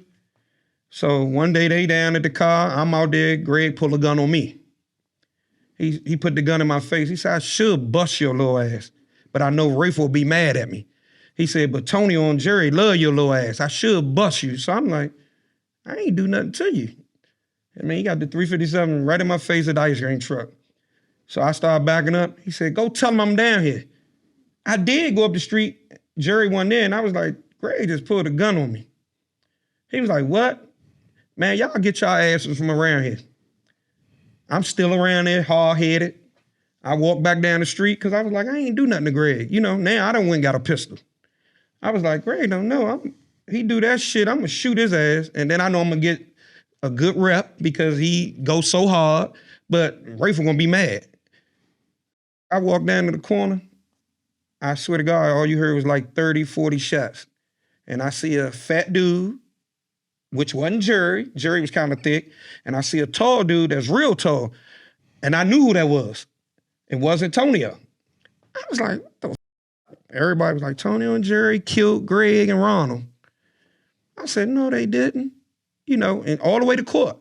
So one day they down at the car, I'm out there, Greg pulled a gun on me. He put the gun in my face. He said, I should bust your little ass, but I know Rayful will be mad at me. He said, but Tonio and Jerry love your little ass. I should bust you. So I'm like, I ain't do nothing to you. I mean, he got the 357 right in my face at the ice cream truck. So I started backing up. He said, go tell him I'm down here. I did go up the street. Jerry wasn't there, and I was like, Greg just pulled a gun on me. He was like, what? Man, y'all get y'all asses from around here. I'm still around there, hard-headed. I walked back down the street because I was like, I ain't do nothing to Greg. You know, now I done went and got a pistol. I was like, Greg don't know. He do that shit, I'm gonna shoot his ass, and then I know I'm gonna get a good rep because he goes so hard, but Rayful gonna be mad. I walked down to the corner. I swear to God, all you heard was like 30, 40 shots. And I see a fat dude, which wasn't Jerry. Jerry was kind of thick. And I see a tall dude that's real tall. And I knew who that was. It wasn't Tonio. I was like, what the f-? Everybody was like, Tonio and Jerry killed Greg and Ronald. I said, no, they didn't. You know, and all the way to court.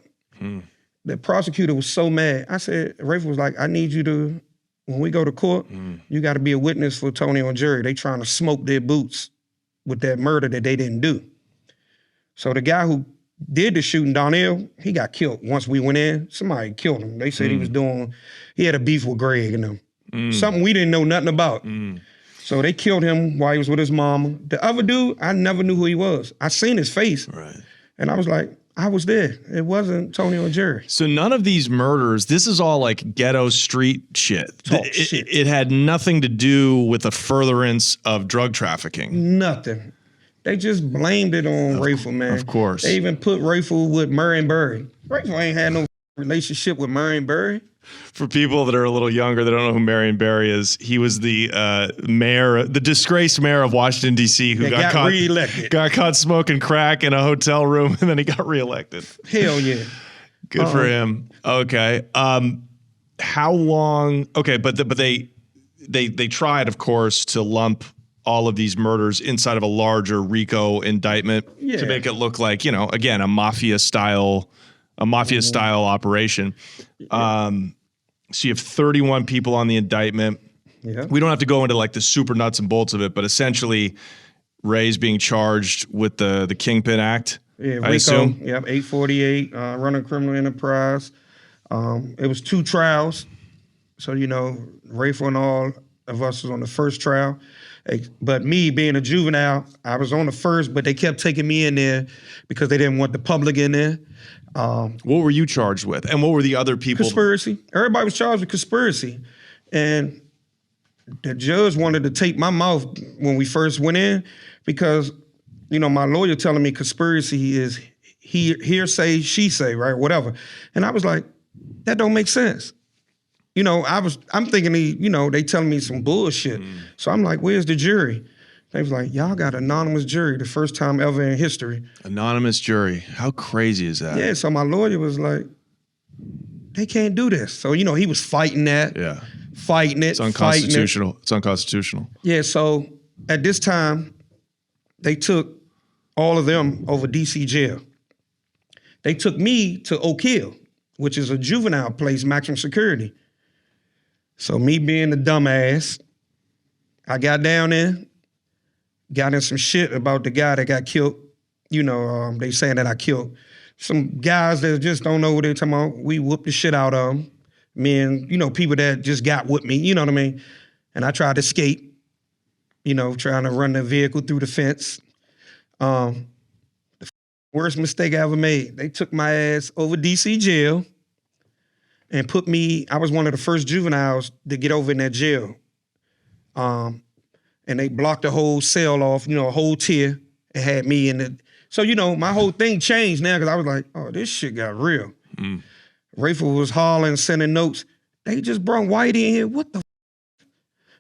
The prosecutor was so mad. I said, Rayful was like, I need you to, when we go to court, you got to be a witness for Tonio and Jerry. They trying to smoke their boots with that murder that they didn't do. So the guy who did the shooting, Donnell, he got killed. Once we went in, somebody killed him. They said he had a beef with Greg and them. Something we didn't know nothing about. So they killed him while he was with his mama. The other dude, I never knew who he was. I seen his face. Right. And I was like, I was there. It wasn't Tonio and Jerry. So none of these murders, this is all like ghetto street shit. It had nothing to do with the furtherance of drug trafficking. Nothing. They just blamed it on Rayful, man. Of course. They even put Rayful with Marion Barry. Rayful ain't had no relationship with Marion Barry. For people that are a little younger that don't know who Marion Barry is, he was the mayor, the disgraced mayor of Washington, D.C. who got caught reelected. Got caught smoking crack in a hotel room, and then he got reelected. Hell yeah. Good for him. Okay. How long? Okay, but they tried, of course, to lump all of these murders inside of a larger RICO indictment to make it look like, you know, again, a mafia style operation. So you have 31 people on the indictment. Yeah. We don't have to go into like the super nuts and bolts of it, but essentially Ray's being charged with the Kingpin Act. Yeah, I Waco. assume. Yep, 848, running criminal enterprise. It was 2 trials. So, Rayful and all of us was on the first trial. But me being a juvenile, I was on the first, but they kept taking me in there because they didn't want the public in there. What were you charged with? And what were the other people? Conspiracy. Everybody was charged with conspiracy. And the judge wanted to tape my mouth when we first went in because, my lawyer telling me conspiracy is hearsay, she say, right? Whatever. And I was like, that don't make sense. I'm thinking, they telling me some bullshit. So I'm like, where's the jury? They was like, y'all got anonymous jury the first time ever in history. Anonymous jury. How crazy is that? Yeah, so my lawyer was like, they can't do this. So, he was fighting that. Yeah. Fighting it. It's unconstitutional. It's unconstitutional. Yeah, so at this time, they took all of them over D.C. jail. They took me to Oak Hill, which is a juvenile place, maximum security. So me being the dumbass, I got down there, got in some shit about the guy that got killed. They saying that I killed some guys that just don't know what they're talking about. We whooped the shit out of them. Me and, people that just got with me, you know what I mean? And I tried to escape, trying to run the vehicle through the fence. The worst mistake I ever made. They took my ass over D.C. jail and put me, I was one of the first juveniles to get over in that jail. And they blocked the whole cell off, a whole tier, and had me in it. So, my whole thing changed now because I was like, oh, this shit got real. Rayful was hollering, sending notes. They just brought Whitey in here. What the f-?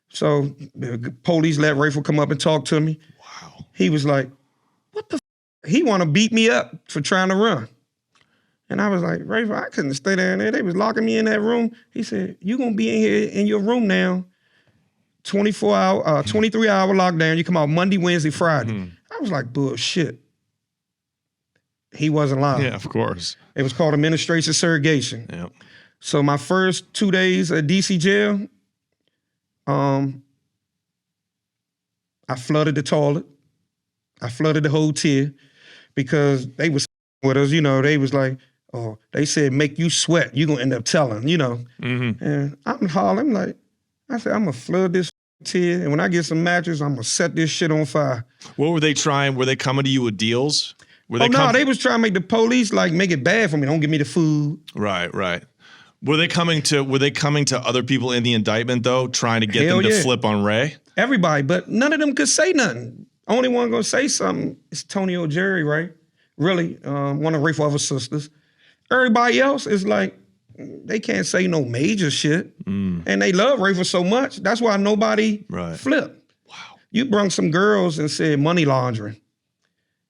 So the police let Rayful come up and talk to me. Wow. He was like, what the f-? He want to beat me up for trying to run. And I was like, Rayful, I couldn't stay down there. They was locking me in that room. He said, you going to be in here in your room now, 23-hour lockdown. You come out Monday, Wednesday, Friday. I was like, bullshit. He wasn't lying. Yeah, of course. It was called administration surrogation. Yeah. So my first 2 days at DC jail, I flooded the toilet. I flooded the whole tier because they was with us, they was like, oh, they said, make you sweat. You gonna end up telling, And I'm hollering, I said, I'm gonna flood this tier, and when I get some matches, I'm gonna set this shit on fire. What were they trying? Were they coming to you with deals? They was trying to make the police make it bad for me. Don't give me the food. Right. Were they coming to other people in the indictment though, trying to get them to flip on Ray? Everybody, but none of them could say nothing. Only one gonna say something is Tony O'Jerry, right? Really, one of Rayful other sisters. Everybody else is like, they can't say no major shit. And they love Rayful so much. That's why nobody flipped. Wow. You brung some girls and said money laundering.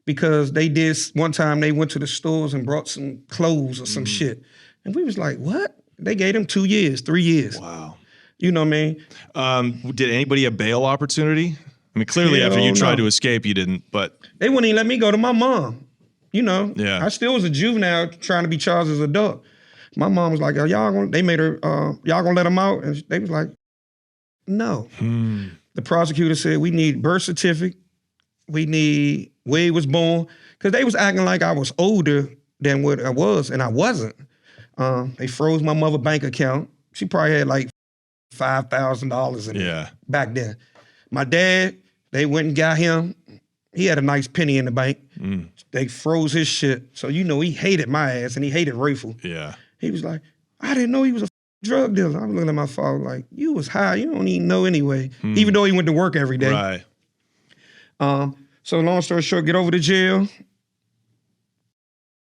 Because they did, one time they went to the stores and brought some clothes or some shit. And we was like, what? They gave them 2 years, 3 years. Wow. You know what I mean? Did anybody a bail opportunity? I mean, clearly after you tried to escape, you didn't, but. They wouldn't even let me go to my mom. Yeah. I still was a juvenile trying to be charged as an adult. My mom was like, they made her, y'all gonna let him out? And they was like, no. The prosecutor said, we need birth certificate. We need where he was born. Because they was acting like I was older than what I was, and I wasn't. They froze my mother's bank account. She probably had like $5,000 in it back then. My dad, they went and got him. He had a nice penny in the bank. They froze his shit. So he hated my ass, and he hated Rayful. Yeah. He was like, I didn't know he was a drug dealer. I was looking at my father like, you was high. You don't even know anyway. Even though he went to work every day. Right. So long story short, get over to jail.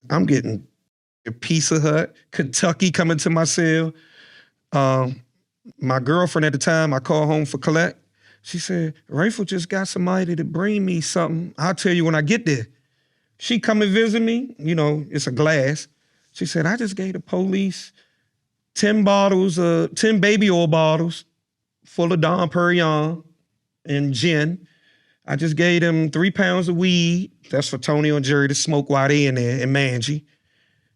I'm getting a Pizza Hut, Kentucky coming to my cell. My girlfriend at the time, I called home for collect. She said, Rayful just got somebody to bring me something. I'll tell you when I get there. She come and visit me. It's a glass. She said, I just gave the police 10 baby oil bottles full of Dom Perignon and gin. I just gave them 3 pounds of weed. That's for Tony and Jerry to smoke while they in there in Mangy.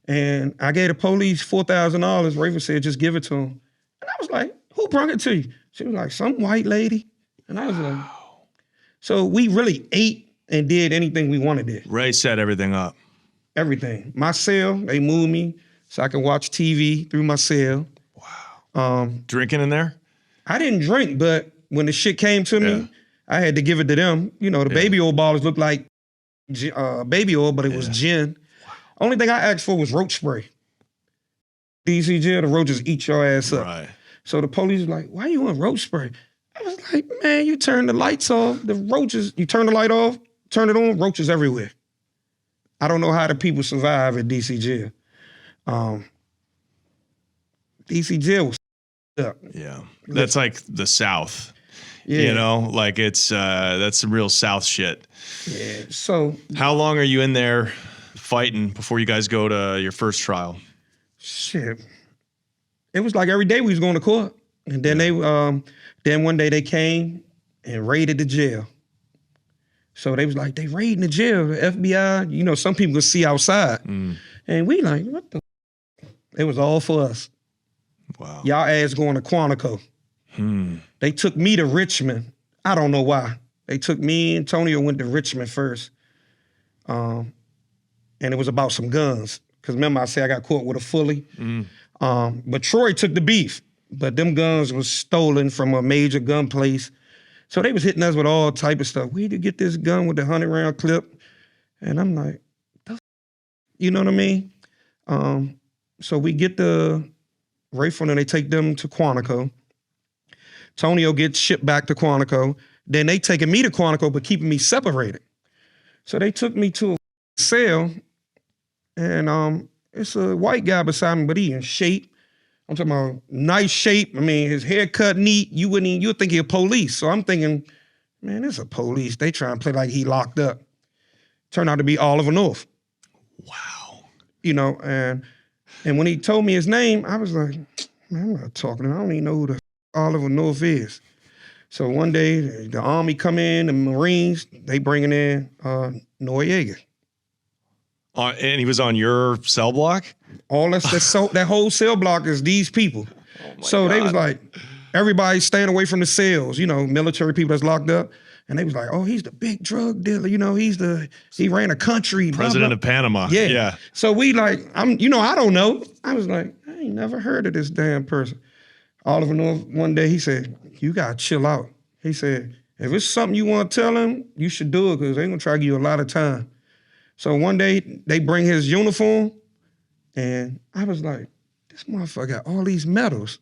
And I gave the police $4,000. Rayful said, just give it to them. And I was like, who brought it to you? She was like, some white lady. And I was like, so we really ate and did anything we wanted to. Ray set everything up. everything. My cell, they moved me so I can watch TV through my cell. Wow. Drinking in there? I didn't drink, but when the shit came to me, I had to give it to them. You know, the baby oil bottles looked like baby oil, but it was gin. Wow. Only thing I asked for was roach spray. DC jail, the roaches eat your ass up. Right. So the police was like, why you want roach spray? I was like, man, you turn the lights off, the roaches, you turn the light off, turn it on, roaches everywhere. I don't know how the people survive at DC jail. DC jail was up. Yeah. That's like the South. Yeah. You know, like it's that's some real South shit. Yeah. So how long are you in there fighting before you guys go to your first trial? Shit. It was like every day we was going to court. And then then one day they came and raided the jail. So they was like, they raiding the jail, the FBI, you know, some people could see outside. And we like, what the It was all for us. Wow. Y'all ass going to Quantico. They took me to Richmond. I don't know why. They took me and Antonio went to Richmond first. And it was about some guns. Because remember I said I got caught with a fully. But Troy took the beef. But them guns was stolen from a major gun place. So they was hitting us with all type of stuff. Where'd you get this gun with the 100-round clip? And I'm like, you know what I mean? So we get the Rayful and they take them to Quantico. Tonio gets shipped back to Quantico. Then they taking me to Quantico, but keeping me separated. So they took me to a cell, and it's a white guy beside me, but he in shape. I'm talking about nice shape. I mean, his haircut neat. You would think he a police. So I'm thinking, man, it's a police. They trying to play like he locked up. Turned out to be Oliver North. Wow. You know, and when he told me his name, I was like, man, I'm not talking to him. I don't even know who the Oliver North is. So one day, the Army come in, the Marines, they bringing in Noriega. And he was on your cell block? All that whole cell block is these people. So they was like, everybody staying away from the cells, you know, military people that's locked up. And they was like, oh, he's the big drug dealer, you know, he ran a country. President blah, blah. of Panama. Yeah. So we like, I don't know. I was like, I ain't never heard of this damn person. Oliver North, one day he said, you gotta chill out. He said, if it's something you want to tell him, you should do it because they're gonna try to give you a lot of time. So one day they bring his uniform and I was like, this motherfucker got all these medals.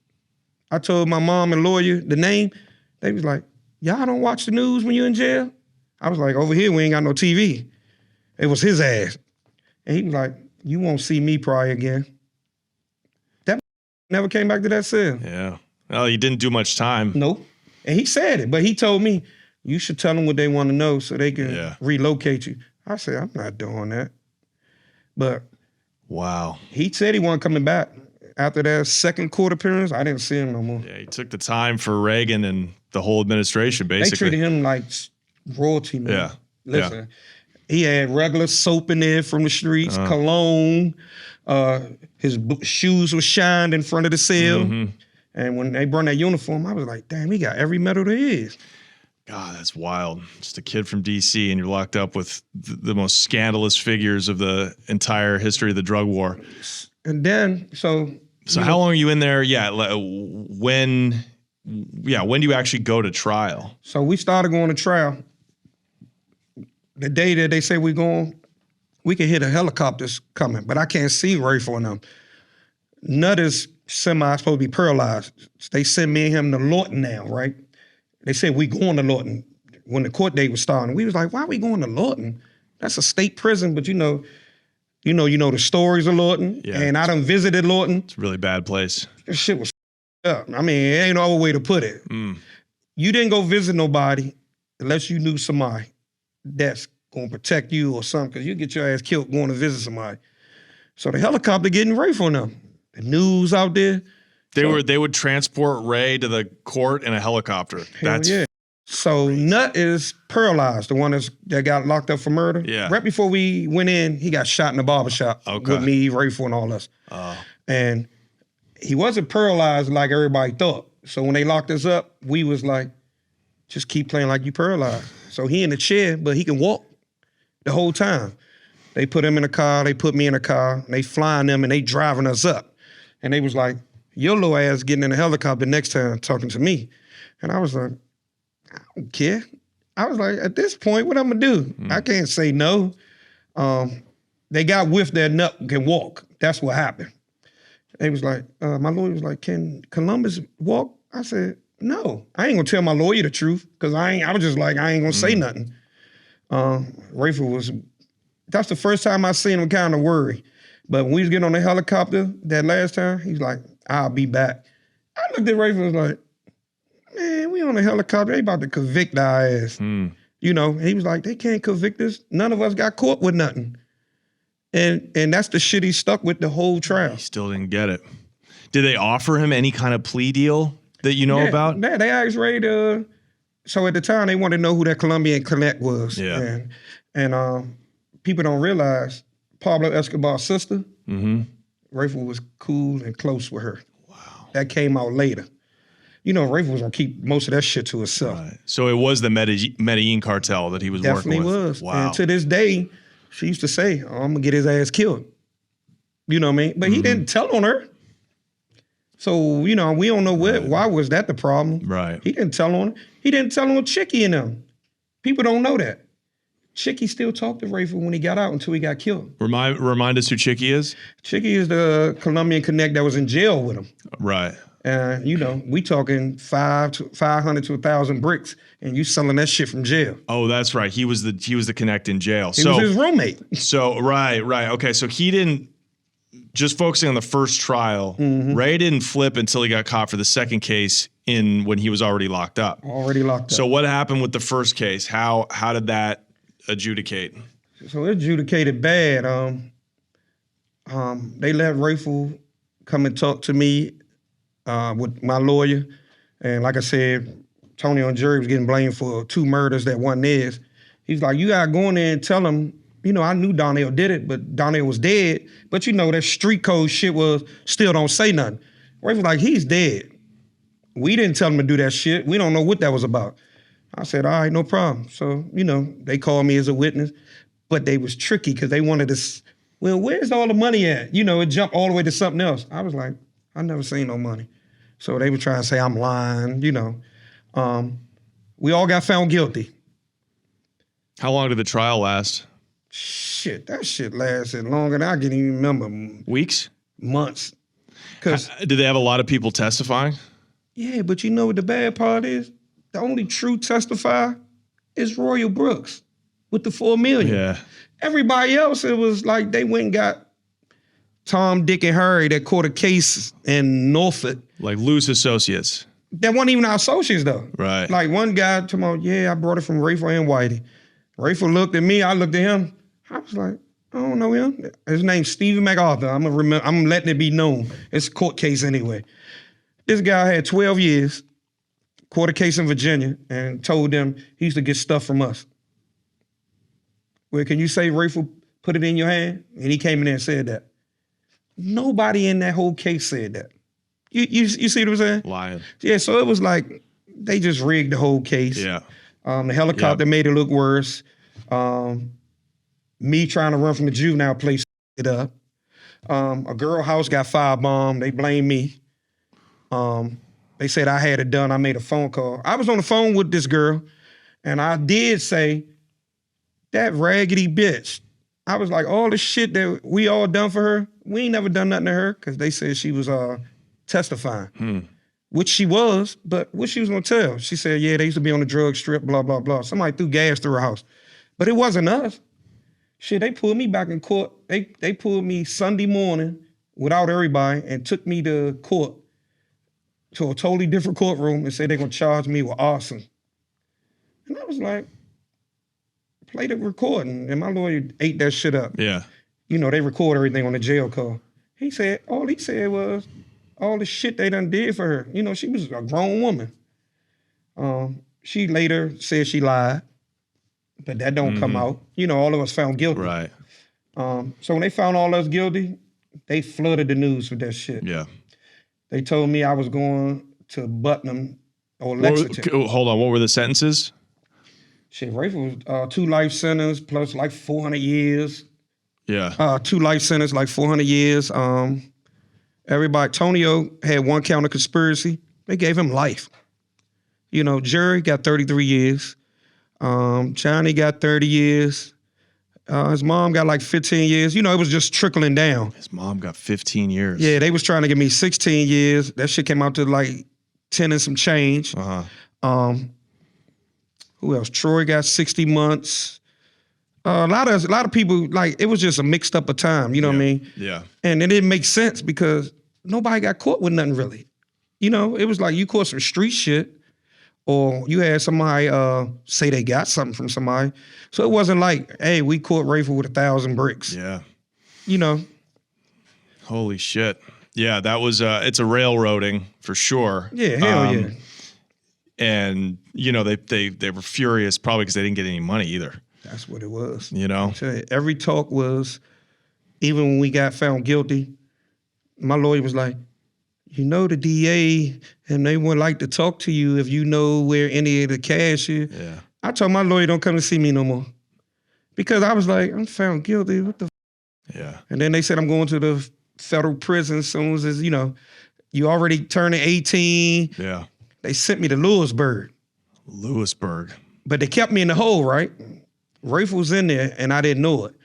I told my mom and lawyer the name. They was like, y'all don't watch the news when you're in jail? I was like, over here we ain't got no TV. It was his ass. And he was like, you won't see me probably again. That never came back to that cell. Yeah. Well, he didn't do much time. Nope. And he said it, but he told me, you should tell them what they want to know so they can relocate you. I said, I'm not doing that. But wow. He said he wasn't coming back. After that second court appearance, I didn't see him no more. Yeah, he took the time for Reagan and the whole administration, basically. They treated him like royalty, man. Yeah. Listen, he had regular soap in there from the streets, cologne. His shoes were shined in front of the cell. And when they brought that uniform, I was like, damn, he got every medal there is. God, that's wild. Just a kid from D.C. and you're locked up with the most scandalous figures of the entire history of the drug war. And then, so how long are you in there? Yeah, when do you actually go to trial? So we started going to trial. The day that they say we can hear the helicopters coming, but I can't see Rayful and them. Nutter's semi supposed to be paralyzed. They sent me and him to Lawton now, right? They said we going to Lawton when the court date was starting. We was like, why are we going to Lawton? That's a state prison, but you know the stories of Lawton. Yeah. And I done visited Lawton. It's a really bad place. This shit was up. I mean, it ain't no other way to put it. You didn't go visit nobody unless you knew somebody that's gonna protect you or something, because you get your ass killed going to visit somebody. So the helicopter getting Rayful on them. The news out there. They would transport Ray to the court in a helicopter. That's yeah. So Nut is paralyzed, the one that got locked up for murder. Yeah. Right before we went in, he got shot in the barbershop with me, Rayful, and all us. And he wasn't paralyzed like everybody thought. So when they locked us up, we was like, just keep playing like you paralyzed. So he in the chair, but he can walk the whole time. They put him in a car, they put me in a car, and they flying them and they driving us up. And they was like, your little ass getting in a helicopter next time talking to me. And I was like, I don't care. I was like, at this point, what I'm gonna do? I can't say no. They got with their nut and can walk. That's what happened. They was like, my lawyer was like, can Columbus walk? I said, no. I ain't gonna tell my lawyer the truth, because I was just like, I ain't gonna say nothing. Rayful was, that's the first time I seen him kind of worry. But when we was getting on the helicopter that last time, he's like, I'll be back. I looked at Rayful and was like, man, we on a helicopter, they about to convict our ass. You know, he was like, they can't convict us. None of us got caught with nothing. And that's the shit he stuck with the whole trial. He still didn't get it. Did they offer him any kind of plea deal that you know about? Yeah, they asked Ray to, so at the time they wanted to know who that Colombian connect was. Yeah. And people don't realize Pablo Escobar's sister, Rayful was cool and close with her. Wow. That came out later. You know, Rayful was gonna keep most of that shit to himself. Right. So it was the Medellin cartel that he was Definitely working with. was. Wow. And to this day, she used to say, oh, I'm gonna get his ass killed. You know what I mean? But he didn't tell on her. So, you know, we don't know why was that the problem. Right. He didn't tell on her. He didn't tell on Chicky and them. People don't know that. Chicky still talked to Rayful when he got out until he got killed. Remind us who Chicky is? Chicky is the Colombian connect that was in jail with him. Right. And, you know, we talking 500 to 1,000 bricks, and you selling that shit from jail. Oh, that's right. He was the connect in jail. He was his roommate. So right. Okay. So he didn't, just focusing on the first trial, Ray didn't flip until he got caught for the second case when he was already locked up. Already locked up. So what happened with the first case? How did that adjudicate? So it adjudicated bad. They let Rayful come and talk to me with my lawyer. And like I said, Tony on jury was getting blamed for 2 murders that wasn't theirs. He's like, you gotta go in there and tell him, you know, I knew Donnell did it, but Donnell was dead. But you know, that street code shit was still don't say nothing. Rayful like, he's dead. We didn't tell him to do that shit. We don't know what that was about. I said, all right, no problem. So, you know, they called me as a witness, but they was tricky because they wanted to, well, where's all the money at? You know, it jumped all the way to something else. I was like, I never seen no money. So they were trying to say I'm lying, you know. We all got found guilty. How long did the trial last? Shit, that shit lasted longer than I can even remember. Weeks? Months. Cause Did they have a lot of people testifying? yeah, but you know what the bad part is? The only true testifier is Royal Brooks with the $4 million. Yeah. Everybody else, it was like they went and got Tom, Dick, and Harry that caught a case in Norfolk. Like loose associates. That wasn't even our associates though. Right. Like one guy told me, yeah, I brought it from Rayful and Whitey. Rayful looked at me, I looked at him. I was like, I don't know him. His name's Stephen MacArthur. I'm letting it be known. It's a court case anyway. This guy had 12 years, caught a case in Virginia, and told them he used to get stuff from us. Well, can you say Rayful put it in your hand? And he came in there and said that. Nobody in that whole case said that. You see what I'm saying? Lying. Yeah, so it was like they just rigged the whole case. Yeah. The helicopter made it look worse. Me trying to run from the juvenile place it up. A girl house got firebombed. They blamed me. They said I had it done. I made a phone call. I was on the phone with this girl, and I did say, that raggedy bitch. I was like, all the shit that we all done for her, we ain't never done nothing to her, because they said she was testifying. Which she was, but what she was gonna tell? She said, yeah, they used to be on the drug strip, blah, blah, blah. Somebody threw gas through her house. But it wasn't us. Shit, they pulled me back in court. They pulled me Sunday morning without everybody and took me to court, to a totally different courtroom, and said they're gonna charge me with arson. And I was like, play the recording. And my lawyer ate that shit up. Yeah. You know, they record everything on the jail call. All he said was, all the shit they done did for her. You know, she was a grown woman. She later said she lied, but that don't come out. You know, all of us found guilty. Right. So when they found all us guilty, they flooded the news with that shit. Yeah. They told me I was going to Putnam or Lexington. Hold on. What were the sentences? Shit, Rayful was 2 life sentences plus like 400 years. Yeah. 2 life sentences, like 400 years. Everybody, Tonio had 1 count of conspiracy. They gave him life. You know, Jerry got 33 years. Johnny got 30 years. His mom got like 15 years. You know, it was just trickling down. His mom got 15 years. Yeah, they was trying to give me 16 years. That shit came out to like 10 and some change. Who else? Troy got 60 months. A lot of people, like, it was just a mixed up of time, you know what I mean? Yeah. And it didn't make sense because nobody got caught with nothing really. You know, it was like you caught some street shit or you had somebody say they got something from somebody. So it wasn't like, hey, we caught Rayful with 1,000 bricks. Yeah. You know? Holy shit. Yeah, that was, it's a railroading for sure. Yeah, hell yeah. And, you know, they were furious probably because they didn't get any money either. That's what it was. You know? Every talk was, even when we got found guilty, my lawyer was like, you know the DA and they would like to talk to you if you know where any of the cash is. Yeah. I told my lawyer don't come to see me no more. Because I was like, I'm found guilty, what the f? Yeah. And then they said I'm going to the federal prison as soon as, you know, you already turning 18. Yeah. They sent me to Lewisburg. Lewisburg. But they kept me in the hole, right? Rayful was in there and I didn't know it.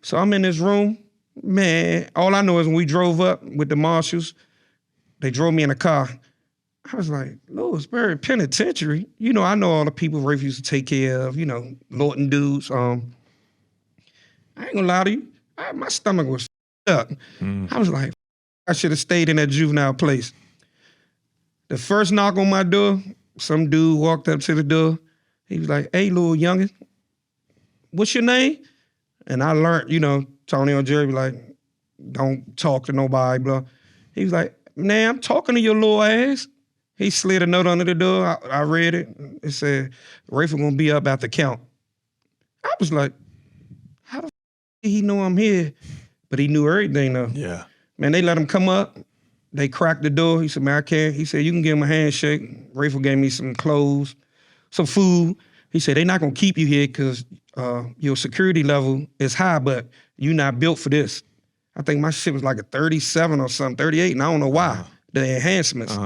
So I'm in this room, man, all I know is when we drove up with the marshals, they drove me in a car. I was like, Lewisburg Penitentiary. You know, I know all the people Rayful used to take care of, you know, Lorton dudes. I ain't gonna lie to you, my stomach was up. I was like, I should have stayed in that juvenile place. The first knock on my door, some dude walked up to the door. He was like, hey, little youngin', what's your name? And I learned, you know, Tony and Jerry be like, don't talk to nobody, blah. He was like, man, I'm talking to your little ass. He slid a note under the door. I read it. It said, Rayful gonna be up at the count. I was like, how the f did he know I'm here? But he knew everything though. Yeah. Man, they let him come up. They cracked the door. He said, man, I can't. He said, you can give him a handshake. Rayful gave me some clothes, some food. He said, they're not gonna keep you here because your security level is high, but you're not built for this. I think my shit was like a 37 or something, 38, and I don't know why, the enhancements.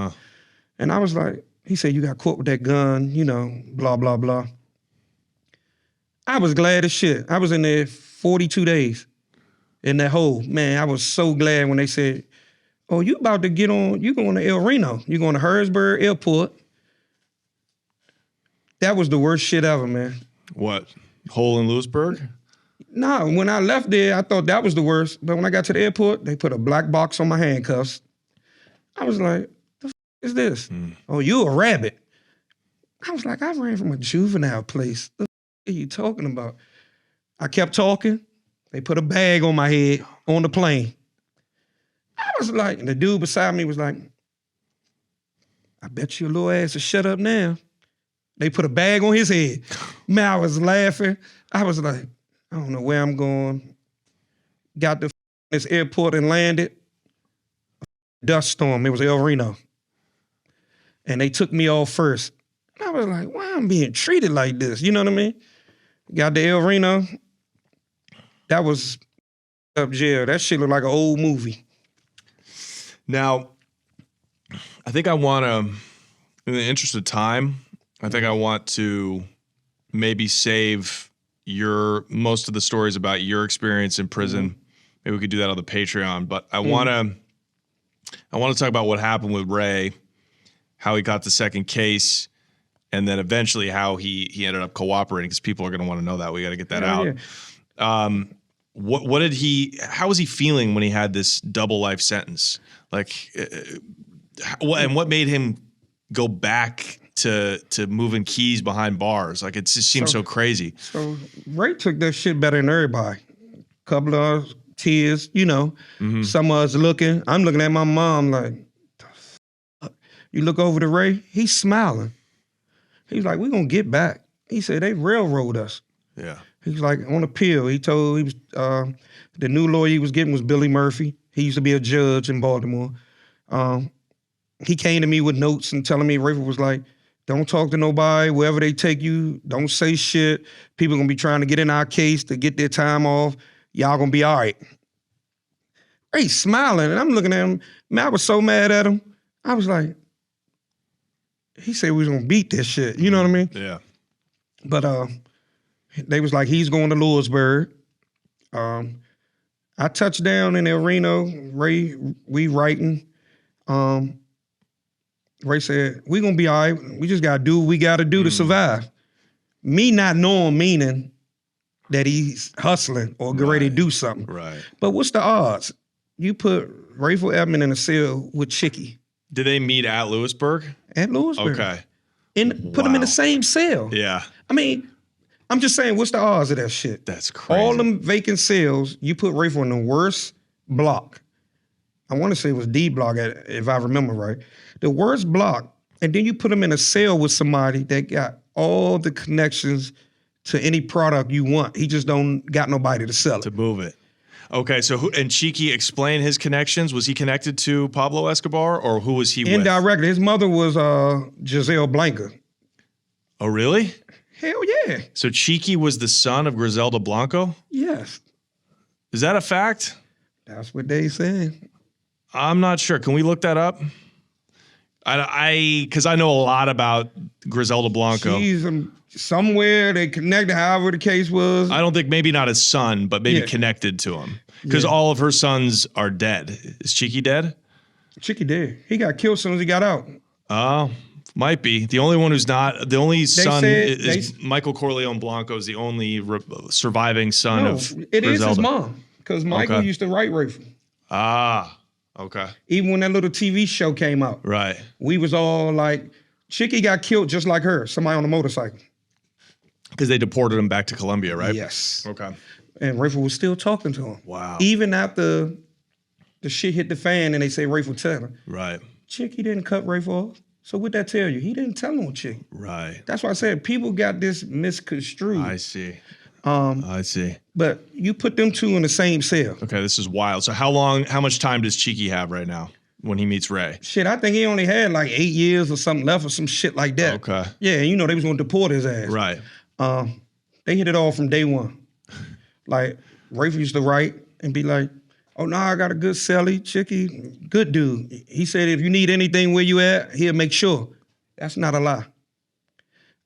And I was like, he said, you got caught with that gun, you know, blah, blah, blah. I was glad as shit. I was in there 42 days in that hole. Man, I was so glad when they said, oh, you about to get on, you going to El Reno. You going to Harrisburg Airport. That was the worst shit ever, man. What? Hole in Lewisburg? Nah, when I left there, I thought that was the worst. But when I got to the airport, they put a black box on my handcuffs. I was like, the f is this? Oh, you a rabbit. I was like, I ran from a juvenile place. The f are you talking about? I kept talking. They put a bag on my head on the plane. I was like, and the dude beside me was like, I bet your little ass will shut up now. They put a bag on his head. Man, I was laughing. I was like, I don't know where I'm going. Got to this airport and landed. Dust storm, it was El Reno. And they took me off first. I was like, why I'm being treated like this? You know what I mean? Got to El Reno. That was up jail. That shit looked like an old movie. Now, I think I want to, in the interest of time, I think I want to maybe save most of the stories about your experience in prison. Maybe we could do that on the Patreon. But I want to talk about what happened with Ray, how he got the second case, and then eventually how he ended up cooperating, because people are going to want to know that. We got to get that out. Yeah. What did how was he feeling when he had this double life sentence? Like, what made him go back to moving keys behind bars? Like, it just seems so crazy. So Ray took that shit better than everybody. Couple of tears, you know. Some of us looking. I'm looking at my mom like, the fuck? You look over to Ray, he's smiling. He's like, we're gonna get back. He said, they railroad us. Yeah. He's like, on appeal. He was the new lawyer he was getting was Billy Murphy. He used to be a judge in Baltimore. He came to me with notes and telling me, Rayful was like, don't talk to nobody. Wherever they take you, don't say shit. People gonna be trying to get in our case to get their time off. Y'all gonna be all right. Ray smiling, and I'm looking at him. Man, I was so mad at him. I was like, he said we was gonna beat this shit. You know what I mean? Yeah. But they was like, he's going to Lewisburg. I touched down in El Reno. Ray, we writing. Ray said, we gonna be all right. We just gotta do what we gotta do to survive. Me not knowing meaning that he's hustling or get ready to do something. Right. But what's the odds? You put Rayful Edmond in a cell with Chicky Did they meet at Lewisburg? at Lewisburg. Okay. Put them in the Wow. same cell. Yeah. I mean, I'm just saying, what's the odds of that shit? That's crazy. All them vacant cells, you put Rayful in the worst block. I want to say it was D block, if I remember right. The worst block, and then you put him in a cell with somebody that got all the connections to any product you want. He just don't got nobody to sell it. to move it. Okay, so and Cheeky explained his connections. Was he connected to Pablo Escobar, or who was he with? Indirectly, his mother was Giselle Blanca. Oh, really? Hell yeah. So Cheeky was the son of Griselda Blanco? Yes. Is that a fact? That's what they said. I'm not sure. Can we look that up? Because I know a lot about Griselda Blanco. She's somewhere they connected, however the case was. I don't think maybe not his son, but maybe Yeah. connected to him. Because Yeah. all of her sons are dead. Is Cheeky dead? Chicky dead. He got killed as soon as he got out. Oh, might be. The only one who's not, the only son said- is Michael Corleone Blanco is the only surviving son No, of it is his Griselda. mom. Because Michael Okay. used to write Rayful. Ah, okay. Even when that little TV show came out, Right. we was all like, Chicky got killed just like her, somebody on a motorcycle. Because they deported him back to Colombia, right? Yes. Okay. And Rayful was still talking to him. Wow. Even after the shit hit the fan and they say Rayful tell him. Right. Chicky didn't cut Rayful off. So what that tell you? He didn't tell him Chicky. Right. That's why I said people got this misconstrued. I see. I see. But you put them two in the same cell. Okay, this is wild. So how much time does Cheeky have right now when he meets Ray? Shit, I think he only had like 8 years or something left or some shit like that. Okay. Yeah, you know, they was gonna deport his ass. Right. They hit it all from day one. Like, Rayful used to write and be like, oh, no, I got a good celly, Chicky, good dude. He said, if you need anything where you at, he'll make sure. That's not a lie.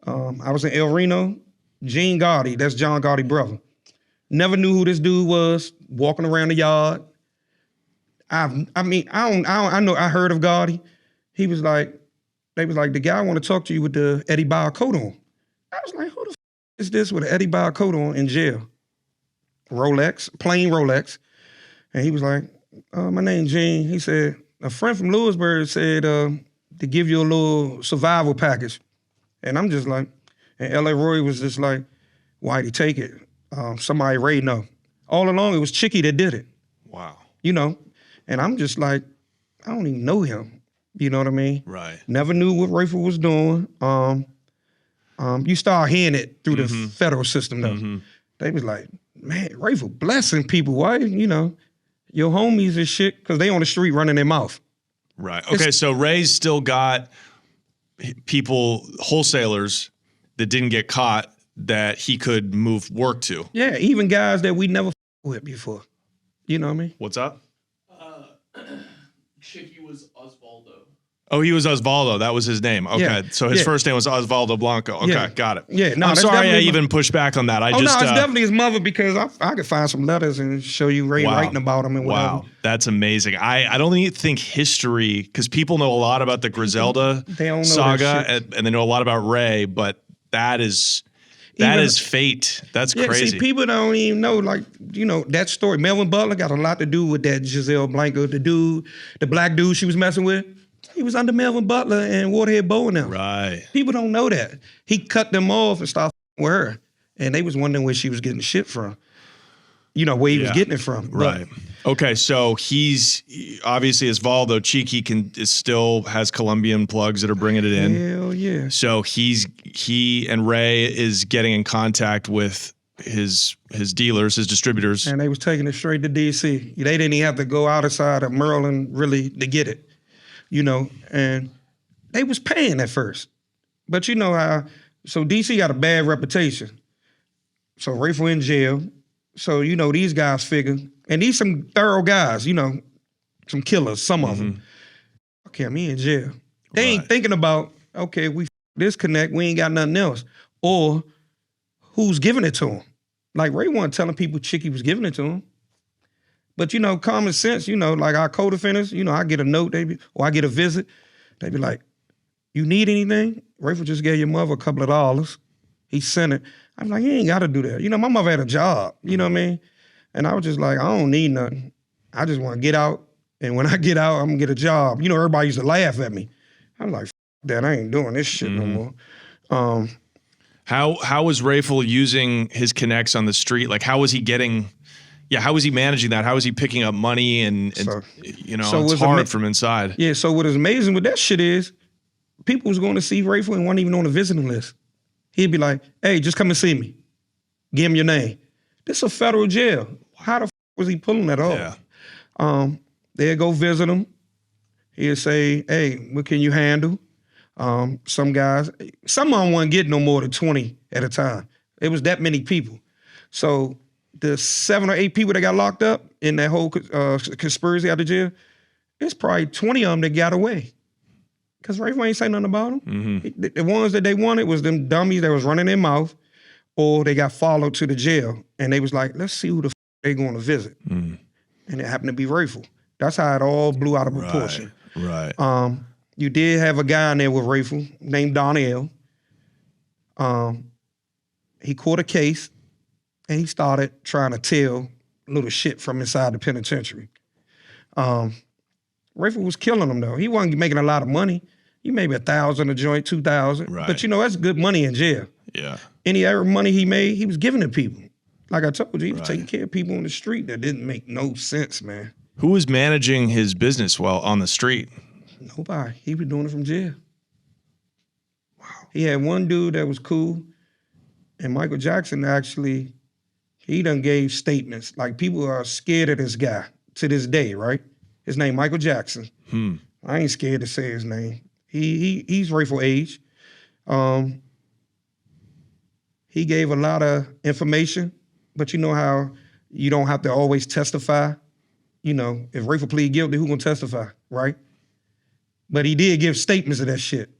I was in El Reno, Gene Gotti, that's John Gotti's brother. Never knew who this dude was, walking around the yard. I know I heard of Gotti. He was like, they was like, the guy want to talk to you with the Eddie Bauer coat on. I was like, who the is this with an Eddie Bauer coat on in jail? Rolex, plain Rolex. And he was like, my name's Gene. He said, a friend from Lewisburg said to give you a little survival package. And I'm just like, and L.A. Roy was just like, Whitey, take it. Somebody Ray know. All along, it was Chicky that did it, Wow. you know? And I'm just like, I don't even know him. You know what I mean? Right. Never knew what Rayful was doing. You start hearing it through the federal system, though. They was like, man, Rayful blessing people. Why, you know, your homies and shit, because they on the street running their mouth. Right. Okay, so Ray's still got people, wholesalers that didn't get caught that he could move work to. Yeah, even guys that we never with before. You know what I mean? What's up? Chicky was Osvaldo. Oh, he was Osvaldo. That was his name. Okay. Yeah. So his Yeah. first name was Osvaldo Blanco. Okay, Yeah. got it. Yeah, no, I'm that's sorry I definitely even pushed back on that. I Oh, just no, it's definitely his mother because I could find some letters and show you Ray Wow. writing about him and whatever. Wow, that's amazing. I don't even think history, because people know a lot about the Griselda They don't know saga that shit. and they know a lot about Ray, but that is Even- fate. That's Yeah, crazy. see, people don't even know, like, you know, that story. Melvin Butler got a lot to do with that Giselle Blanco, the black dude she was messing with. He was under Melvin Butler and Waterhead Bow and them. Right. People don't know that. He cut them off and started with her. And they was wondering where she was getting shit from. You know, where he was Yeah. getting it from. But Right. Okay, so he's obviously Osvaldo Cheeky still has Colombian plugs that are bringing it in. hell yeah. So he and Ray is getting in contact with his dealers, his distributors. And they was taking it straight to D.C. They didn't even have to go outside of Maryland really to get it. You know, and they was paying at first. But you know how, so D.C. got a bad reputation. So Rayful in jail, So, these guys figure, and these some thorough guys, some killers, some of them. Okay, I'm in jail. They ain't thinking about, okay, we disconnect, we ain't got nothing else. Or who's giving it to him. Like Ray wasn't telling people Chicky was giving it to him. But, common sense, like our co-defendants, I get a note, or I get a visit. They be like, you need anything? Rayful just gave your mother a couple of dollars. He sent it. I'm like, you ain't got to do that. My mother had a job, you know what I mean? And I was just like, I don't need nothing. I just want to get out. And when I get out, I'm going to get a job. Everybody used to laugh at me. I'm like, that, I ain't doing this shit no more. How was Rayful using his connects on the street? Like, how was he getting... Yeah, how was he managing that? How was he picking up money and it's hard from inside. Yeah, so what is amazing with that shit is people was going to see Rayful and weren't even on the visiting list. He'd be like, hey, just come and see me. Give him your name. This a federal jail. How the was he pulling that off? Yeah. They'd go visit him. He'd say, hey, what can you handle? Some guys, some of them wouldn't get no more than 20 at a time. It was that many people. So the 7 or 8 people that got locked up in that whole conspiracy out of jail, it's probably 20 of them that got away. Because Rayful ain't say nothing about them. The ones that they wanted was them dummies that was running their mouth, or they got followed to the jail. And they was like, let's see who the they going to visit. And it happened to be Rayful. That's how it all blew out of proportion. Right. You did have a guy in there with Rayful named Donnell. He caught a case. And he started trying to tell little shit from inside the penitentiary. Rayful was killing him though. He wasn't making a lot of money. He maybe 1,000 a joint, 2,000. Right. But that's good money in jail. Yeah. Any other money he made, he was giving to people. Like I told you, he was taking care of people on the street that didn't make no sense, man. Who was managing his business while on the street? Nobody. He was doing it from jail. Wow. He had one dude that was cool, and Michael Jackson actually, he done gave statements. Like, people are scared of this guy to this day, right? His name Michael Jackson. I ain't scared to say his name. He's Rayful age. He gave a lot of information, but you know how you don't have to always testify? If Rayful plead guilty, who gonna testify, right? But he did give statements of that shit.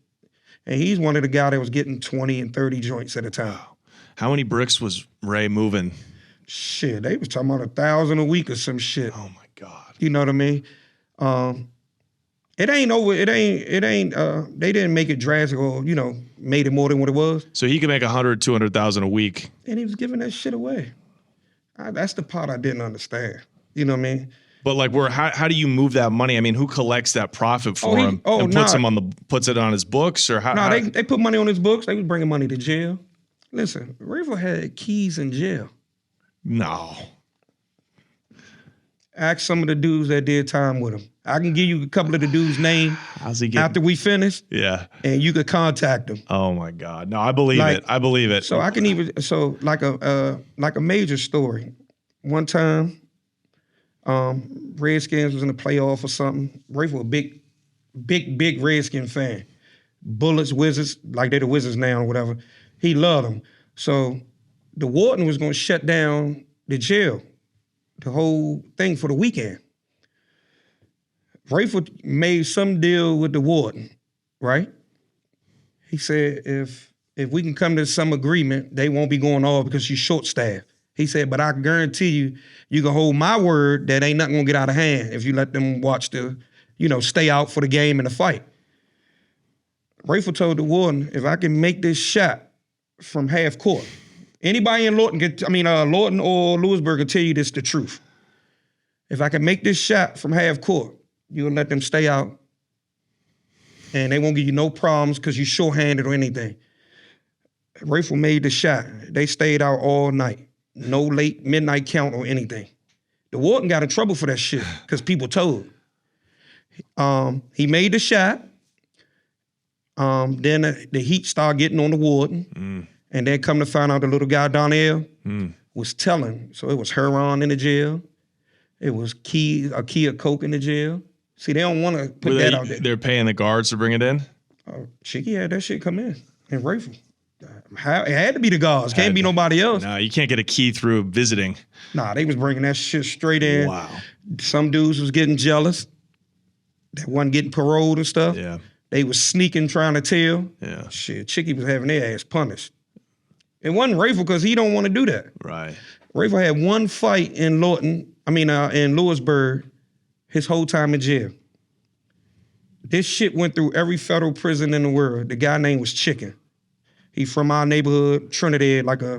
And he's one of the guys that was getting 20 and 30 joints at a time. How many bricks was Ray moving? Shit, they was talking about 1,000 a week or some shit. Oh my God. You know what I mean? It ain't over. It ain't. They didn't make it drastic or made it more than what it was. So he could make 100, 200,000 a week. And he was giving that shit away. That's the part I didn't understand. You know what I mean? But like, how do you move that money? I mean, who collects that profit for him and puts it on his books or how? No, they put money on his books. They was bringing money to jail. Listen, Rayful had keys in jail. No. Ask some of the dudes that did time with him. I can give you a couple of the dudes' names after we finish. Yeah. And you could contact them. Oh my God. No, I believe it. I believe it. So I can like a major story. One time, Redskins was in the playoff or something. Rayful a big Redskin fan. Bullets, Wizards, like they're the Wizards now or whatever. He loved them. So the warden was gonna shut down the jail, the whole thing for the weekend. Rayful made some deal with the warden, right? He said, if we can come to some agreement, they won't be going off because you're short-staffed. He said, but I guarantee you can hold my word that ain't nothing gonna get out of hand if you let them watch stay out for the game and the fight. Rayful told the warden, if I can make this shot from half court, anybody in Lawton or Lewisburg can tell you this the truth. If I can make this shot from half court, you'll let them stay out and they won't give you no problems because you're short-handed or anything. Rayful made the shot. They stayed out all night. No late midnight count or anything. The warden got in trouble for that shit because people told. He made the shot. Then the heat started getting on the warden. And then come to find out the little guy, Donnell, was telling. So it was heroin in the jail. It was a key of coke in the jail. See, they don't want to put that out there. They're paying the guards to bring it in? Chicky had that shit come in Rayful. It had to be the guards. Can't be nobody else. No, you can't get a key through visiting. Nah, they was bringing that shit straight in. Wow. Some dudes was getting jealous. That wasn't getting paroled and stuff. Yeah. They was sneaking, trying to tell. Yeah. Shit, Chickie was having their ass punished. It wasn't Rayful because he don't want to do that. Right. Rayful had one fight in in Lewisburg, his whole time in jail. This shit went through every federal prison in the world. The guy name was Chicken. He from our neighborhood, Trinidad, like a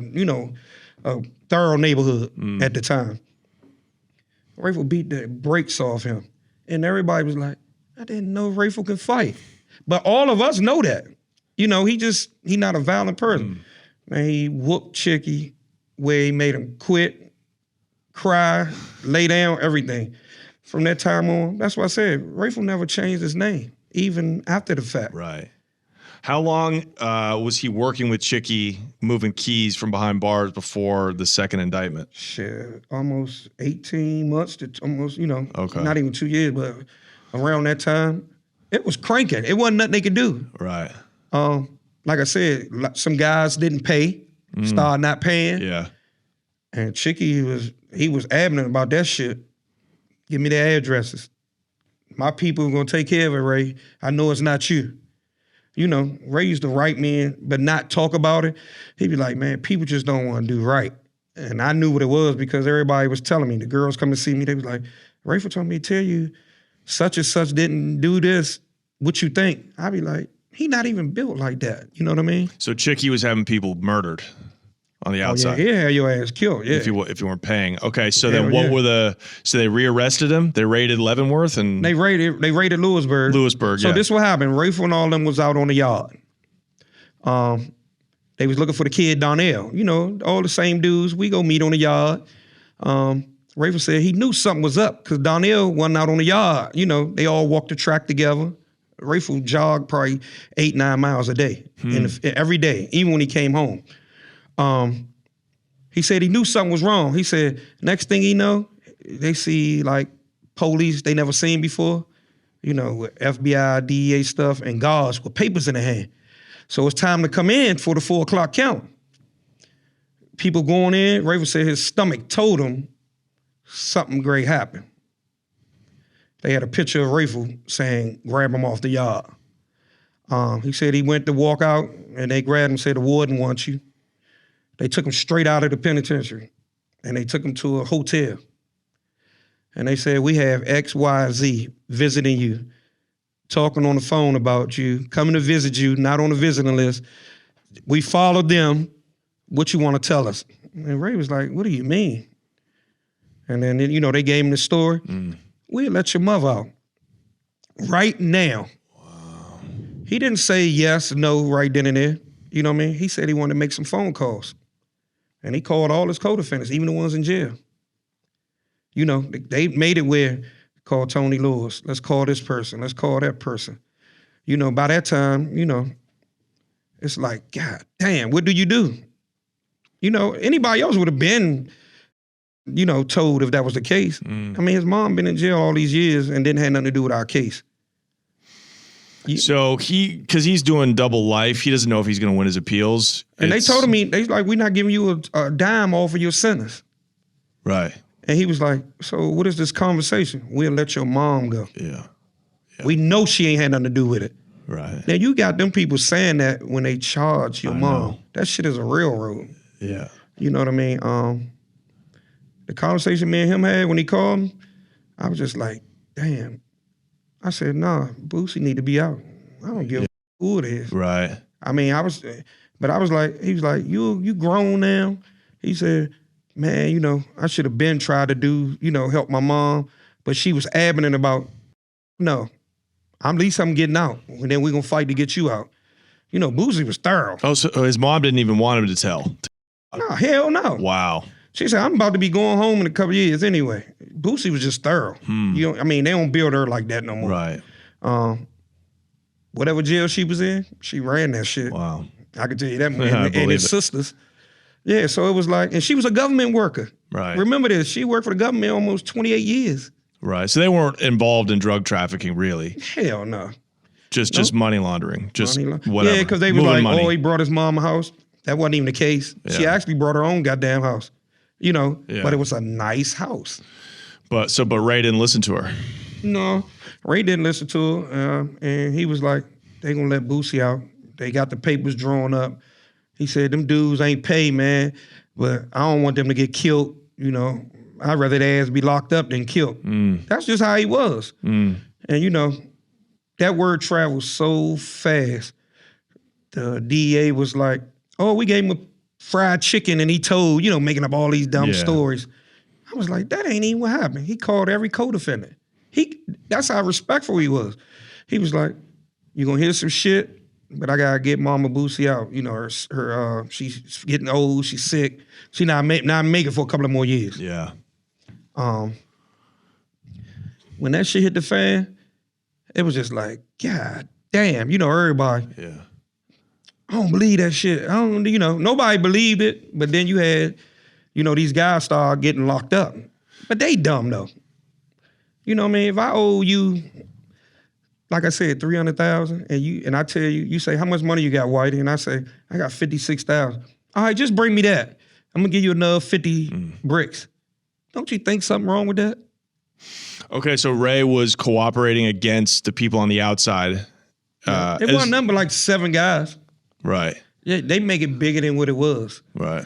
thorough neighborhood at the time. Rayful beat the brakes off him. And everybody was like, I didn't know Rayful could fight. But all of us know that. He not a violent person. Man, he whooped Chickie where he made him quit, cry, lay down, everything. From that time on, that's why I said, Rayful never changed his name, even after the fact. Right. How long was he working with Chickie, moving keys from behind bars before the second indictment? Shit, almost 18 months to almost, Okay. not even 2 years, but around that time, it was cranking. It wasn't nothing they could do. Right. Like I said, some guys didn't pay, started not paying. Yeah. And Chickie he was adamant about that shit. Give me their addresses. My people are gonna take care of it, Ray. I know it's not you. Ray used to write me but not talk about it. He'd be like, man, people just don't want to do right. And I knew what it was because everybody was telling me. The girls come and see me, they was like, Rayful told me to tell you such and such didn't do this. What you think? I'd be like, he not even built like that. You know what I mean? So Chickie was having people murdered on the outside. Oh, yeah, he'll have your ass killed, yeah. If you weren't paying. Okay, so then what were so they rearrested him? They raided Leavenworth and They raided Lewisburg. So this what happened. Rayful and all them was out on the yard. They was looking for the kid Donnell. All the same dudes. We go meet on the yard. Rayful said he knew something was up because Donnell wasn't out on the yard. They all walked the track together. Rayful jogged probably 8-9 miles a day, every day, even when he came home. He said he knew something was wrong. He said, next thing he know, they see like police they never seen before, with FBI, DEA stuff, and guards with papers in their hand. So it's time to come in for the 4 o'clock count. People going in, Rayful said his stomach told him something great happened. They had a picture of Rayful saying, grab him off the yard. He said he went to walk out and they grabbed him and said, the warden wants you. They took him straight out of the penitentiary and they took him to a hotel. And they said, we have X, Y, Z visiting you, talking on the phone about you, coming to visit you, not on the visiting list. We followed them. What you want to tell us? And Ray was like, what do you mean? And then, they gave him the story. We'll let your mother out right now. Wow. He didn't say yes, no, right then and there. You know what I mean? He said he wanted to make some phone calls. And he called all his co-defendants, even the ones in jail. They made it where, call Tony Lewis, let's call this person, let's call that person. By that time, it's like, God damn, what do you do? Anybody else would have been told if that was the case. I mean, his mom been in jail all these years and didn't have nothing to do with our case. So because he's doing double life, he doesn't know if he's going to win his appeals. And they told him, they like, we're not giving you a dime off of your sentence. Right. And he was like, so what is this conversation? We'll let your mom go. Yeah. We know she ain't had nothing to do with it. Right. Now, you got them people saying that when they charge your mom. Know. That shit is a railroad. Yeah. You know what I mean? The conversation me and him had when he called me, I was just like, damn. I said, nah, Boosie need to be out. I don't give a who it is. Right. I mean, he was like, you grown now? He said, man, I should have been tried to do, help my mom. But she was adamant about, no, at least I'm getting out. And then we're going to fight to get you out. Boosie was thorough. Oh, so his mom didn't even want him to tell. No, hell no. Wow. She said, I'm about to be going home in a couple of years anyway. Boosie was just thorough. They don't build her like that no more. Right. Whatever jail she was in, she ran that shit. Wow. I can tell you that. Yeah, and his sisters. Yeah, so it was like, and she was a government worker. Right. Remember this, she worked for the government almost 28 years. Right. So they weren't involved in drug trafficking, really. Hell no. Just money laundering. Just whatever. Yeah, because they were like, money. Oh, he brought his mom a house. that wasn't even the case. She Yeah. actually brought her own goddamn house, you know, Yeah. but it was a nice house. But Ray didn't listen to her. No, Ray didn't listen to her, and he was like, they gonna let Boosie out. They got the papers drawn up. He said, them dudes ain't paid, man, but I don't want them to get killed, you know. I'd rather their ass be locked up than killed. That's just how he was. And, you know, that word travels so fast. The DEA was like, oh, we gave him a fried chicken, and he told, you know, making up all these dumb stories. I was like, that ain't even what happened. He called every co-defendant. That's how respectful he was. He was like, you gonna hear some shit, but I gotta get Mama Boosie out. You know, her she's getting old, she's sick. She not make it for a couple of more years. Yeah. When that shit hit the fan, it was just like, God damn, you know, everybody. Yeah. I don't believe that shit. You know, nobody believed it, but then you had, you know, these guys start getting locked up. But they dumb though. You know what I mean? If I owe you, like I said, $300,000, and I tell you, you say, how much money you got, Whitey? And I say, I got $56,000. All right, just bring me that. I'm gonna give you another 50 bricks. Don't you think something wrong with that? Okay, so Ray was cooperating against the people on the outside. It wasn't nothing but like 7 guys. Right. Yeah, they make it bigger than what it was. Right.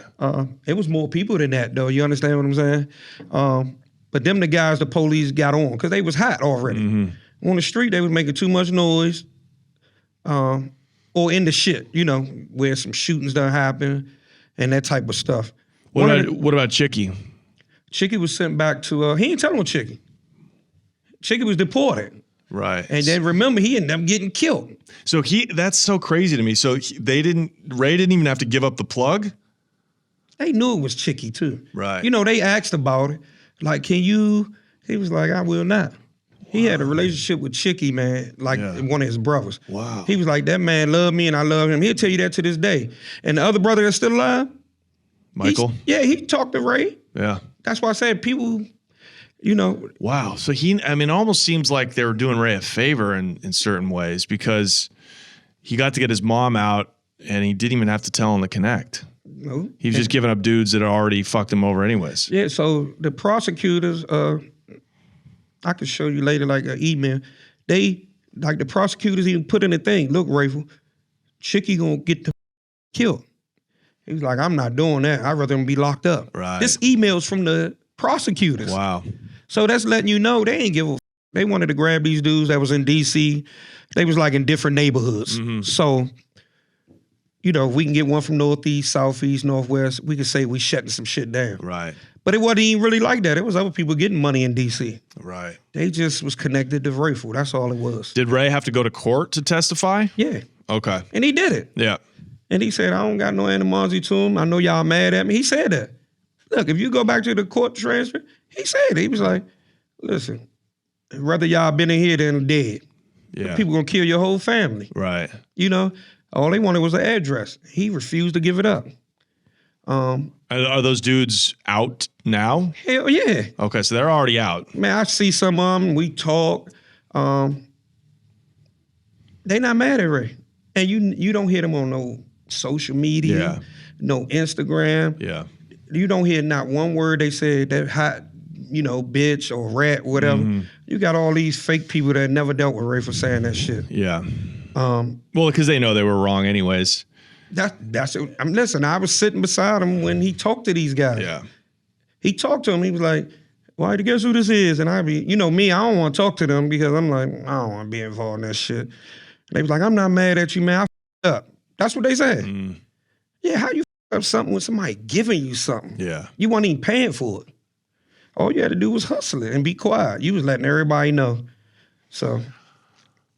It was more people than that, though. You understand what I'm saying? But them the guys the police got on because they was hot already. On the street, they was making too much noise, or in the shit, you know, where some shootings done happen and that type of stuff. What about Chicky? Chicky was sent back to, he ain't telling on Chicky. Chicky was deported. Right. And then remember, he ended up getting killed. So that's so crazy to me. So Ray didn't even have to give up the plug? They knew it was Chicky too. Right. You know, they asked about it. Like, can you, he was like, I will not. He had a relationship with Chicky, man, like one of his brothers. Wow. He was like, that man loved me and I love him. He'll tell you that to this day. And the other brother that's still alive, Michael? he talked to Ray. Yeah. That's why I said people, you know. Wow. So it almost seems like they were doing Ray a favor in certain ways because he got to get his mom out and he didn't even have to tell him to connect. No. He was just giving up dudes that had already fucked him over anyways. Yeah, so the prosecutors, I could show you later, like an email. The prosecutors even put in a thing. Look, Rayful, Chicky gonna get killed. He was like, I'm not doing that. I'd rather him be locked up. Right. This email's from the prosecutors. Wow. So that's letting you know they ain't give a They wanted to grab these dudes that was in D.C. They was like in different neighborhoods. So, you know, if we can get one from Northeast, Southeast, Northwest, we could say we shutting some shit down. Right. But it wasn't even really like that. It was other people getting money in D.C. Right. They just was connected to Rayful. That's all it was. Did Ray have to go to court to testify? Yeah. Okay. And he did it. Yeah. And he said, I don't got no animosity to him. I know y'all mad at me. He said that. Look, if you go back to the court transfer, he said it. He was like, listen, rather y'all been in here than dead. Yeah. People gonna kill your whole family. Right. You know, all they wanted was an address. He refused to give it up. Are those dudes out now? Hell yeah. Okay, so they're already out. Man, I see some of them, we talk. They not mad at Ray. And you don't hear them on no social media, no Instagram. Yeah. You don't hear not one word they said that hot, you know, bitch or rat, whatever. You got all these fake people that never dealt with Ray for saying that shit. Yeah. Well, because they know they were wrong anyways. That's it. Listen, I was sitting beside him when he talked to these guys. Yeah. He talked to him. He was like, "Why? Guess who this is?" And I be, you know, me, I don't want to talk to them because I'm like, I don't want to be involved in that shit. And they was like, "I'm not mad at you, man. I f***ed up." That's what they said. Yeah, how you f*** up something when somebody giving you something? Yeah. You weren't even paying for it. All you had to do was hustle it and be quiet. You was letting everybody know. So.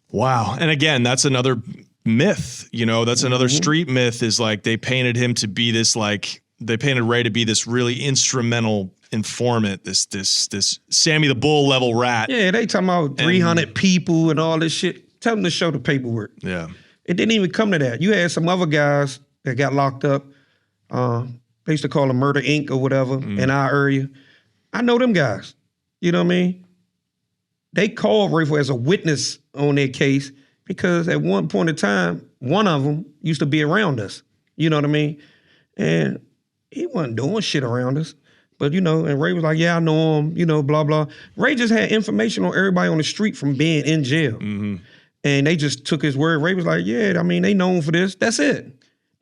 Wow. And again, that's another myth, you know, that's another street myth is like they painted him to be this they painted Ray to be this really instrumental informant, this Sammy the Bull level rat. Yeah, they talking about 300 people and all this shit. Tell them to show the paperwork. Yeah. It didn't even come to that. You had some other guys that got locked up. They used to call them Murder Inc. or whatever in our area. I know them guys. You know what I mean? They called Rayful as a witness on their case because at one point in time, one of them used to be around us. You know what I mean? And he wasn't doing shit around us. But, and Ray was like, yeah, I know him, blah, blah. Ray just had information on everybody on the street from being in jail. Mm-hmm. And they just took his word. Ray was like, yeah, I mean, they known for this. That's it.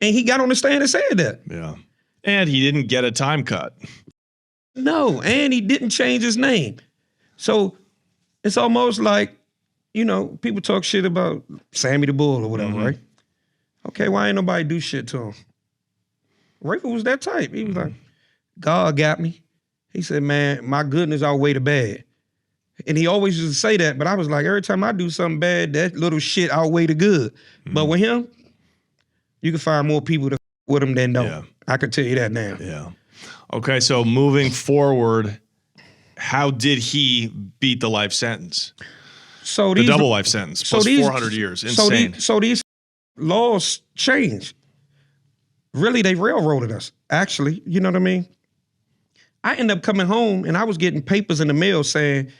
And he got on the stand and said that. Yeah. And he didn't get a time cut. No, and he didn't change his name. So it's almost like, people talk shit about Sammy the Bull or whatever, right? Okay, why ain't nobody do shit to him? Rayful was that type. He was like, God got me. He said, man, my goodness outweigh the bad. And he always used to say that, but I was like, every time I do something bad, that little shit outweigh the good. But with him, you can find more people to with him than don't. Yeah. I can tell you that now. Yeah. Okay, so moving forward, how did he beat the life sentence? So the double life sentence plus 400 years. Insane. So these laws changed. Really, they railroaded us, actually. You know what I mean? I ended up coming home and I was getting papers in the mail saying,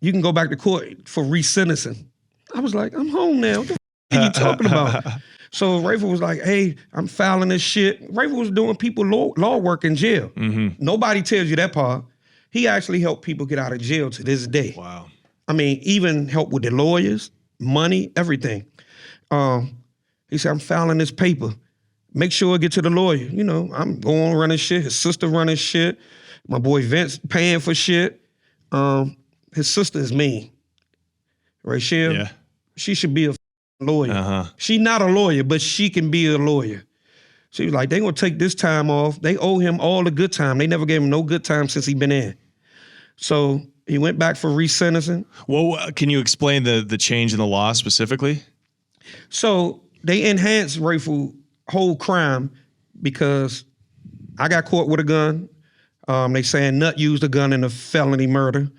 you can go back to court for resentencing. I was like, I'm home now. What the f are you talking about? So Rayful was like, hey, I'm filing this shit. Rayful was doing people law work in jail. Nobody tells you that part. He actually helped people get out of jail to this day. Wow. I mean, even help with the lawyers, money, everything. He said, I'm filing this paper. Make sure it get to the lawyer. I'm going running shit. His sister running shit. My boy Vince paying for shit. His sister is mean. Rachel, yeah. She should be a lawyer. She not a lawyer, but she can be a lawyer. She was like, they gonna take this time off. They owe him all the good time. They never gave him no good time since he been in. So he went back for resentencing. Well, can you explain the change in the law specifically? So they enhanced Rayful whole crime because I got caught with a gun. They saying Nut used a gun in a felony murder.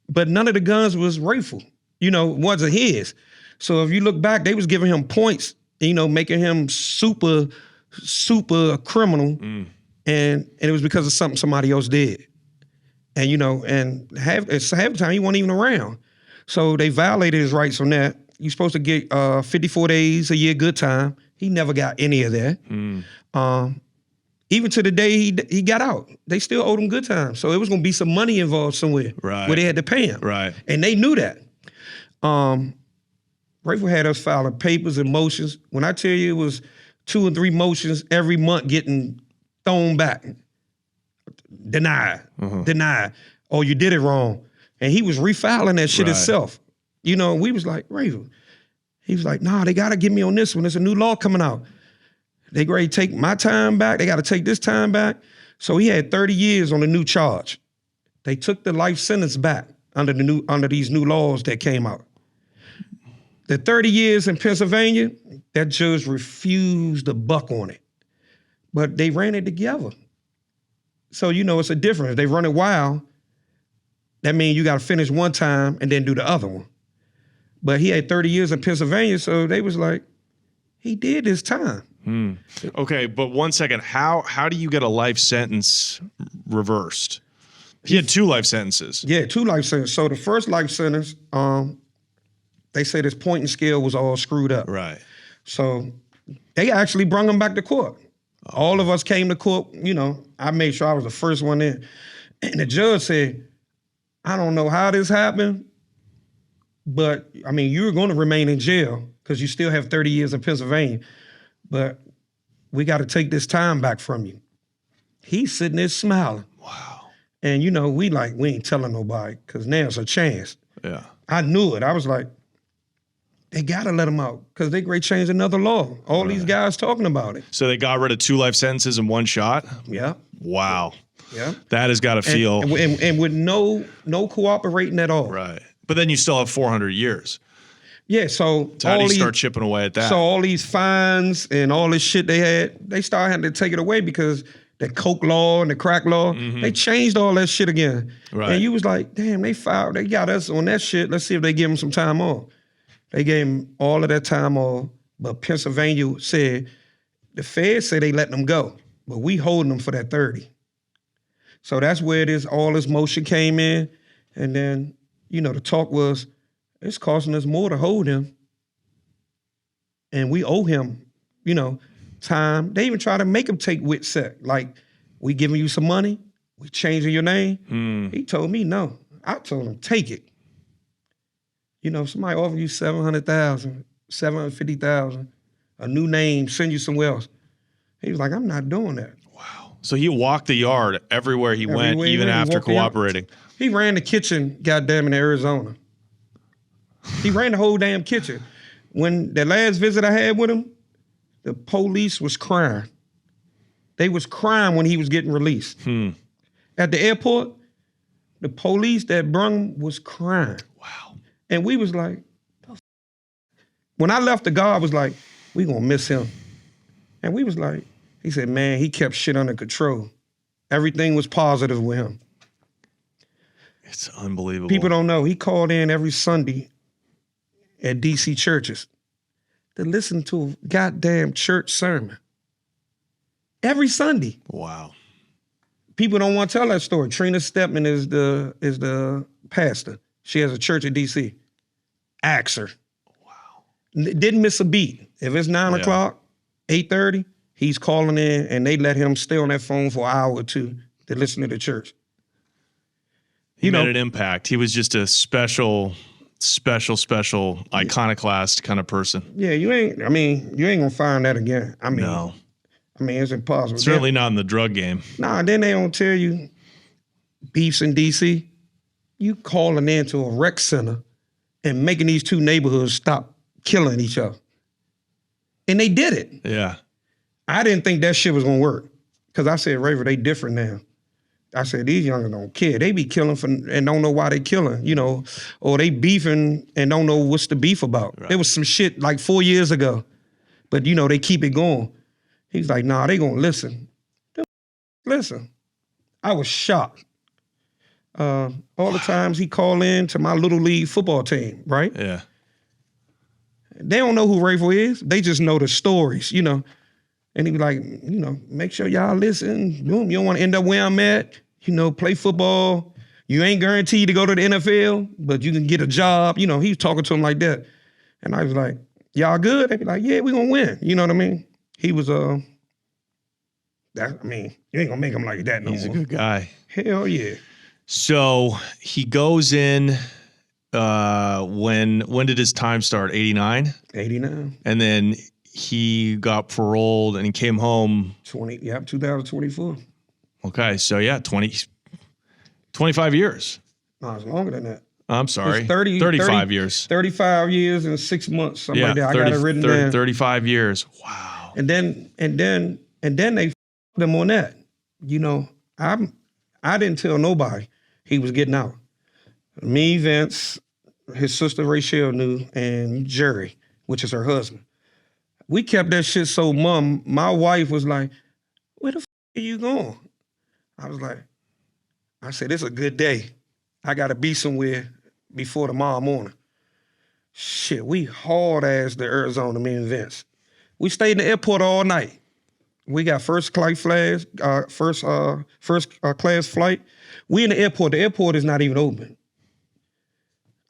But none of the guns was Rayful. Wasn't his. So if you look back, they was giving him points, making him super criminal. And it was because of something somebody else did. And, and half the time he wasn't even around. So they violated his rights on that. You're supposed to get 54 days a year good time. He never got any of that. Even to the day he got out, they still owed him good time. So it was going to be some money involved somewhere where they had to pay him. Right. And they knew that. Rayful had us filing papers and motions. When I tell you it was 2 and 3 motions every month getting thrown back. Denied. Oh, you did it wrong. And he was refiling that shit himself. We was like, Rayful. He was like, nah, they got to get me on this one. There's a new law coming out. They ready to take my time back. They got to take this time back. So he had 30 years on the new charge. They took the life sentence back under these new laws that came out. The 30 years in Pennsylvania, that judge refused to buck on it. But they ran it together. So, it's a difference. They run it wild. That means you got to finish one time and then do the other one. But he had 30 years in Pennsylvania, so they was like, he did his time. Okay, but 1 second. How do you get a life sentence reversed? He had 2 life sentences. Yeah, 2 life sentences. So the first life sentence, they said his pointing scale was all screwed up. Right. So they actually brung him back to court. All of us came to court. I made sure I was the first one in. And the judge said, I don't know how this happened, but, you're going to remain in jail because you still have 30 years in Pennsylvania. But we got to take this time back from you. He's sitting there smiling. Wow. And, we ain't telling nobody because now it's a chance. Yeah. I knew it. I was like, they got to let him out because they great change another law. All these guys talking about it. So they got rid of 2 life sentences in one shot? Yeah. Wow. Yeah. That has got to feel. And with no cooperating at all. Right. But then you still have 400 years. Yeah, so how do you start chipping away at that? So all these fines and all this shit they started having to take it away because the coke law and the crack law, they changed all that shit again. Right. And you was like, damn, they got us on that shit. Let's see if they give him some time off. They gave him all of that time off, but Pennsylvania said, the feds say they letting them go, but we holding them for that 30. So that's where all this motion came in. And then, the talk was, it's costing us more to hold him. And we owe him, time. They even try to make him take WITSEC. Like, we giving you some money, we changing your name. He told me no. I told him, take it. You know, somebody offer you $700,000, $750,000, a new name, send you somewhere else. He was like, I'm not doing that. Wow. So he walked the yard everywhere he went, even after cooperating. He ran the kitchen, goddamn, in Arizona. He ran the whole damn kitchen. When the last visit I had with him, the police was crying. They was crying when he was getting released. At the airport, the police that brung him was crying. Wow. And we was like, when I left, the guard was like, we gonna miss him. And we was like, he said, man, he kept shit under control. Everything was positive with him. It's unbelievable. People don't know. He called in every Sunday at D.C. churches to listen to a goddamn church sermon. Every Sunday. Wow. People don't want to tell that story. Trina Stepman is the pastor. She has a church in D.C. Ask her. Wow. Didn't miss a beat. If it's 9 o'clock, 8:30, he's calling in and they let him stay on that phone for an hour or two to listen to the church. He made an impact. He was just a special iconoclast kind of person. Yeah, you ain't gonna find that again. No. It's impossible. Certainly not in the drug game. Nah, then they don't tell you beefs in D.C. You calling into a rec center and making these two neighborhoods stop killing each other. And they did it. Yeah. I didn't think that shit was gonna work. Cause I said, Rayful, they different now. I said, these youngers don't care. They be killing and don't know why they killing, you know, or they beefing and don't know what's the beef about. Right. There was some shit like 4 years ago, but you know, they keep it going. He's like, nah, they gonna listen. Listen. I was shocked. All the times he called in to my little league football team, right? Yeah. They don't know who Rayful is. They just know the stories, you know. And he be like, you know, make sure y'all listen. Boom, you don't want to end up where I'm at. You know, play football. You ain't guaranteed to go to the NFL, but you can get a job. You know, he was talking to him like that. And I was like, y'all good? They be like, yeah, we gonna win. You know what I mean? He was, you ain't gonna make him like that no more. He's a good guy. Hell yeah. So he goes in, when did his time start? 89? 89. And then he got paroled and he came home. 2024. Okay, so yeah, 25 years. No, it's longer than that. I'm sorry. It's 35 years. 35 years and 6 months. Something like that. 30, I got it written down. 35 years. Wow. And then they them on that. You know, I didn't tell nobody he was getting out. Me, Vince, his sister Rachel knew, and Jerry, which is her husband. We kept that shit so mum. My wife was like, where the are you going? I said, it's a good day. I gotta be somewhere before tomorrow morning. Shit, we hard ass to Arizona, me and Vince. We stayed in the airport all night. We got first class flight. We in the airport. The airport is not even open.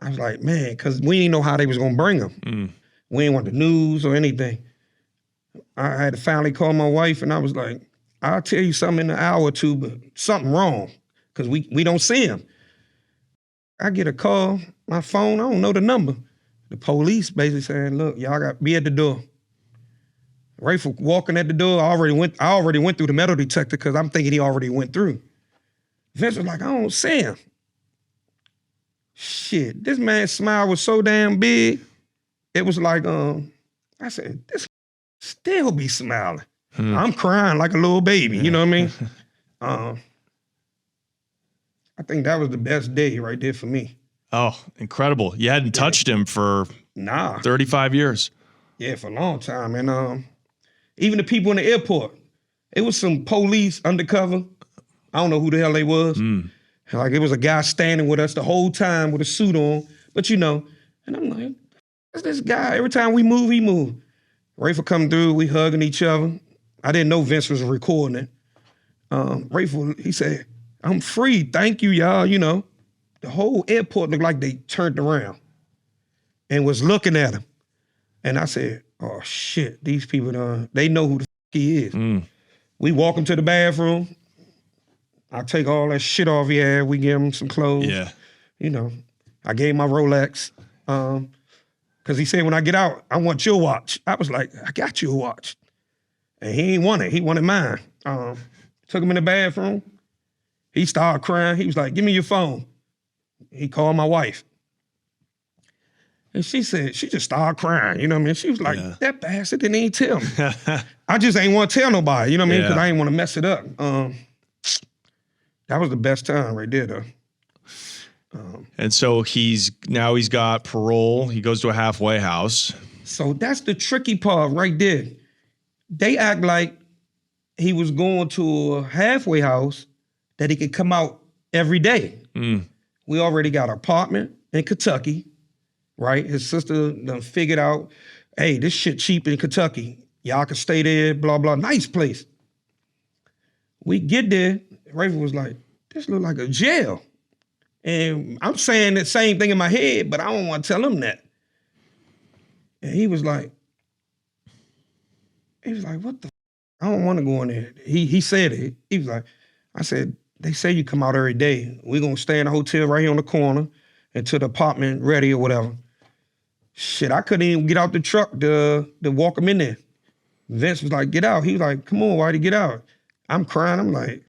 I was like, man, because we didn't know how they was gonna bring them. We didn't want the news or anything. I had to finally call my wife, and I was like, I'll tell you something in an hour or two, but something wrong, because we don't see him. I get a call, my phone, I don't know the number. The police basically saying, look, y'all got be at the door. Rayful walking at the door, I already went through the metal detector because I'm thinking he already went through. Vince was like, I don't see him. Shit, this man's smile was so damn big. It was like, I said, this still be smiling. I'm crying like a little baby, you know what I mean? I think that was the best day right there for me. Oh, incredible. You hadn't touched him for 35 years. Yeah, for a long time. And even the people in the airport, it was some police undercover. I don't know who the hell they was. Like, it was a guy standing with us the whole time with a suit on. But you know, and I'm like, what's this guy? Every time we move, he move. Rayful come through, we hugging each other. I didn't know Vince was recording it. Rayful, he said, I'm free, thank you, y'all. You know, the whole airport looked like they turned around and was looking at him. And I said, oh shit, these people, they know who the he is. We walk him to the bathroom. I take all that shit off he had. We give him some clothes. Yeah. You know, I gave him my Rolex. Because he said, when I get out, I want your watch. I was like, I got you a watch. And he ain't want it. He wanted mine. Took him in the bathroom. He started crying. He was like, give me your phone. He called my wife. And she said, she just started crying. You know what I mean? She was like, that bastard didn't even tell me. I just ain't want to tell nobody. You know what I mean? Because I ain't want to mess it up. That was the best time right there, though. And so he's got parole. He goes to a halfway house. So that's the tricky part right there. They act like he was going to a halfway house that he could come out every day. We already got an apartment in Kentucky, right? His sister done figured out, hey, this shit cheap in Kentucky. Y'all can stay there, blah, blah. Nice place. We get there, Rayful was like, this look like a jail. And I'm saying the same thing in my head, but I don't want to tell him that. And he was like, what the I don't want to go in there. He said it. He was like, I said, they say you come out every day. We're going to stay in a hotel right here on the corner until the apartment ready or whatever. Shit, I couldn't even get out the truck to walk him in there. Vince was like, get out. He was like, come on, Whitey, get out. I'm crying. I'm like,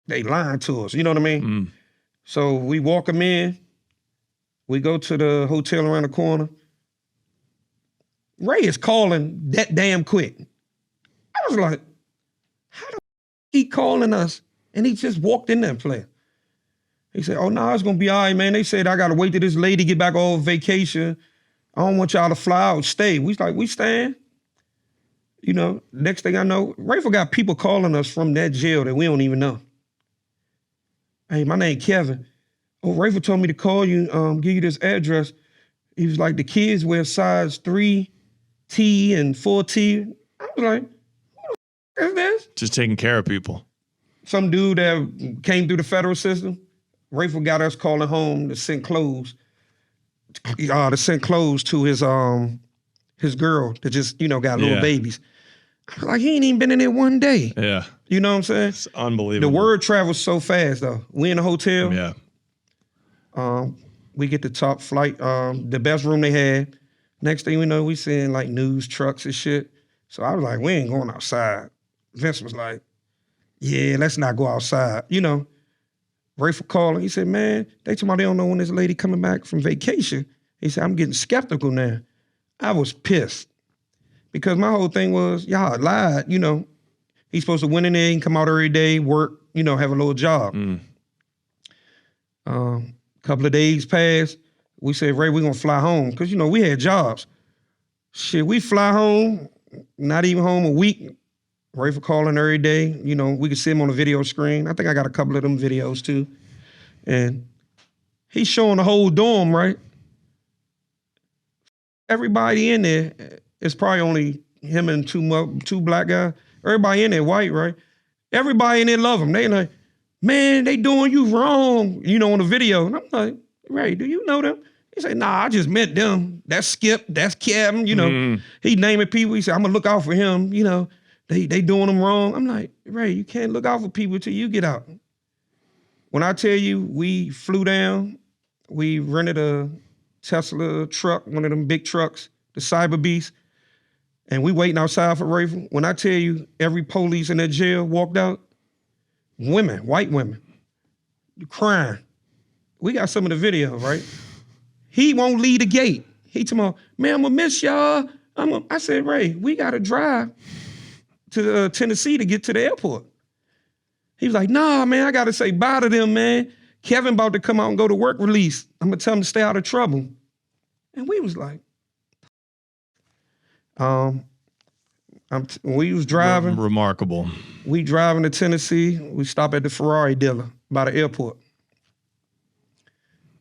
they lying to us. You know what I mean? So we walk him in. We go to the hotel around the corner. Ray is calling that damn quick. I was like, how the he calling us? And he just walked in there playing. He said, oh, no, it's going to be all right, man. They said I got to wait till this lady get back on vacation. I don't want y'all to fly out, stay. We like, we staying. You know, next thing I know, Rayful got people calling us from that jail that we don't even know. Hey, my name Kevin. Oh, Rayful told me to call you, give you this address. He was like, the kids wear size 3T and 4T. I was like, who the f is this? Just taking care of people. Some dude that came through the federal system. Rayful got us calling home to send clothes. To send clothes to his girl that just, you know, got little babies. I was like, he ain't even been in there one day. Yeah. You know what I'm saying? It's unbelievable. The word travels so fast, though. We in the hotel. Yeah. We get the top flight, the best room they had. Next thing we know, we seeing like news trucks and shit. So I was like, we ain't going outside. Vince was like, yeah, let's not go outside. You know, Rayful calling. He said, man, they told me they don't know when this lady coming back from vacation. He said, I'm getting skeptical now. I was pissed. Because my whole thing was, y'all lied, you know. He's supposed to went in there and come out every day, work, you know, have a little job. Couple of days passed. We said, Ray, we're gonna fly home. Cause you know, we had jobs. Shit, we fly home, not even home a week. Rayful calling every day. You know, we could see him on the video screen. I think I got a couple of them videos too. And he's showing the whole dorm, right? Everybody in there, it's probably only him and two black guys. Everybody in there white, right? Everybody in there love him. They like, man, they doing you wrong, you know, on the video. And I'm like, Ray, do you know them? He said, nah, I just met them. That's Skip, that's Kevin, you know. He naming people. He said, I'm gonna look out for him, you know. They doing him wrong. I'm like, Ray, you can't look out for people till you get out. When I tell you, we flew down, we rented a Tesla truck, one of them big trucks, the Cyber Beast, and we waiting outside for Rayful. When I tell you, every police in that jail walked out, women, white women, crying. We got some of the video, right? He won't leave the gate. He told me, man, I'm gonna miss y'all. I said, Ray, we gotta drive to Tennessee to get to the airport. He was like, nah, man, I gotta say bye to them, man. Kevin about to come out and go to work release. I'm gonna tell him to stay out of trouble. And we was like, we was driving. Remarkable. We driving to Tennessee. We stop at the Ferrari dealer by the airport.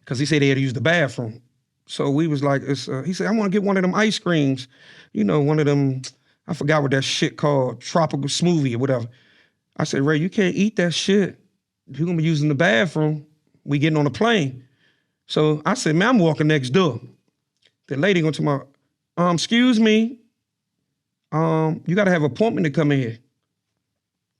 Because he said they had to use the bathroom. So we was like, he said, I want to get one of them ice creams. You know, one of them, I forgot what that shit called, tropical smoothie or whatever. I said, Ray, you can't eat that shit. You're going to be using the bathroom. We getting on a plane. So I said, man, I'm walking next door. The lady going to my, excuse me, you got to have an appointment to come in here.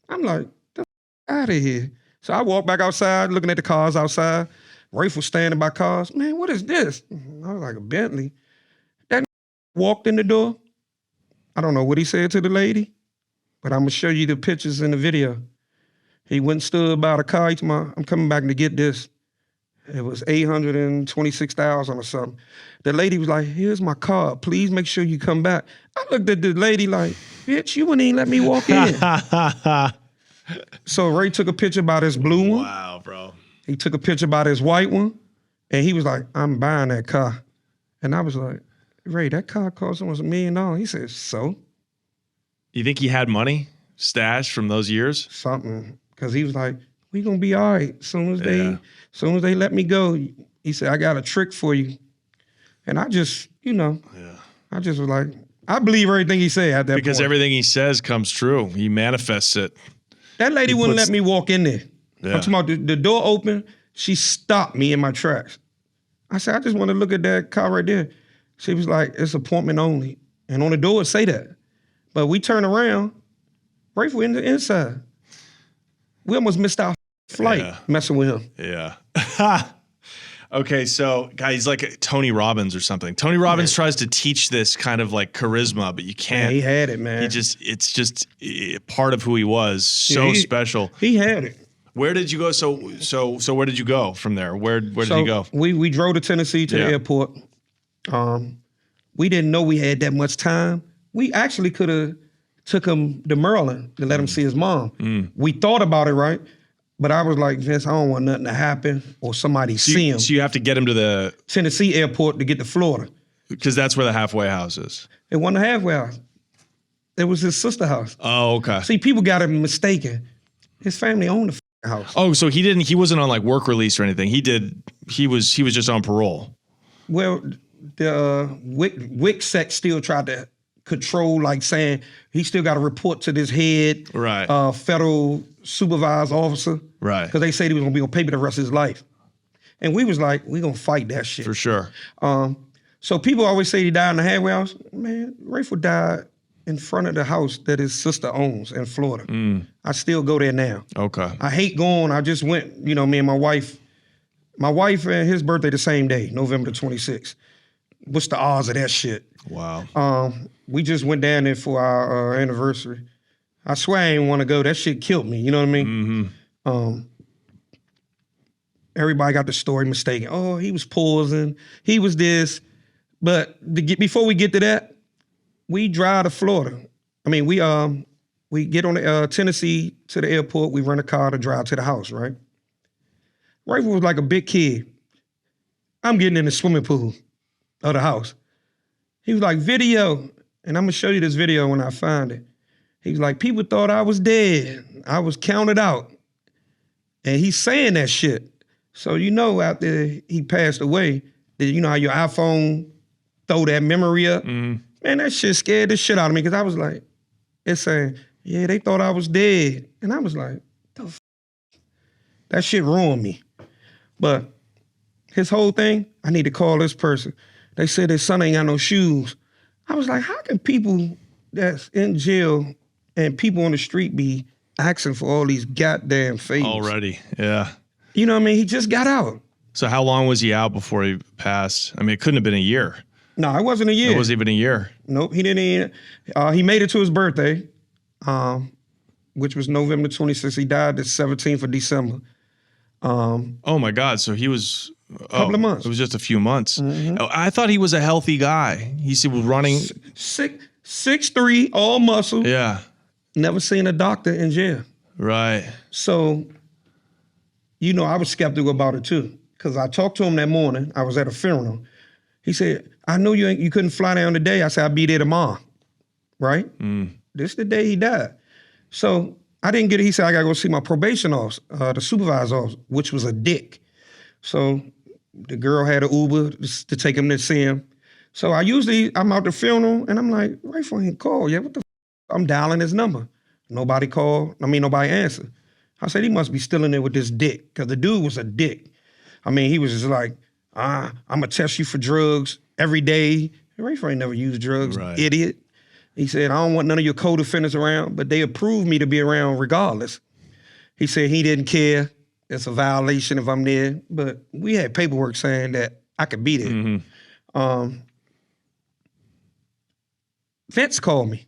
I'm like, the out of here. So I walk back outside, looking at the cars outside. Rayful standing by cars. Man, what is this? I was like, a Bentley. That walked in the door. I don't know what he said to the lady, but I'm gonna show you the pictures in the video. He went and stood by the car. He told me, I'm coming back to get this. It was $826,000 or something. The lady was like, here's my card. Please make sure you come back. I looked at the lady like, bitch, you wouldn't even let me walk in. So Ray took a picture about his blue one. Wow, bro. He took a picture about his white one. And he was like, I'm buying that car. And I was like, Ray, that car cost almost $1 million. He said, so? You think he had money stashed from those years? Something. Because he was like, we gonna be all right. Soon as they let me go, he said, I got a trick for you. And I just, I just was like, I believe everything he said at that point. Because everything he says comes true. He manifests it. That lady wouldn't let me walk in there. Yeah. I'm talking about the door open. She stopped me in my tracks. I said, I just want to look at that car right there. She was like, it's appointment only. And on the door it say that. But we turn around, Rayful in the inside. We almost missed our flight messing with him. Yeah. Okay, so guys, like Tony Robbins or something. Tony Robbins tries to teach this kind of like charisma, but you can't. Yeah, he had it, man. It's just part of who he was. So special. He had it. Where did you go? So where did you go from there? Where did you go? We drove to Tennessee to the airport. We didn't know we had that much time. We actually could have took him to Maryland to let him see his mom. We thought about it, right? But I was like, Vince, I don't want nothing to happen or somebody see him. So you have to get him to the Tennessee airport to get to Florida. Because that's where the halfway house is. It wasn't a halfway house. It was his sister house. Oh, okay. See, people got him mistaken. His family owned the house. Oh, so he wasn't on like work release or anything. He was just on parole. Well, the WIC sect still tried to control, like saying he still got to report to this head federal supervised officer. Right. Because they said he was going to be on paper the rest of his life. And we was like, we going to fight that shit. For sure. So people always say he died in the halfway house. Man, Rayful died in front of the house that his sister owns in Florida. I still go there now. Okay. I hate going. I just went, me and my wife. My wife and his birthday the same day, November the 26th. What's the odds of that shit? Wow. We just went down there for our anniversary. I swear I didn't want to go. That shit killed me. You know what I mean? Mm-hmm. Everybody got the story mistaken. Oh, he was poisoned. He was this. But before we get to that, we drive to Florida. I mean, we get on the Tennessee to the airport. We rent a car to drive to the house, right? Rayful was like a big kid. I'm getting in the swimming pool of the house. He was like, video. And I'm going to show you this video when I find it. He was like, people thought I was dead. I was counted out. And he's saying that shit. So after he passed away, you know how your iPhone throw that memory up? Man, that shit scared the shit out of me because I was like, it's saying, yeah, they thought I was dead. And I was like, that shit ruined me. But his whole thing, I need to call this person. They said his son ain't got no shoes. I was like, how can people that's in jail and people on the street be asking for all these goddamn favors? Already, yeah. You know what I mean? He just got out. So how long was he out before he passed? I mean, it couldn't have been a year. No, it wasn't a year. It wasn't even a year. Nope, he didn't even. He made it to his birthday, which was November 26th. He died the 17th of December. Oh my God, so he was... A couple of months. It was just a few months. Mm-hmm. I thought he was a healthy guy. He was running... 6'3", all muscle. Yeah. Never seen a doctor in jail. Right. So, I was skeptical about it too. Because I talked to him that morning. I was at a funeral. He said, I know you couldn't fly down today. I said, I'll be there tomorrow. Right? This is the day he died. So I didn't get it. He said, I got to go see my probation officer, the supervisor's office, which was a dick. So the girl had an Uber to take him to see him. So I'm out the funeral and I'm like, Rayful ain't called yet. What the f? I'm dialing his number. Nobody called. Nobody answered. I said, he must be still in there with this dick. Because the dude was a dick. I mean, he was just like, I'm going to test you for drugs every day. Rayful ain't never used drugs, idiot. He said, I don't want none of your co-defendants around, but they approved me to be around regardless. He said he didn't care. It's a violation if I'm there. But we had paperwork saying that I could be there. Vince called me.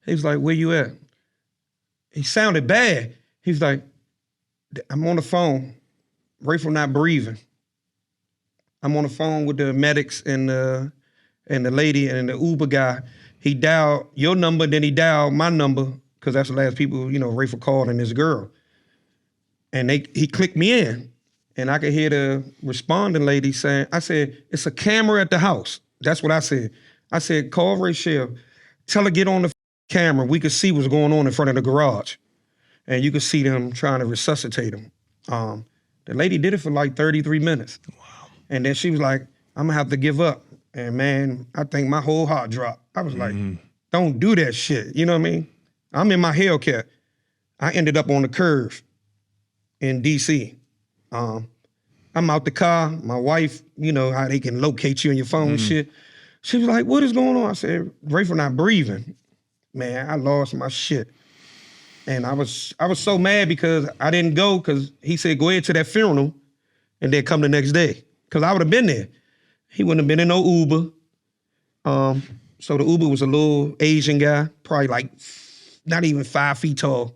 He was like, where you at? He sounded bad. He was like, I'm on the phone. Rayful not breathing. I'm on the phone with the medics and the lady and the Uber guy. He dialed your number, then he dialed my number, because that's the last people, Rayful called, and his girl. And he clicked me in. And I could hear the responding lady saying, I said, it's a camera at the house. That's what I said. I said, call Rachel, tell her get on the camera. We could see what's going on in front of the garage. And you could see them trying to resuscitate him. The lady did it for like 33 minutes. Wow. And then she was like, I'm gonna have to give up. And man, I think my whole heart dropped. I was like, don't do that shit. You know what I mean? I'm in my Hellcat. I ended up on the curve in D.C. I'm out the car. My wife, how they can locate you on your phone and shit. She was like, what is going on? I said, Rayful not breathing. Man, I lost my shit. And I was so mad because I didn't go, because he said, go ahead to that funeral and then come the next day. Because I would have been there. He wouldn't have been in no Uber. So the Uber was a little Asian guy, probably like not even 5 feet tall.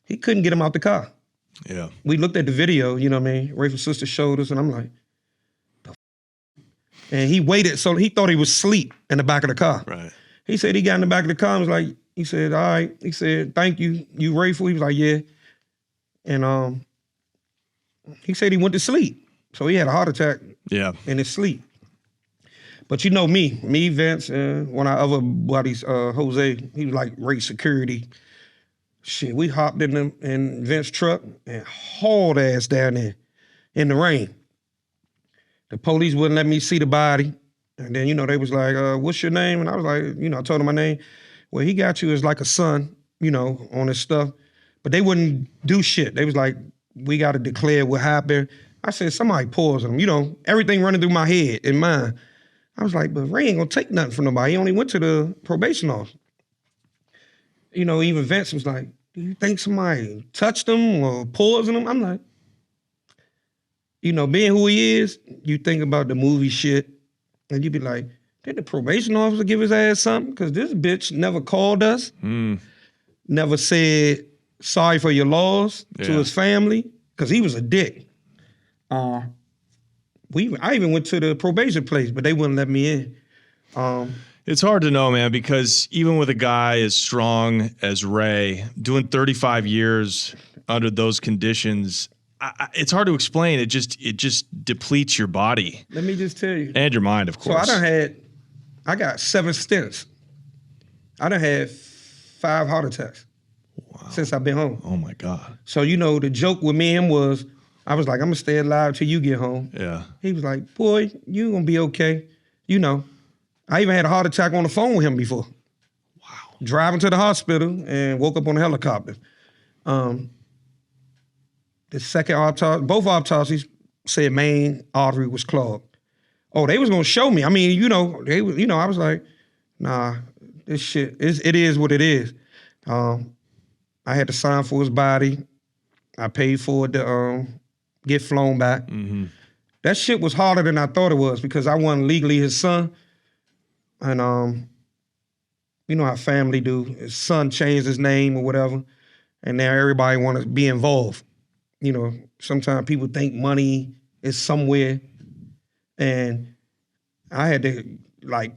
He couldn't get him out the car. Yeah. We looked at the video, you know what I mean? Rayful's sister showed us, and I'm like, the f-? And he waited, so he thought he was asleep in the back of the car. Right. He said he got in the back of the car and was like, he said, all right. He said, thank you. You Rayful? He was like, yeah. And he said he went to sleep. So he had a heart attack in his sleep. But you know me, Vince, one of our other buddies, Jose, he was like race security. Shit, we hopped in Vince's truck and hauled ass down there in the rain. The police wouldn't let me see the body. And then, they was like, what's your name? And I was like, I told him my name. Well, he got you as like a son, on his stuff. But they wouldn't do shit. They was like, we got to declare what happened. I said, somebody poisoned him. Everything running through my head and mind. I was like, but Ray ain't gonna take nothing from nobody. He only went to the probation office. Even Vince was like, do you think somebody touched him or poisoned him? I'm like, being who he is, you think about the movie shit, and you be like, did the probation officer give his ass something? Because this bitch never called us, never said sorry for your loss to his family, because he was a dick. I even went to the probation place, but they wouldn't let me in. It's hard to know, man, because even with a guy as strong as Ray, doing 35 years under those conditions, it's hard to explain. It just depletes your body. Let me just tell you. And your mind, of course. So I got 7 stints. I done had 5 heart attacks since I've been home. Oh my God. So, the joke with me and him was, I was like, I'm gonna stay alive till you get home. Yeah. He was like, boy, you gonna be okay. I even had a heart attack on the phone with him before. Wow. Driving to the hospital and woke up on a helicopter. The second autopsy, both autopsies said main artery was clogged. Oh, they was gonna show me. I mean, I was like, nah, this shit, it is what it is. I had to sign for his body. I paid for it to get flown back. Mm-hmm. That shit was harder than I thought it was, because I wasn't legally his son. And you know how family do. His son changed his name or whatever, and now everybody want to be involved. Sometimes people think money is somewhere, and I had to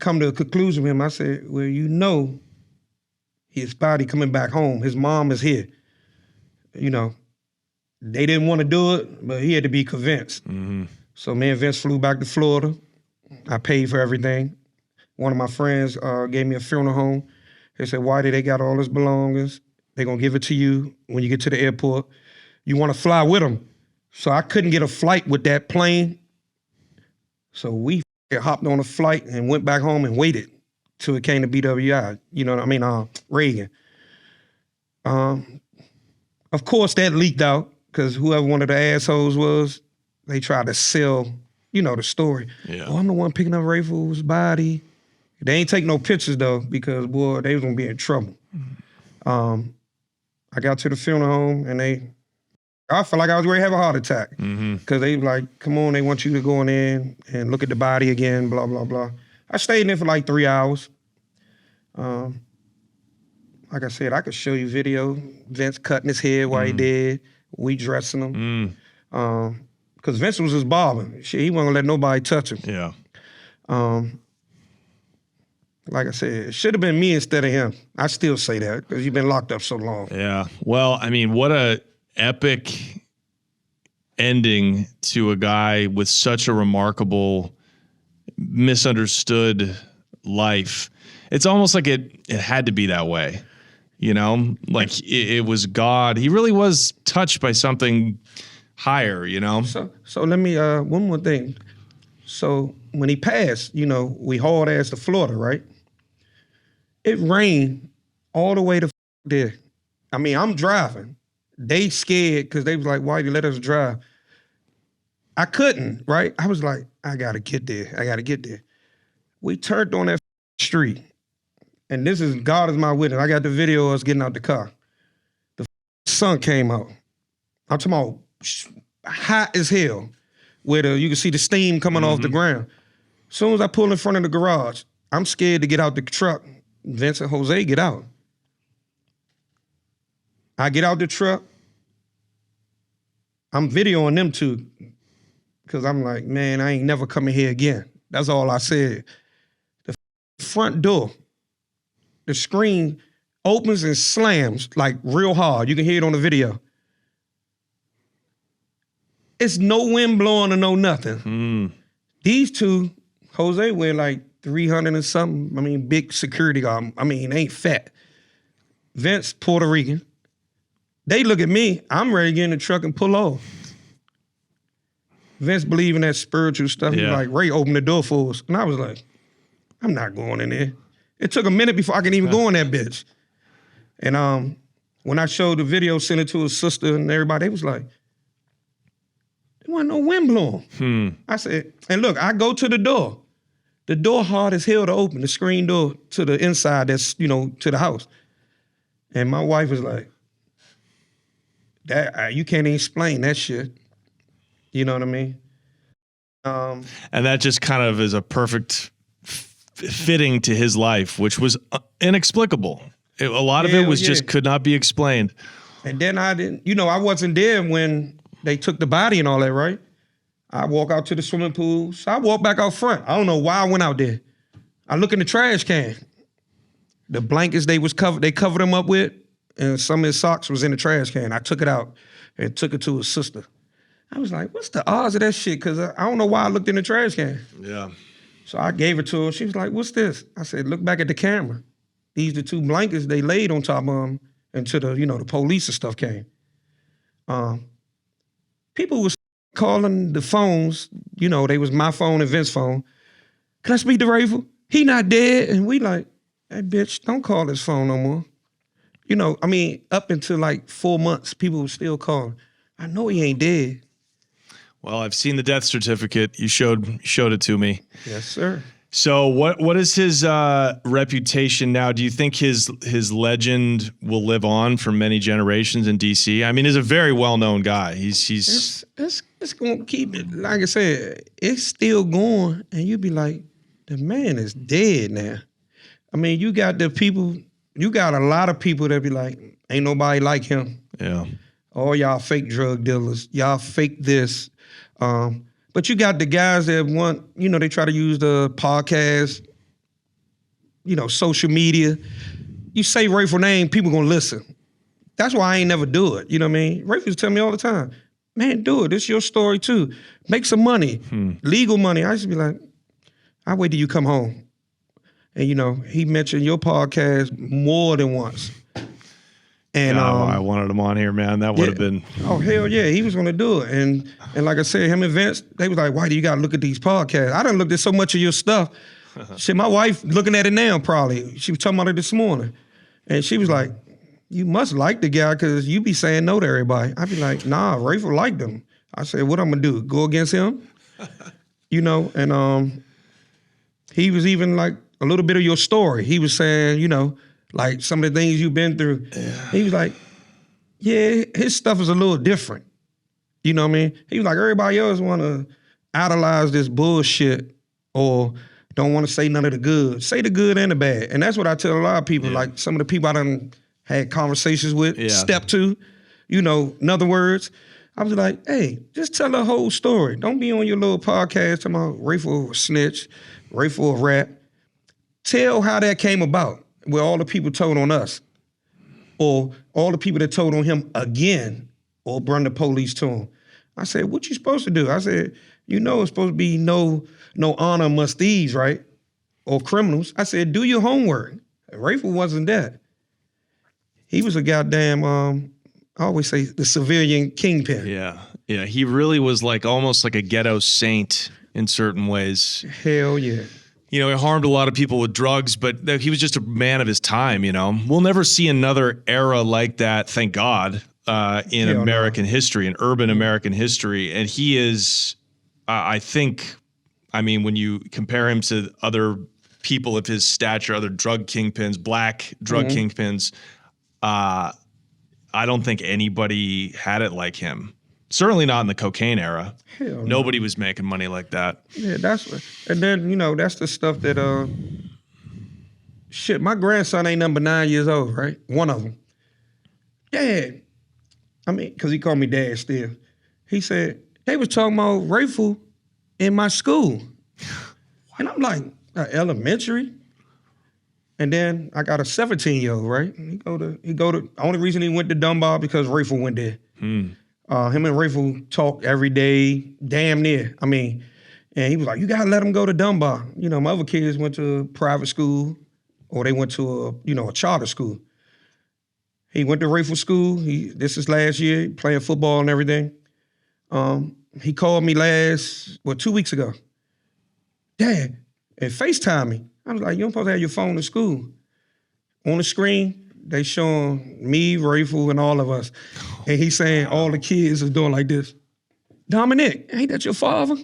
come to a conclusion with him. I said, well, his body coming back home. His mom is here. They didn't want to do it, but he had to be convinced. Mm-hmm. So me and Vince flew back to Florida. I paid for everything. One of my friends gave me a funeral home. They said, Whitey, they got all his belongings. They're going to give it to you when you get to the airport. You want to fly with them. So I couldn't get a flight with that plane. So we hopped on a flight and went back home and waited till it came to BWI. Reagan. Of course, that leaked out, because whoever one of the assholes was, they tried to sell, the story. Yeah. Oh, I'm the one picking up Rayful's body. They ain't take no pictures though, because boy, they was gonna be in trouble. I got to the funeral home and I felt like I was ready to have a heart attack. Because they was like, come on, they want you to go in there and look at the body again, blah, blah, blah. I stayed in there for like 3 hours. Like I said, I could show you video, Vince cutting his hair while he did, we dressing him. Because Vince was just bobbing. Shit, he wasn't gonna let nobody touch him. Yeah. Like I said, it should have been me instead of him. I still say that because you've been locked up so long. Yeah. Well, I mean, what a epic ending to a guy with such a remarkable, misunderstood life. It's almost like it had to be that way, you know? Like it was God. He really was touched by something higher, you know? So let me, one more thing. So when he passed, you know, we hauled ass to Florida, right? It rained all the way to there. I mean, I'm driving. They scared because they was like, why you let us drive? I couldn't, right? I was like, I gotta get there. I gotta get there. We turned on that street. And this is, God is my witness. I got the video of us getting out the car. The sun came out. I'm talking about hot as hell, where you can see the steam coming off the ground. As soon as I pull in front of the garage, I'm scared to get out the truck. Vince and Jose get out. I get out the truck. I'm videoing them too, because I'm like, man, I ain't never coming here again. That's all I said. The front door, the screen opens and slams like real hard. You can hear it on the video. It's no wind blowing or no nothing. These two, Jose weigh like 300 and something. I mean, big security guard. I mean, they ain't fat. Vince, Puerto Rican. They look at me. I'm ready to get in the truck and pull off. Vince believe in that spiritual stuff. He's like, Ray, open the door for us. And I was like, I'm not going in there. It took a minute before I could even go in that bitch. And when I showed the video, sent it to his sister and everybody, they was like, there wasn't no wind blowing. I said, and look, I go to the door. The door hard as hell to open, the screen door to the inside that's, you know, to the house. And my wife was like, that you can't even explain that shit. You know what I mean? And that just kind of is a perfect fitting to his life, which was inexplicable. A lot of it was just could not be explained. And then I didn't, you know, I wasn't there when they took the body and all that, right? I walk out to the swimming pool. So I walk back out front. I don't know why I went out there. I look in the trash can. The blankets they covered them up with, and some of his socks was in the trash can. I took it out and took it to his sister. I was like, what's the odds of that shit? Because I don't know why I looked in the trash can. Yeah. So I gave it to her. She was like, what's this? I said, look back at the camera. These the two blankets they laid on top of them until the, you know, the police and stuff came. People was calling the phones, you know, they was my phone and Vince's phone. Can I speak to Rayful? He not dead. And we like, hey, bitch, don't call his phone no more. You know, I mean, up until like 4 months, people were still calling. I know he ain't dead. Well, I've seen the death certificate. You showed it to me. Yes, sir. So what is his reputation now? Do you think his legend will live on for many generations in D.C.? I mean, he's a very well-known guy. He's It's going to keep it. Like I said, it's still going, and you be like, the man is dead now. I mean, you got a lot of people that be like, ain't nobody like him. Yeah. All y'all fake drug dealers. Y'all fake this. But you got the guys that want, you know, they try to use the podcast, you know, social media. You say Rayful name, people gonna listen. That's why I ain't never do it. You know what I mean? Rayful tell me all the time, man, do it. It's your story too. Make some money, legal money. I used to be like, I wait till you come home. And you know, he mentioned your podcast more than once. And I wanted him on here, man. That would have been. Oh hell yeah, he was gonna do it. And like I said, him and Vince, they was like, why do you gotta look at these podcasts? I done looked at so much of your stuff. Shit, my wife looking at it now probably. She was talking about it this morning. And she was like, you must like the guy because you be saying no to everybody. I be like, nah, Rayful liked him. I said, what I'm gonna do? Go against him? You know, and he was even like a little bit of your story. He was saying, you know, like some of the things you've been through. Yeah. He was like, yeah, his stuff is a little different. You know what I mean? He was like, everybody else want to idolize this bullshit or don't want to say none of the good. Say the good and the bad. And that's what I tell a lot of people, like some of the people I done had conversations with, step to, you know, in other words, I was like, hey, just tell the whole story. Don't be on your little podcast talking about Rayful snitch, Rayful rap. Tell how that came about, where all the people told on us, or all the people that told on him again, or bring the police to him. I said, what you supposed to do? I said, you know it's supposed to be no honor amongst thieves, right? Or criminals. I said, do your homework. Rayful wasn't that. He was a goddamn, I always say, the civilian kingpin. Yeah. Yeah, he really was like almost like a ghetto saint in certain ways. Hell yeah. You know, he harmed a lot of people with drugs, but he was just a man of his time, you know. We'll never see another era like that, thank God, in American history, in urban American history. And he is, I think, I mean, when you compare him to other people of his stature, other drug kingpins, black drug kingpins, I don't think anybody had it like him. Certainly not in the cocaine era. Hell Nobody was making money like that. Yeah, and then, you know, that's the stuff that, shit, my grandson ain't number 9 years old, right? One of them. Dad, I mean, because he called me dad still. He said, they was talking about Rayful in my school. And I'm like, elementary? And then I got a 17-year-old, right? He go to, only reason he went to Dunbar because Rayful went there. Him and Rayful talk every day, damn near. I mean, and he was like, you gotta let him go to Dunbar. You know, my other kids went to a private school or they went to a charter school. He went to Rayful school. This is last year, playing football and everything. He called me 2 weeks ago. Dad, and FaceTime me. I was like, you don't supposed to have your phone in school. On the screen, they showing me, Rayful, and all of us. And he's saying all the kids is doing like this. Dominic, ain't that your father?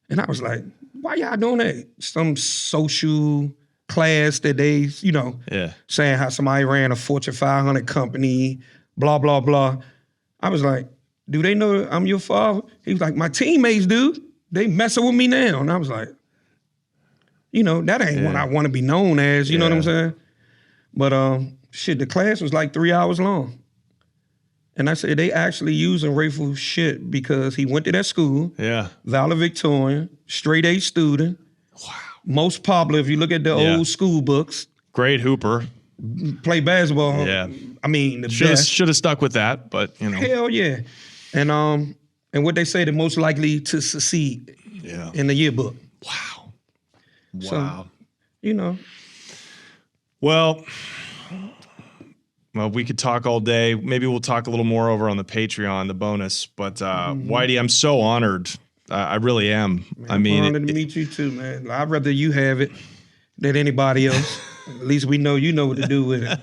And I was like, why y'all doing that? Some social class that they, you know, saying how somebody ran a Fortune 500 company, blah, blah, blah. I was like, do they know I'm your father? He was like, my teammates do. They messing with me now. And I was like, you know, that ain't what I want to be known as, you know what I'm saying? But shit, the class was like 3 hours long. And I said, they actually using Rayful shit because he went to that school. Yeah. Valedictorian, straight A student. Wow. Most popular, if you look at the old school books. Great hooper. Play basketball. Yeah. I mean, the best. Should have stuck with that, but you know. Hell yeah. And what they say, the most likely to succeed in the yearbook. Wow. So, you know. Well, we could talk all day. Maybe we'll talk a little more over on the Patreon, the bonus. But Whitey, I'm so honored. I really am. Man, I'm honored to meet you too, man. I'd rather you have it than anybody else. At least we know you know what to do with it.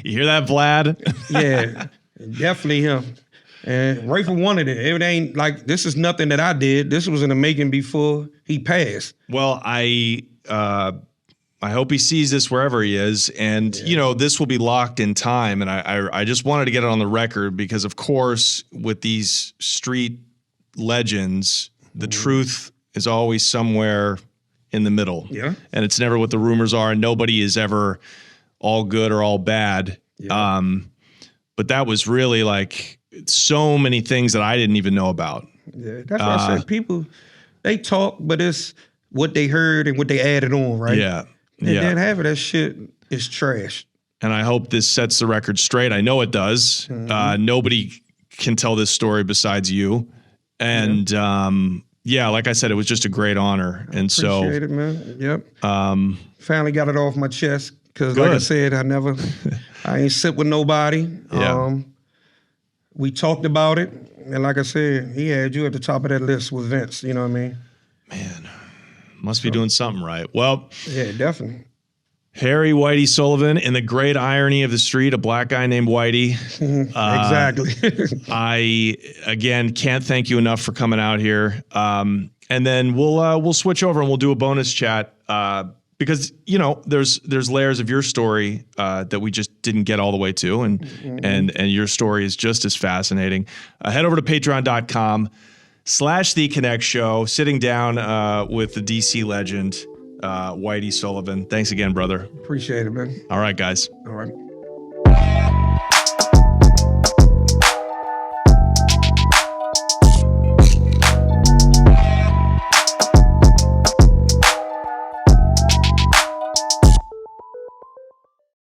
You hear that, Vlad? Yeah, definitely him. And Rayful wanted it. It ain't like, this is nothing that I did. This was in the making before he passed. Well, I hope he sees this wherever he is. And, you know, this will be locked in time. And I just wanted to get it on the record because, of course, with these street legends, the truth is always somewhere in the middle. Yeah. And it's never what the rumors are. And nobody is ever all good or all bad. Yeah. But that was really like so many things that I didn't even know about. Yeah, that's why I said people, they talk, but it's what they heard and what they added on, right? Yeah. And then half of that shit is trash. And I hope this sets the record straight. I know it does. Nobody can tell this story besides you. And like I said, it was just a great honor. And appreciate it, man. Yep. Finally got it off my chest because, like I said, I ain't sit with nobody. Yeah. We talked about it, and like I said, he had you at the top of that list with Vince. You know what I mean? Man, must be doing something right. Well, yeah, definitely. Harry Whitey Sullivan, in the great irony of the street, a black guy named Whitey. Exactly. I again can't thank you enough for coming out here. And then we'll switch over and we'll do a bonus chat. because you know there's layers of your story that we just didn't get all the way to, and your story is just as fascinating. Head over to patreon.com/The Connect Show. Sitting down with the DC legend, Whitey Sullivan. Thanks again, brother. Appreciate it, man. All right, guys. All right.